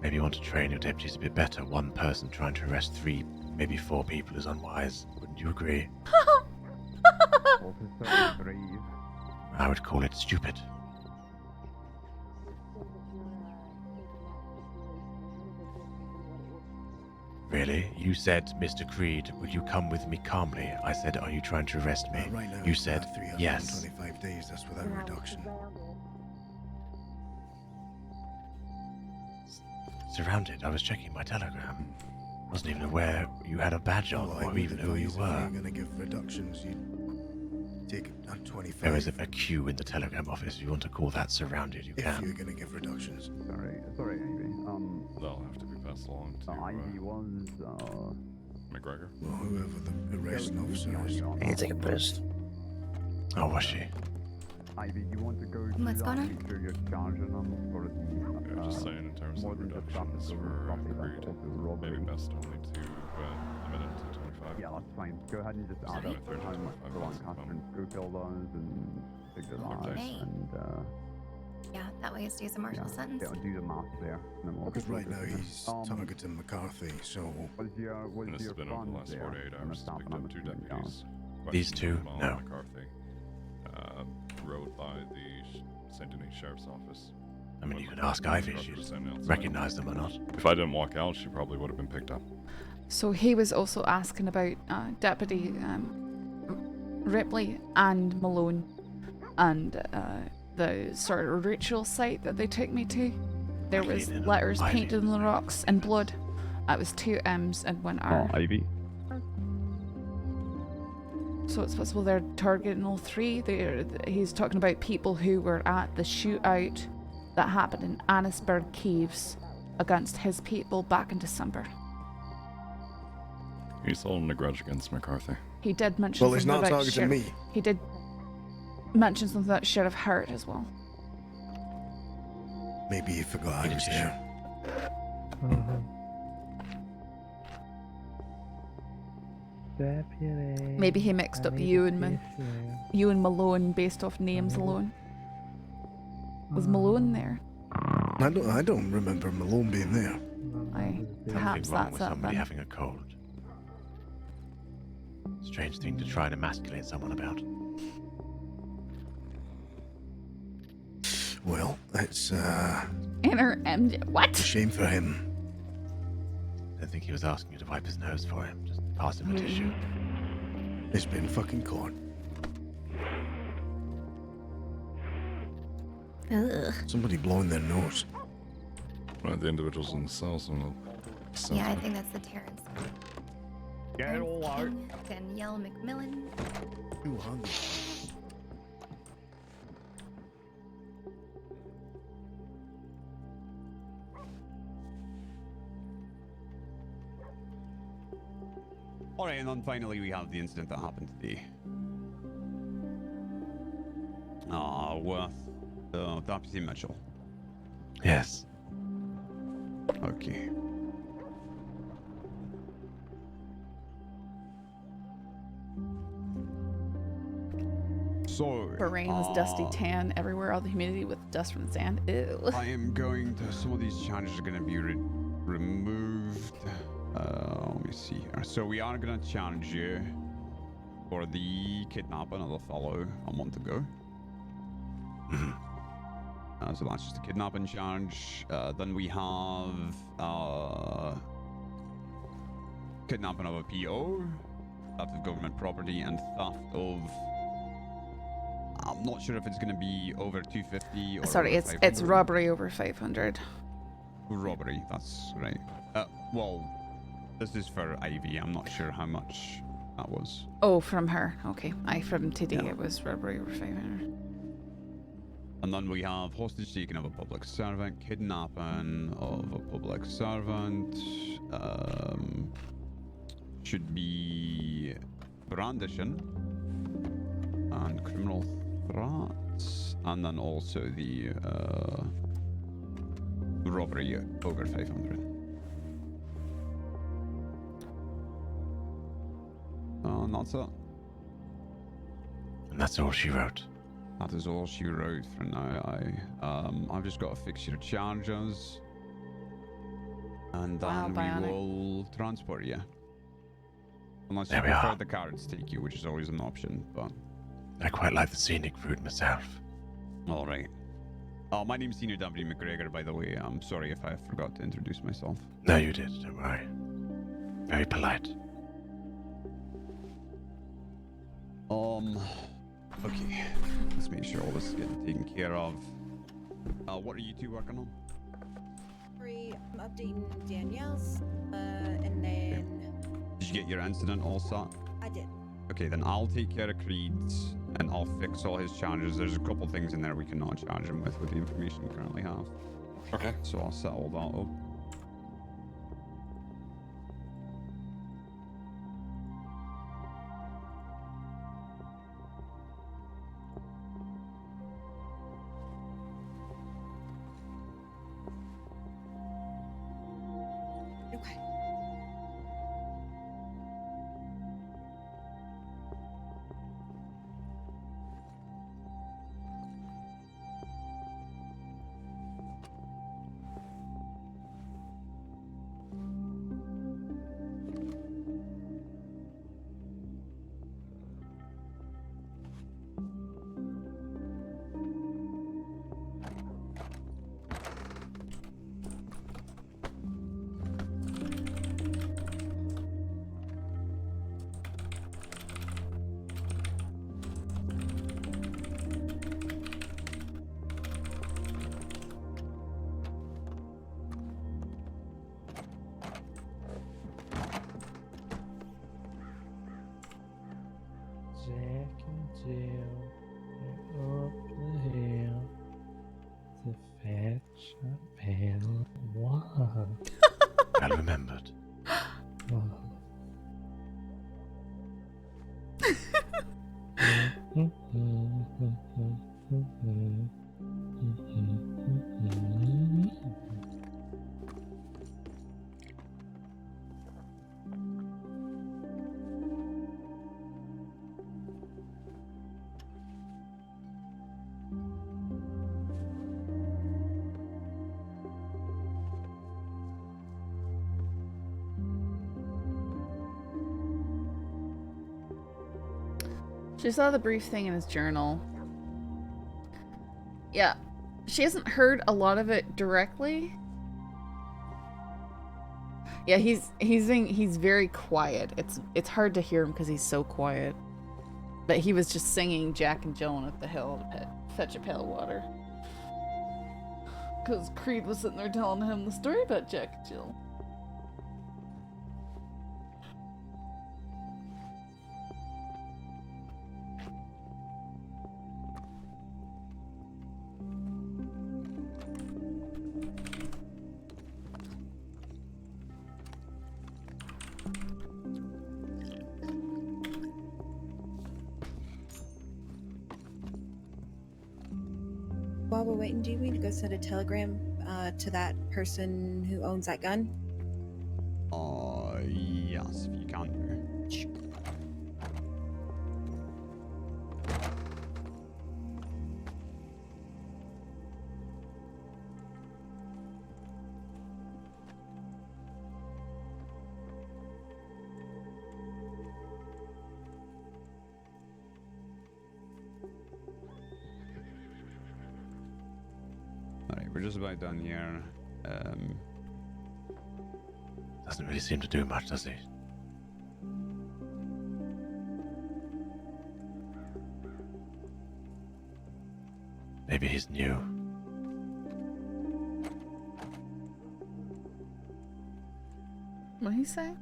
Maybe you want to train your deputies a bit better. One person trying to arrest 3, maybe 4 people is unwise. Wouldn't you agree? I would call it stupid. Really? You said, Mr. Creed, will you come with me calmly? I said, are you trying to arrest me? Right now, You said, yes. 325 days, that's without reduction. Surrounded. I was checking my telegram. Wasn't even aware you had a badge on, or even who you If were. you're gonna give reductions, you take a 25. There is a queue in the telegram office. If you want to call that surrounded, you If can. you're gonna give reductions. Sorry, sorry, Ivy. That'll have to be passed along to Ivy was, McGregor. Well, whoever the arresting officer is. I need to take a piss. Oh, was she? Ivy, do you want to go to What's going on? make sure you're charging them for the Yeah, just saying in terms of reductions for agreed, maybe best only to limit it to 25. Yeah, that's fine. Go ahead and just add up how much the Lancaster and Scofield does and figure that out. Okay. And, Yeah, that way it stays a martial sentence. yeah, do the math there. And then we'll Because right now he's targeting McCarthy, so... Was your And this has been over the last 48 hours. Picked up 2 deputies. These two? Questioned No. McCarthy. Rode by the St. Denis Sheriff's Office. I mean, you could ask Ivy if she'd recognize them or not. If I didn't walk out, she probably would have been picked up. So he was also asking about Deputy Ripley and Malone and the sort of ritual site that they took me to. There was letters painted on the rocks in blood. It was 2 M's and 1 R. Ivy. So it's possible they're targeting all 3. He's talking about people who were at the shootout that happened in Annisburg Caves against his people back in December. He's holding a grudge against McCarthy. He did mention Well, he's something not about targeting me. He did mention something about Sheriff Hart as well. Maybe he forgot I was there. Maybe he mixed up you and Malone based off names alone. Was Malone there? I don't remember Malone being there. Perhaps Something wrong that's with it somebody then. having a cold. Strange thing to try and emasculate someone about. Well, it's Inner MJ. What? a shame for him. I think he was asking you to wipe his nose for him. Just pass him a tissue. It's been fucking caught. Ugh. Somebody blowing their nose. One of the individuals in the cells. Yeah, I think that's the Terrence. Get it all out. Danielle McMillan. 200. Alright, and then finally we have the incident that happened today. With Deputy Mitchell. Yes. Okay. So, The rain was dusty tan everywhere, all the humidity with dust from the sand. Ew. I am going to. Some of these charges are going to be removed. Let me see here. So we are going to challenge you for the kidnapping of the fellow a month ago. So that's just a kidnapping charge. Then we have kidnapping of a PO, theft of government property, and theft of. I'm not sure if it's going to be over 250 or. Sorry, over it's 500. robbery over 500. Robbery, that's right. Well, this is for Ivy. I'm not sure how much that was. Oh, from her. Okay. From today it was robbery over 500. And then we have hostage taking of a public servant, kidnapping of a public servant, should be brandishing and criminal threats, and then also the robbery over 500. And that's it. And that's all she wrote. That is all she wrote for now. I've just got to fix your charges, and then we will transport you. Unless you There we prefer are. the carrots take you, which is always an option, but... I quite like the scenic route myself. Alright. My name's Senior Deputy McGregor, by the way. I'm sorry if I forgot to introduce myself. No, you did. Don't worry. Very polite. Okay. Let's make sure all this is getting taken care of. What are you two working on? I'm updating Danielle's, and then Did you get your incident all set? I did. Okay, then I'll take care of Creed's, and I'll fix all his charges. There's a couple things in there we cannot charge him with the information we currently have. Okay. So I'll set all that up. Okay. Jack and Jill are up the hill to fetch a pail of water. Well remembered. She saw the brief thing in his journal. Yeah. She hasn't heard a lot of it directly. Yeah, he's very quiet. It's hard to hear him because he's so quiet. But he was just singing Jack and Joan at the hill to fetch a pail of water. Because Creed was sitting there telling him the story about Jack and Jill. While we're waiting, do you need to go send a telegram to that person who owns that gun? Yes, if you can. Alright, we're just about done here. Doesn't really seem to do much, does he? Maybe he's new. What did he say?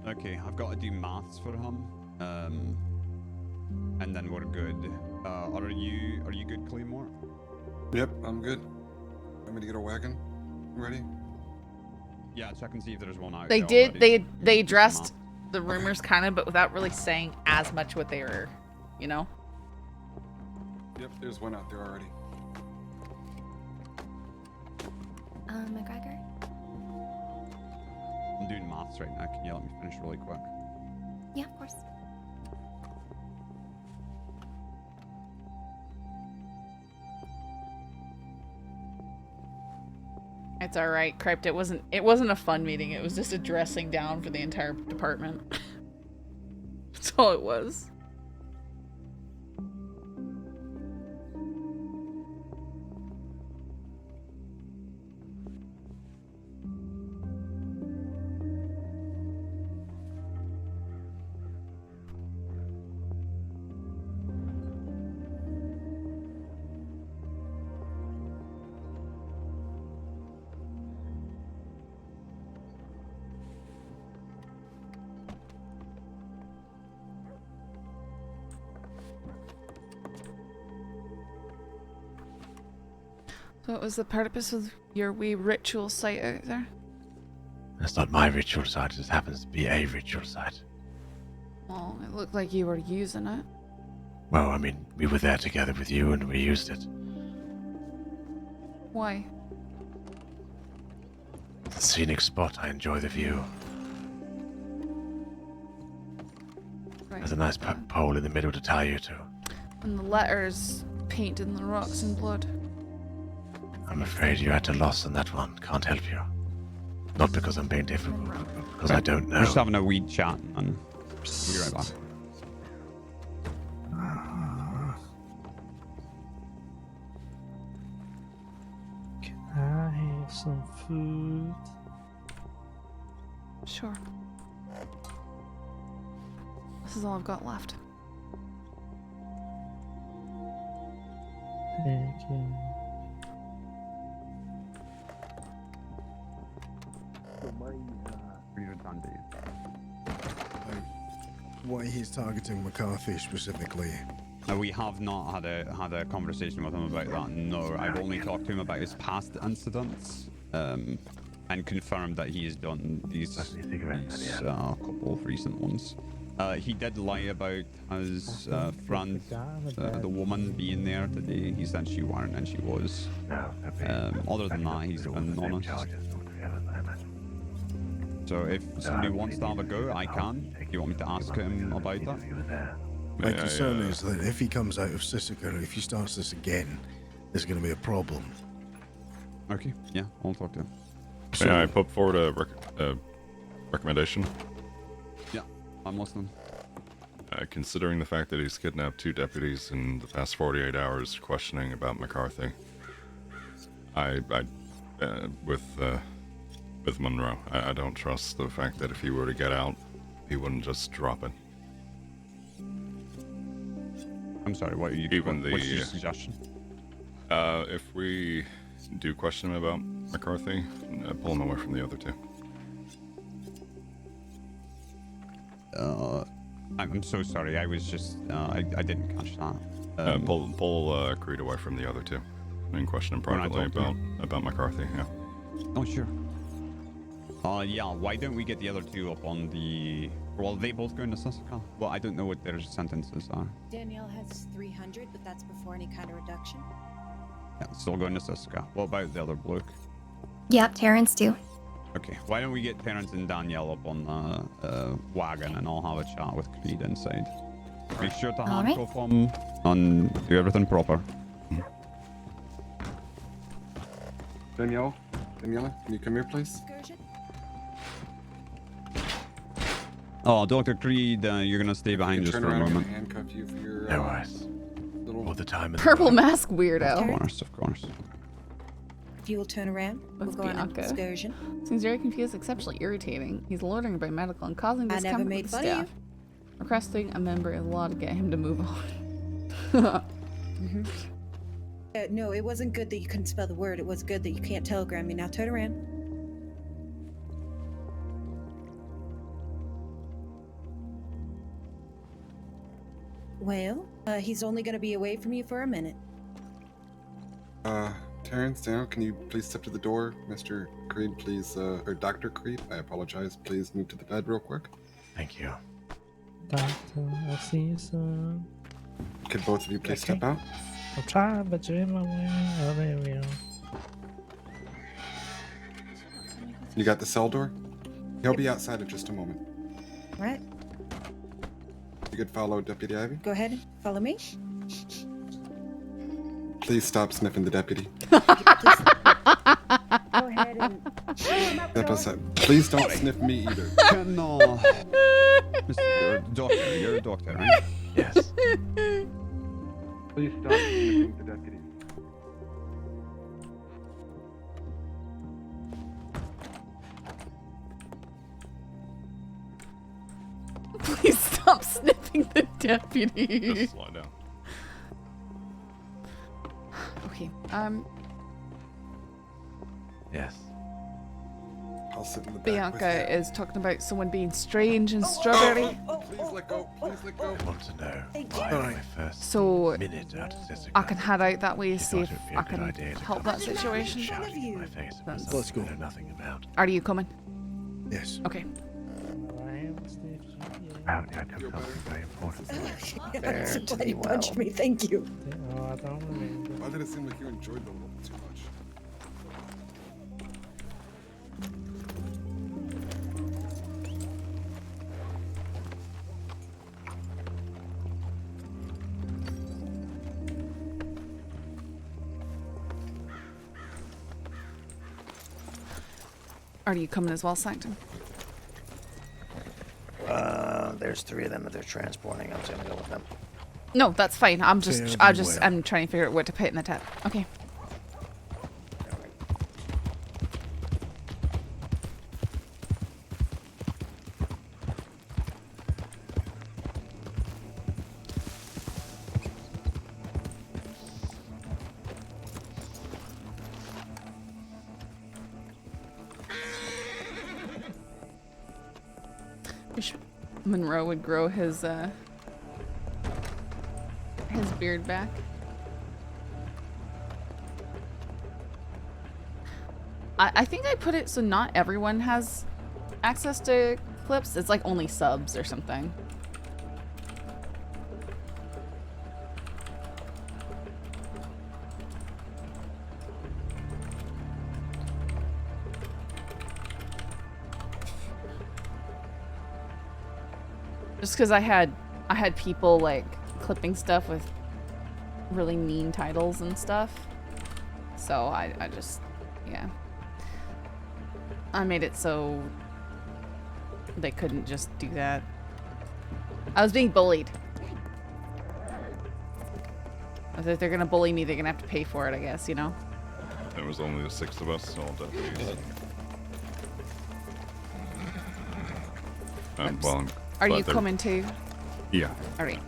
Okay, I've got to do maths for him. And then we're good. Are you good, Claymore? Yep, I'm good. Want me to get a wagon? Ready? Yeah, check and see if there's one out They there did. already. They addressed the rumors kind of, but without really saying as much what they were, you know. Yep, there's one out there already. McGregor? I'm doing maths right now. Can you let me finish really quick? Yeah, of course. It's all right, Crypt. It wasn't a fun meeting. It was just a dressing down for the entire department. That's all it was. So what was the purpose of your wee ritual site out there? That's not my ritual site, it just happens to be a ritual site. Well, it looked like you were using it. Well, I mean, we were there together with you and we used it. Why? It's a scenic spot, I enjoy the view. Right. There's a nice pole in the middle to tie you to. And the letters painted in the rocks in blood. I'm afraid you're at a loss on that one. Can't help you. Not because I'm being difficult, but because I don't know. We're just having a wee chat and we'll be right back. Can I have some food? Sure. This is all I've got left. Thank you. Why he's targeting McCarthy specifically? We have not had a conversation with him about that. No, I've only talked to him about his past incidents, and confirmed that he has done these couple of recent ones. He did lie about his friend, the woman, being there today. He said she weren't, and she was. Other than that, he's been honest. So if somebody wants to have a go, I can. Do you want me to ask him about that? My concern is that if he comes out of Sissika, if he starts this again, there's going to be a problem. Okay, yeah, I'll talk to him. May I put forward a recommendation? Yeah, I'm listening. Considering the fact that he's kidnapped 2 deputies in the past 48 hours questioning about McCarthy, with Monroe, I don't trust the fact that if he were to get out, he wouldn't just drop it. I'm sorry, what's your suggestion? If we do question him about McCarthy, pull him away from the other 2. I'm so sorry, I was just, I didn't catch that. Pull Creed away from the other 2 and question him privately about McCarthy, yeah. Oh, sure. Yeah, why don't we get the other 2 up on the... Well, they both go into Sissika? Well, I don't know what their sentences are. Danielle has 300, but that's before any kind of reduction. Yeah, still going to Sissika. What about the other bloke? Yep, Terrence too. Okay, why don't we get Terrence and Danielle up on the wagon and I'll have a chat with Creed inside. Make sure to handcuff him and do everything proper. Danielle, can you come here, please? Oh, Dr. Creed, you're gonna stay behind just for a moment. Handcuff you for your, no worries. All the time. Purple mask weirdo. Of course. If you will turn around, we'll go on an excursion. Seems very confused, exceptionally irritating. He's loitering about medical and causing discomfort. I never made fun of you. Requesting a member of the law to get him to move on. No, it wasn't good that you couldn't spell the word. It was good that you can't telegram me. Now turn around. Well, he's only going to be away from you for a minute. Terrence, Daniel, can you please step to the door? Mr. Creed, please, or Dr. Creed, I apologize. Please move to the bed real quick. Thank you. Doctor, I'll see you soon. Could both of you please step out? I'm trying, but you're in my way. Oh, there we go. You got the cell door? He'll be outside in just a moment. Right. You could follow Deputy Ivy? Go ahead, follow me. Please stop sniffing the deputy. Go ahead and Step aside. Please don't sniff me either. No. Mr. Doctor, you're a doctor, right? Yes. Please stop sniffing the deputy. Please stop sniffing the deputy. Just slide down. Okay, Yes. I'll sit in the back Bianca is talking about someone being strange and strawberry. let go. Please let go. I want to know Thank why you. on my first So minute out of Sisika, I can head out that way to she see if thought it'd be a I good can idea to help come that to me and situation. shouting in my face about Let's something I know nothing about. Are you coming? Yes. Okay. Apparently I took something very important. I'm so glad you punched me. Thank you. Why did it seem like you enjoyed the role too much? Are you coming as well, Sanctum? There's 3 of them that they're transporting. I'm just gonna go with them. No, that's fine. I'm Fair just, well. I'm trying to figure out what to put in the tab. Okay. Wish Monroe would grow his beard back. I think I put it so not everyone has access to clips. It's like only subs or something. Just because I had people like clipping stuff with really mean titles and stuff, so I just, yeah, I made it so they couldn't just do that. I was being bullied. If they're gonna bully me, they're gonna have to pay for it, I guess, you know? There was only the 6 of us, so I'll definitely use it. Well, I'm Are glad you they're- coming too? Yeah. Alright.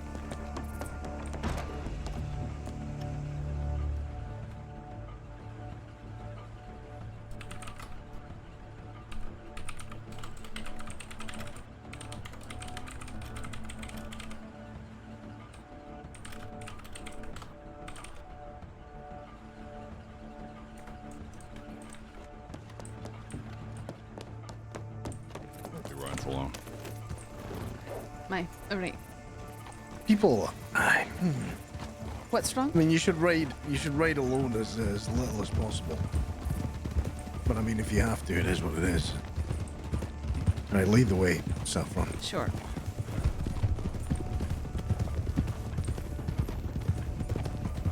He rides alone. Alright. People. What's wrong? I mean, you should ride alone as little as possible. But I mean, if you have to, it is what it is. All right, lead the way, Saffron. Sure.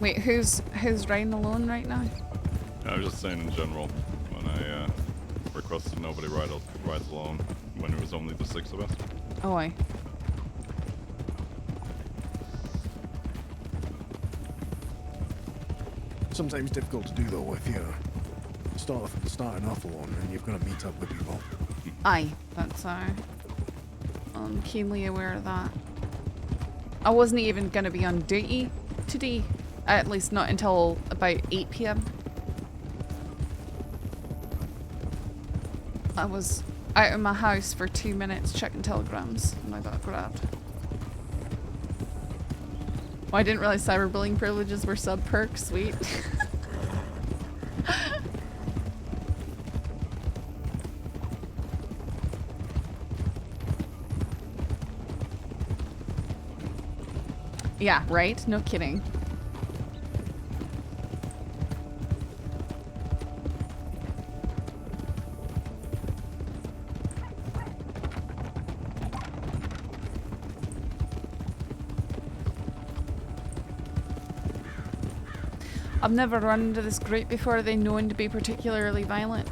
Wait, who's riding alone right now? I was just saying in general, when I requested nobody rides alone, when it was only the 6 of us. Oh, aye. Sometimes difficult to do though if you're starting off alone and you've got to meet up with people. Aye, that's I'm keenly aware of that. I wasn't even gonna be on duty today, at least not until about 8 PM. I was out of my house for 2 minutes checking telegrams and I got grabbed. Oh, I didn't realize cyberbullying privileges were sub perks. Sweet. Yeah, right? No kidding. I've never run into this group before. Are they known to be particularly violent?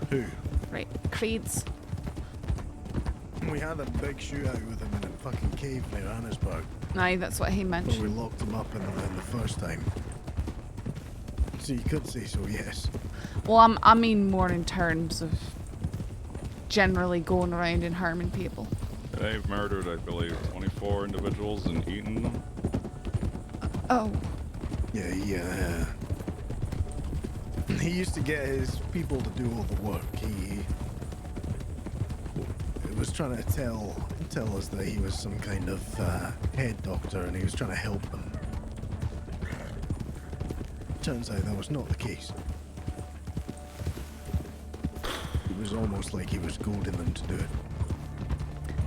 Who? Right, creeds. We had a big shootout with him in a fucking cave near Annesburg. Aye, that's what he But mentioned. we locked him up in the first time. So you could say so, yes. Well, I mean more in terms of generally going around and harming people. They've murdered, I believe, 24 individuals and eaten them. Oh. Yeah, he used to get his people to do all the work. was trying to tell us that he was some kind of head doctor and he was trying to help them. Turns out that was not the case. It was almost like he was goading them to do it.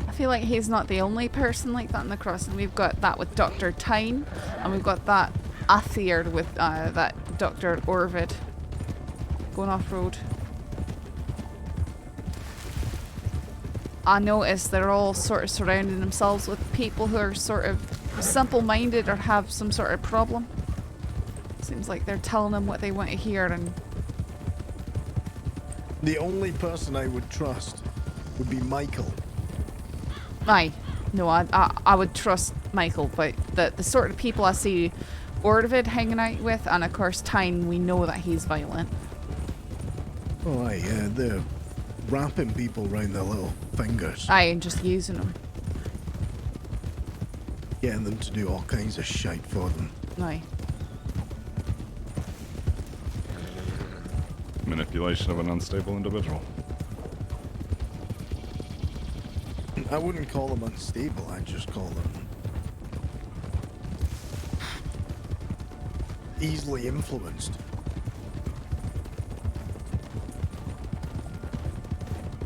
I feel like he's not the only person like that in the crossing. We've got that with Dr. Tyne, and we've got that Athier with that Dr. Orvid going off-road. I noticed they're all sort of surrounding themselves with people who are sort of simple-minded or have some sort of problem. Seems like they're telling them what they want to hear, and the only person I would trust would be Michael. aye, no, I would trust Michael, but the sort of people I see Orvid hanging out with, and of course Tyne, we know that he's violent. Oh, aye, they're wrapping people around their little fingers. Aye, and just using them. Getting them to do all kinds of shite for them. Aye. Manipulation of an unstable individual. I wouldn't call them unstable, I'd just call them easily influenced.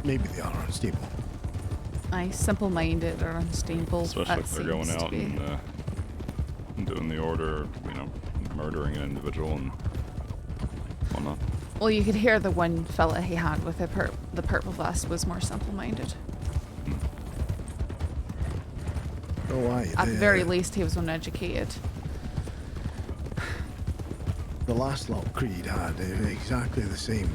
Maybe they are unstable. Aye, simple-minded or unstable. Especially that if they're going seems out to be. and doing the order, you know, murdering an individual and whatnot. Well, you could hear the one fella he had with the purple vest was more simple-minded. Oh, aye. At the very least, he was uneducated. The last lot Creed had exactly the same.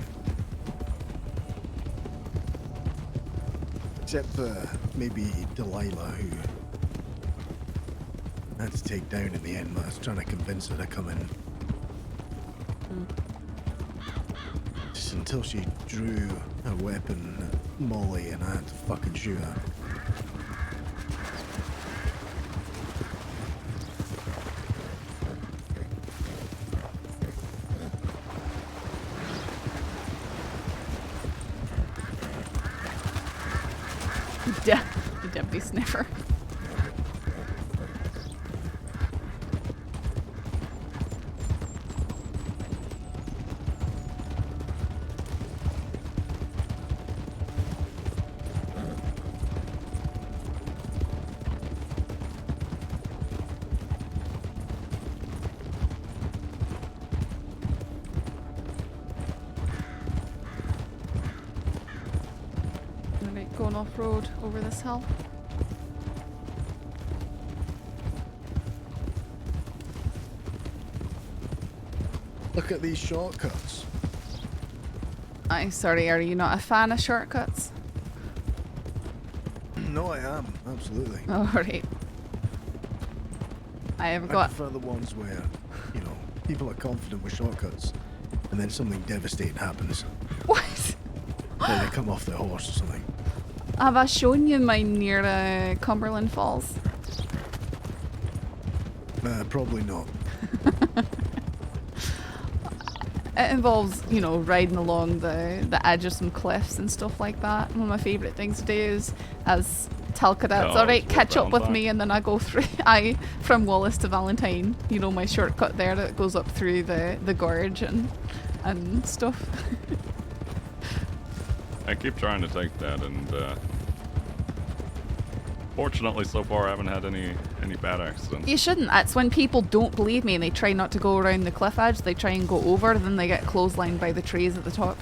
Except for maybe Delilah, who I had to take down in the end, but I was trying to convince her to come in. Just until she drew her weapon at Molly and I had to fucking shoot her. The deputy sniffer. Going off-road over this hill. Look at these shortcuts. Aye, sorry, are you not a fan of shortcuts? No, I am, absolutely. Alright. I have I got... prefer the ones where, you know, people are confident with shortcuts and then something devastating happens. What? Or they come off their horse or something. Have I shown you mine near Cumberland Falls? Probably not. It involves, you know, riding along the edge of some cliffs and stuff like that. One of my favourite things to do is, as tell cadets, Yeah, alright, it's catch up with Valentine. me, and then I go through, from Wallace to Valentine, you know, my shortcut there that goes up through the gorge and stuff. I keep trying to take that, and fortunately so far I haven't had any bad accidents. You shouldn't. That's when people don't believe me and they try not to go around the cliff edge, they try and go over, then they get clotheslined by the trees at the top.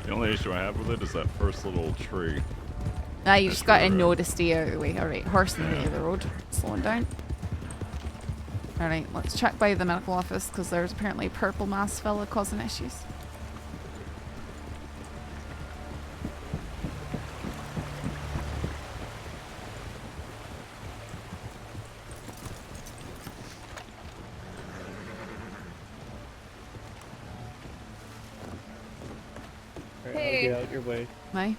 The only issue I have with it is that first little tree. You just gotta know to stay out of the way. Alright, horse in the way of the road. Slowing down. Alright, let's check by the medical office because there's apparently a purple mass fella causing issues. Hey. Get out your way. Aye.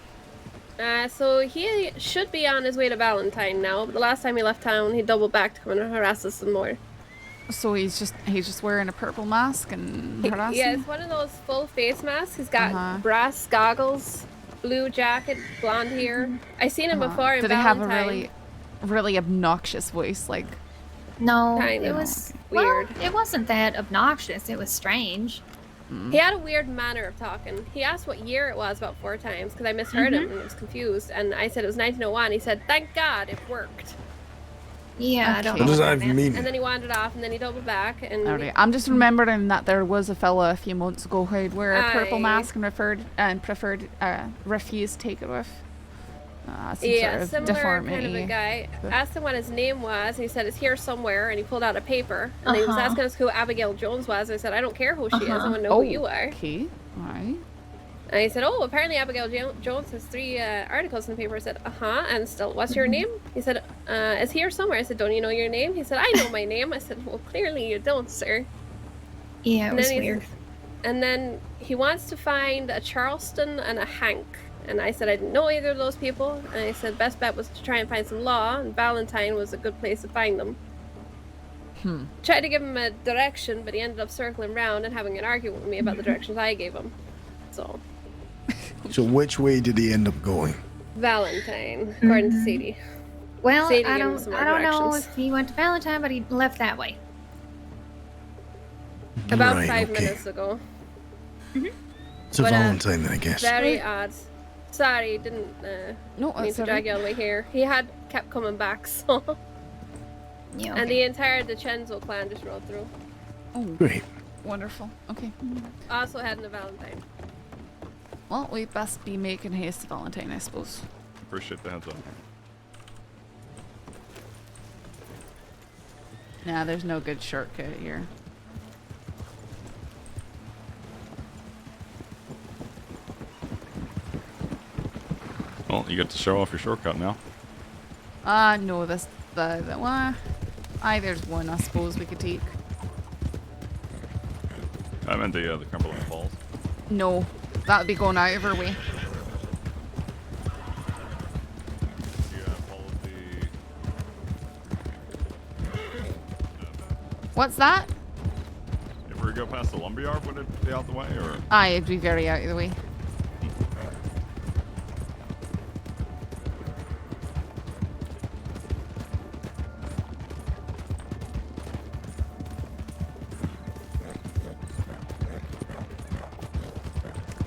So he should be on his way to Valentine now, but the last time he left town, he doubled back to come and harass us some more. So he's just wearing a purple mask and harassing? Yeah, it's one of those full face masks. He's got Uh-huh. brass goggles blue jacket, blonde hair. I seen him before in Did he have a Valentine. really obnoxious voice? Like, No, Kind it of was weird. Well, it wasn't that obnoxious. It was strange. He had a weird manner of talking. He asked what year it was about 4 times because I misheard him and was confused. And I said it was 1901. He said, "Thank God it worked." Yeah, I don't know What does what that that even mean? And then he wandered off, and then he doubled back. And alright. I'm just remembering that there was a fella a few months ago who'd wear a purple Aye. mask and refused to take it off. Some yeah, sort of similar deformity. kind of a guy. But- Asked him what his name was, and he said it's here somewhere. And he pulled out a paper, and he was asking us who Abigail Jones was. And I said, I don't care who she is. I want to know who you are. Okay, alright. And he said, oh, apparently Abigail Jones has 3 articles in the paper. I said, and still, what's your name? He said, it's here somewhere. I said, don't you know your name? He said, I know my name. I said, well, clearly you don't, sir. Yeah, it And was then weird. And then he wants to find a Charleston and a Hank. And I said I didn't know either of those people. And I said best bet was to try and find some law, and Valentine was a good place to find them. Tried to give him a direction, but he ended up circling around and having an argument with me about the directions I gave him. So, So which way did he end up going? Valentine, according to Sadie. Well, Sadie I gave him don't some know directions. if he went to Valentine, but he left that way. About Right, 5 okay. minutes ago. So But, Valentine then, I guess. Very odd. Sorry, didn't No, mean that's to drag you all the way here. He had kept coming back, so. Yeah. And the entire DeCenzo clan just rode through. Oh, Great. wonderful. Okay. Also heading to Valentine. Well, we best be making haste to Valentine, I suppose. Appreciate the heads up. Nah, there's no good shortcut here. Well, you get to show off your shortcut now. No, the one. Aye, there's one I suppose we could take. I meant the Cumberland Falls. No, that would be going out of our way. You followed the... What's that? If we go past the lumberyard, would it be out the way, or...? Aye, it'd be very out of the way.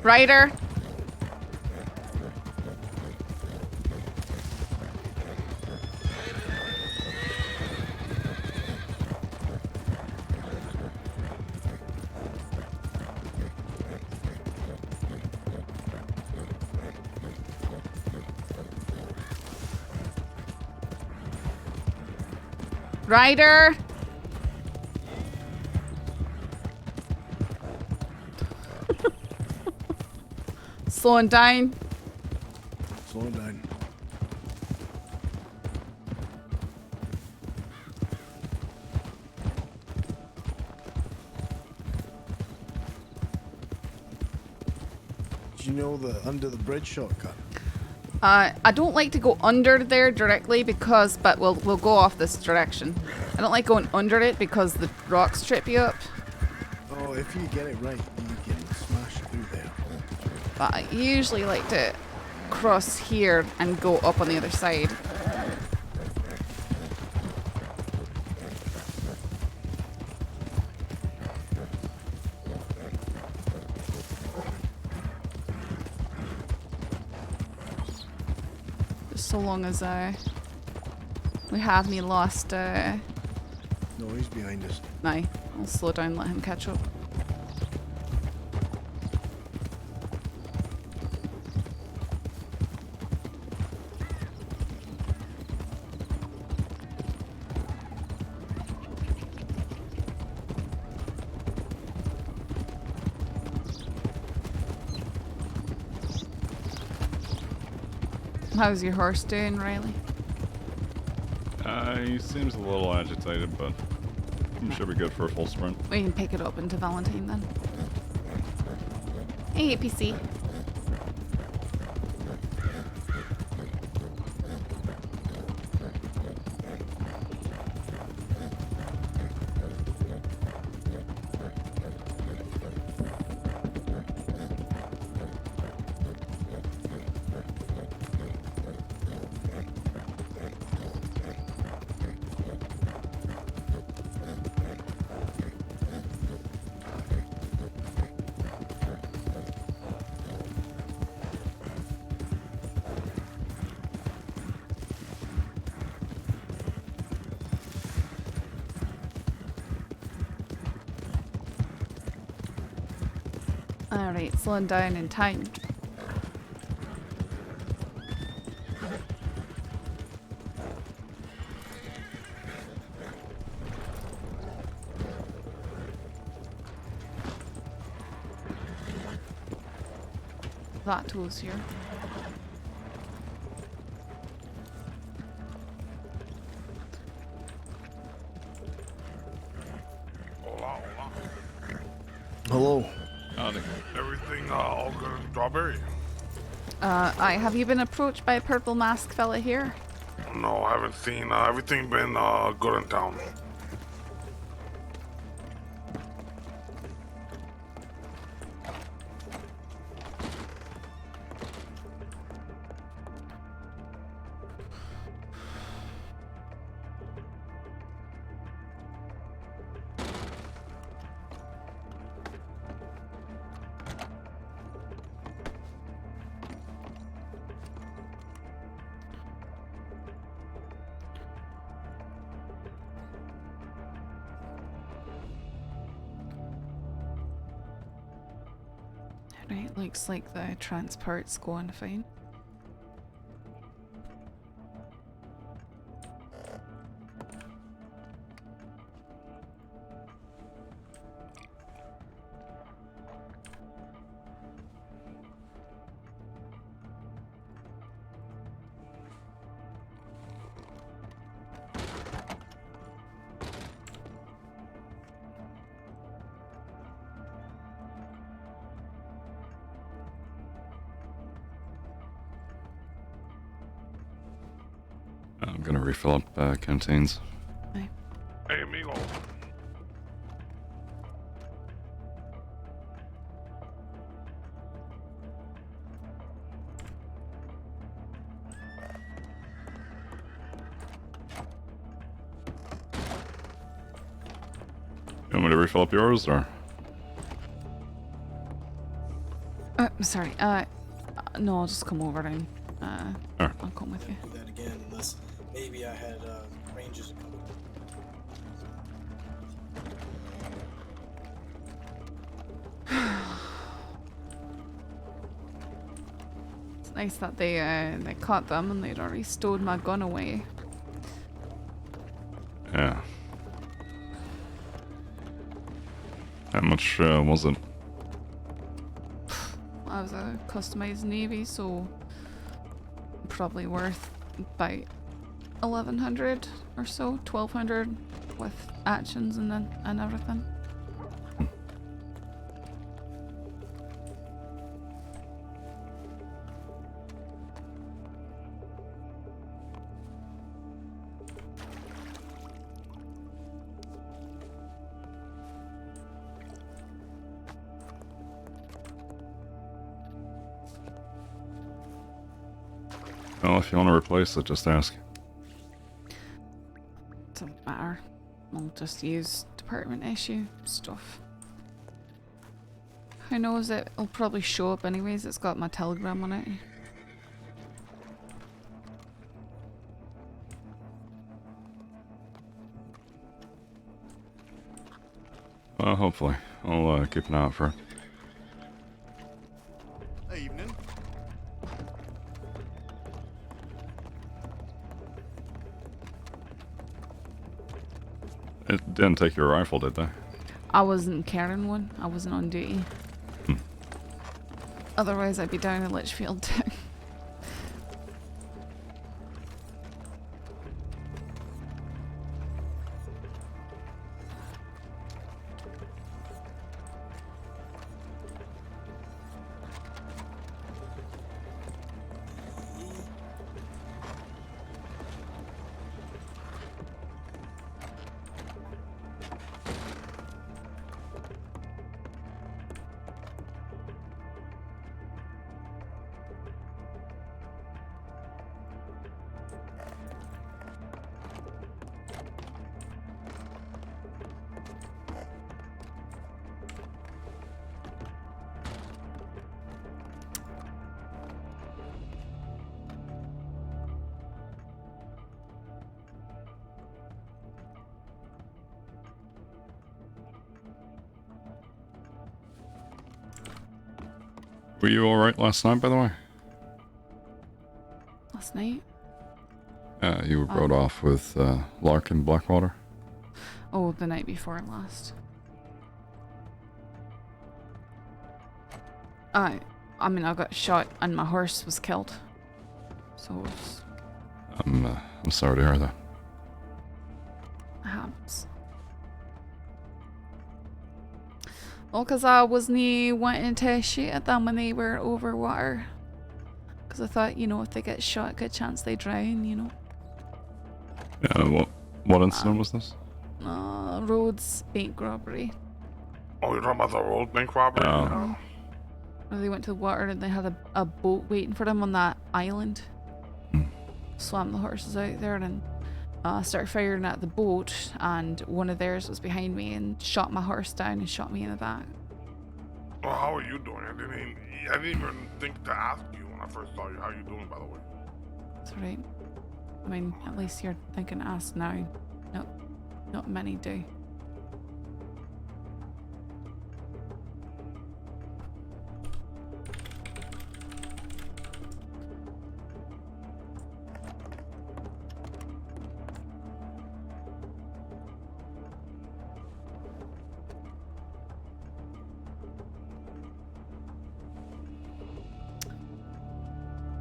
Ryder. Ryder. Slowing down. Slowing down. Do you know the under the bridge shortcut? I don't like to go under there directly but we'll go off this direction. I don't like going under it because the rocks trip you up. Oh, if you get it right, you can smash through there. But I usually like to cross here and go up on the other side. Just so long as we have me lost. No, he's behind us. Aye, I'll slow down, let him catch up. How's your horse doing, Riley? He seems a little agitated, but should be good for a full sprint. We can pick it up into Valentine then. Hey, APC. Alright, slowing down in time. That tool's here. Hola, hola. Hello. Everything all good in Strawberry? Have you been approached by a purple mask fella here? No, I haven't seen. Everything been good in town. Right, looks like the transport's going fine. I'm gonna refill up canteens. Aye. Hey, amigo. You want me to refill up yours, or? Sorry, no, I'll just come over and, Alright. I'll come with you. Do that again unless maybe I had rangers to come. It's nice that they caught them and they'd already stowed my gun away. Yeah. How much was it? I was a customized navy, so probably worth about 1,100 or so, 1,200 with actions and everything. Well, if you want to replace it, just ask. Doesn't matter. I'll just use department issue stuff. Who knows, it'll probably show up anyways, it's got my telegram on it. Well, hopefully. I'll keep an eye out for it. Evening. It didn't take your rifle, did they? I wasn't carrying one, I wasn't on duty. Otherwise I'd be down in Litchfield too. Were you alright last night, by the way? Last night? You rode off with Lark in Blackwater? Oh, the night before last. I mean, I got shot and my horse was killed. So it was... I'm sorry to hear that. It happens. Well, because I wasn't wanting to shoot at them when they were over water. Because I thought, you know, if they get shot, good chance they drown, you know. Yeah, what incident was this? Roads bank robbery. Oh, you're talking about the road bank robbery? Oh. Where they went to the water and they had a boat waiting for them on that island. Swam the horses out there and started firing at the boat, and one of theirs was behind me and shot my horse down and shot me in the back. Well, how are you doing? I didn't even think to ask you when I first saw you. How are you doing, by the way? It's alright. I mean, at least you're thinking to ask now. Not many do.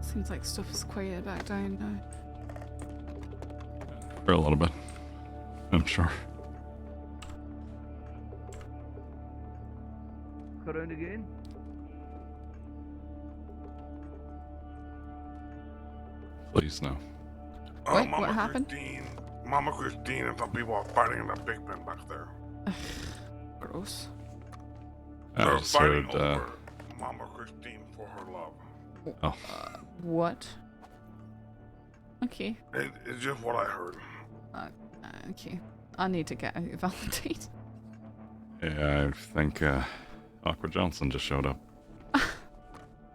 Seems like stuff is quieted back down now. For a little bit, I'm sure. Go around again. Please, no. What Mama happened? Mama Christine and some people are fighting in that big pen back there. Gross. I They're just fighting heard, over Mama Christine for her love. Oh. What? Okay. It's just what I heard. Okay. I need to get out of Valentine. Yeah, I think Awkward Johnson just showed up.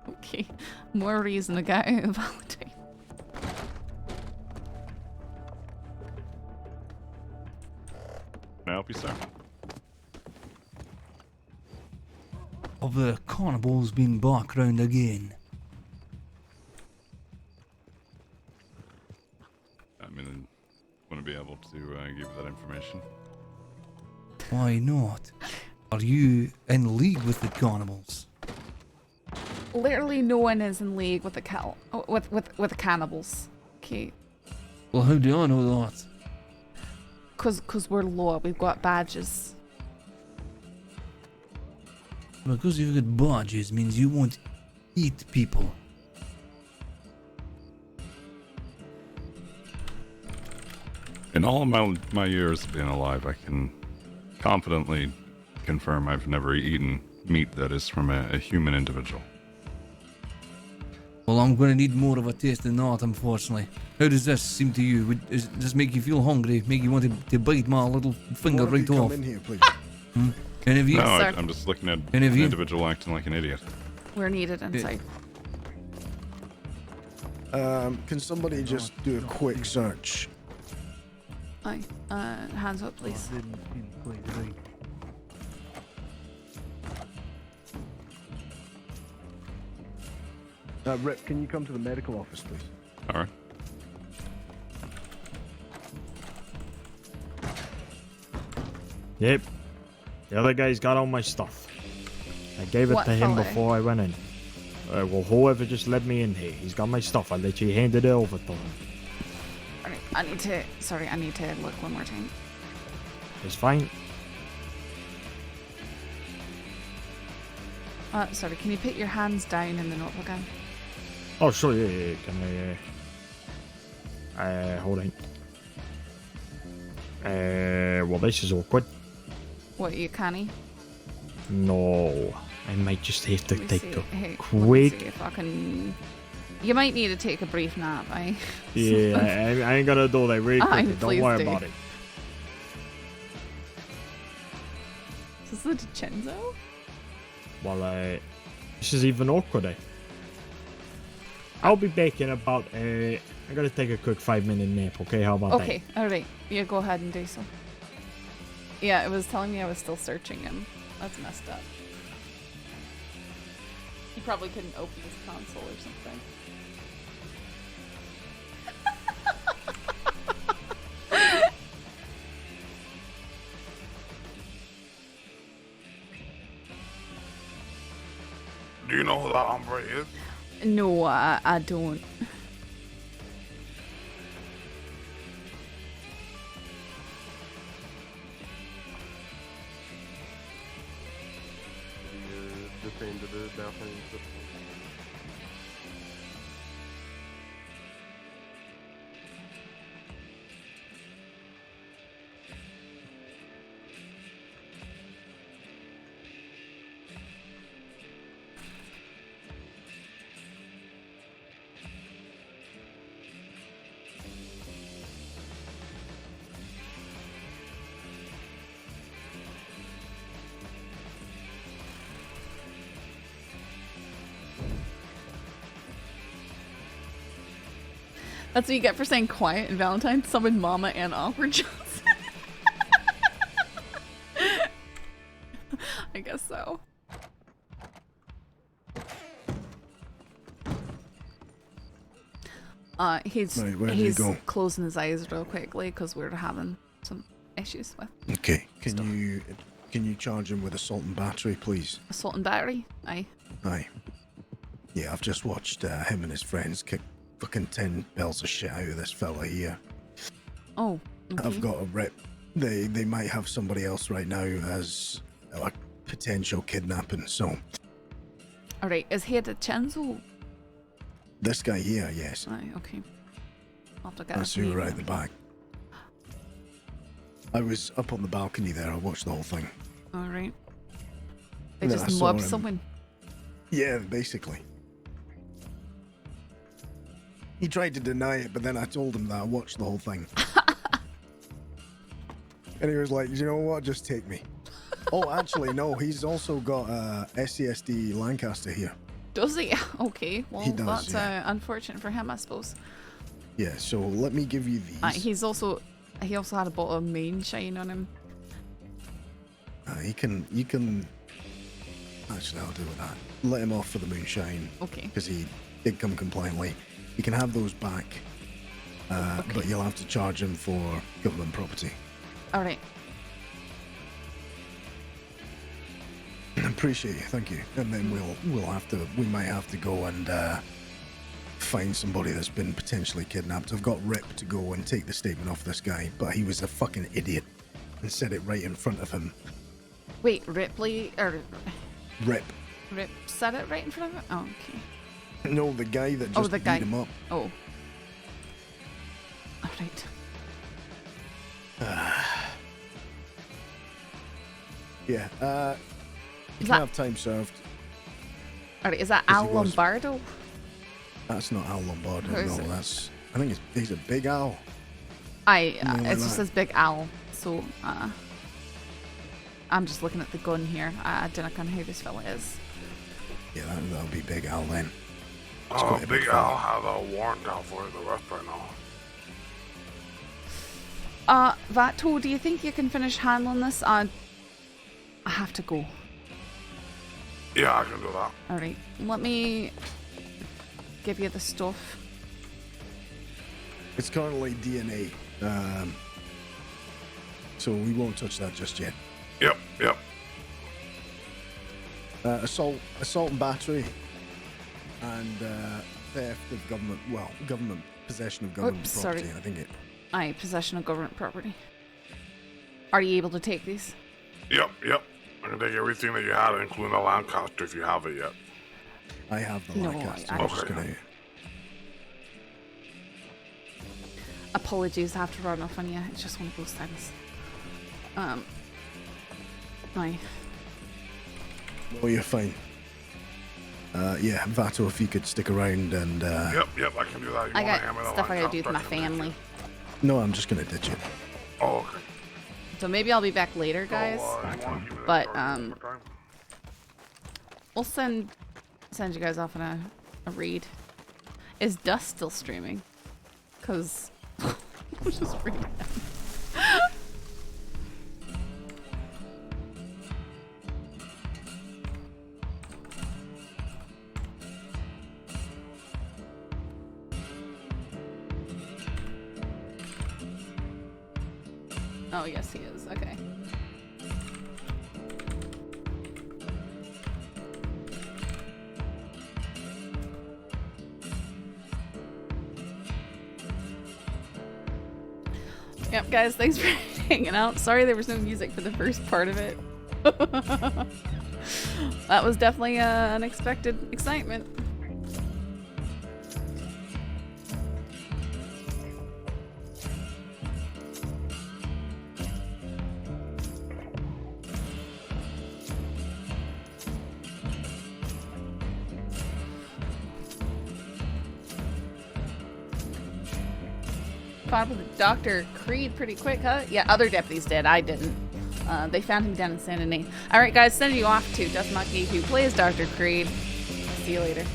Okay. More reason to get out of Valentine. Can I help you, sir? Have the cannibals been back round again? I mean, wouldn't be able to give you that information. Why not? Are you in league with the cannibals? Literally no one is in league with the with the cannibals. Okay. Well, how do I know that? Cause we're law, we've got badges. Because you've got badges means you won't eat people. In all of my years of being alive, I can confidently confirm I've never eaten meat that is from a human individual. Well, I'm going to need more of a taste than that, unfortunately. How does this seem to you? Does this make you feel hungry? Make you want to bite my little finger More of right you off? come in here, please. Any of you? No, I'm just looking at an individual acting like an idiot. We're needed inside. Can somebody just do a quick search? Aye. Hands up, please. Rip, can you come to the medical office, please? All right. Yep. The other guy's got all my stuff. I gave it What to him fella? before I went in. Well, whoever just let me in here, he's got my stuff. I'll let you hand it over to him. Alright, I need to look one more time. It's fine. Sorry, can you put your hands down in the notebook again? Oh, sure, yeah. Can I, hold on. Well, this is awkward. What, you canny? No, I might just have to Let me take see. a Hey, let me quick... see if I can... You might need to take a brief nap, eh? Yeah, I ain't gonna do that very Aye, quickly. Don't please worry do. about it. Is this the DiCenzo? Well, this is even awkward. I'll be back in about, I gotta take a quick 5-minute nap, okay? How about that? Okay, alright. Yeah, go ahead and do so. Yeah, it was telling me I was still searching him. That's messed up. He probably couldn't open his console or something. Do you know who that hombre is? No, I don't. That's what you get for saying quiet and Valentine. Summon Mama and Awkward Johnson. I guess so. He's Right, where did he go? closing his eyes real quickly because we're having some issues with Okay, can you charge him with assault and battery, please? assault and battery. Aye. Aye. Yeah, I've just watched him and his friends kick fucking 10 bells of shit out of this fella here. Oh. Okay. I've got a rep. They might have somebody else right now as a potential kidnapping, so. Alright, is he at the Chenzo? This guy here, yes. Aye, okay. I'll have to get That's his who name right at the back. I was up on the balcony there, I watched the whole thing. Alright. They And then I just saw mobbed him. someone. Yeah, basically. He tried to deny it, but then I told him that I watched the whole thing. And he was like, you know what, just take me. Oh, actually, no, he's also got SCSD Lancaster here. Does he? Okay, well, He does, that's yeah. unfortunate for him, I suppose. Yeah, so let me give you these. He also had a bottle of moonshine on him. You can. Actually, I'll do with that. Let him off for the moonshine. Okay. Because he did come compliantly. You can have those back, but you'll have to charge him for government property. All right. Appreciate you, thank you. And then we might have to go and find somebody that's been potentially kidnapped. I've got Rip to go and take the statement off this guy, but he was a fucking idiot and said it right in front of him. Wait, Ripley or Rip. Rip said it right in front of him? Oh, okay. No, the guy that just the beat guy. him up. Oh. All right. Yeah, you Is can that- have time served. All right, is that Yes, Al he was. Lombardo? That's not Al Lombardo, Who is no, it? that's... I think he's a big owl. It Something like just that. says Big Al, so I'm just looking at the gun here. I don't know who this fella is. Yeah, that'll be Big Al then. It's Oh, quite a Big big Al fella. has a warrant out for the arrest right now. Vato, do you think you can finish handling this? I have to go. Yeah, I can do that. All right, let me give you the stuff. It's currently DNA, so we won't touch that just yet. Yep. Assault and battery, and theft of government possession of government Oops, property. sorry. I think it. Aye, possession of government property. Are you able to take these? Yep. I can take everything that you had, including the Lancaster, if you have it yet. I have the No, Lancaster. I- I'm just gonna. Apologies, I have to run off on you. It's just one of those things. Aye. Oh, you're fine. Yeah, Vato, if you could stick around and. Yep, I can do that. You I wanna hand got me the stuff I gotta do with my Lancaster, I can take family. No, I'm just gonna ditch it. Oh, okay. So maybe I'll be back later, guys. But we'll send you guys off on a raid. Is Dust still streaming? Cause we'll just raid him. Oh, yes, he is. Okay. Yep, guys, thanks for hanging out. Sorry there was no music for the first part of it. That was definitely unexpected excitement. Found with Dr. Creed pretty quick, huh? Yeah, other deputies did. I didn't. They found him down in Saint Denis. Alright, guys, sending you off to Dust Monkey, who plays Dr. Creed. See you later.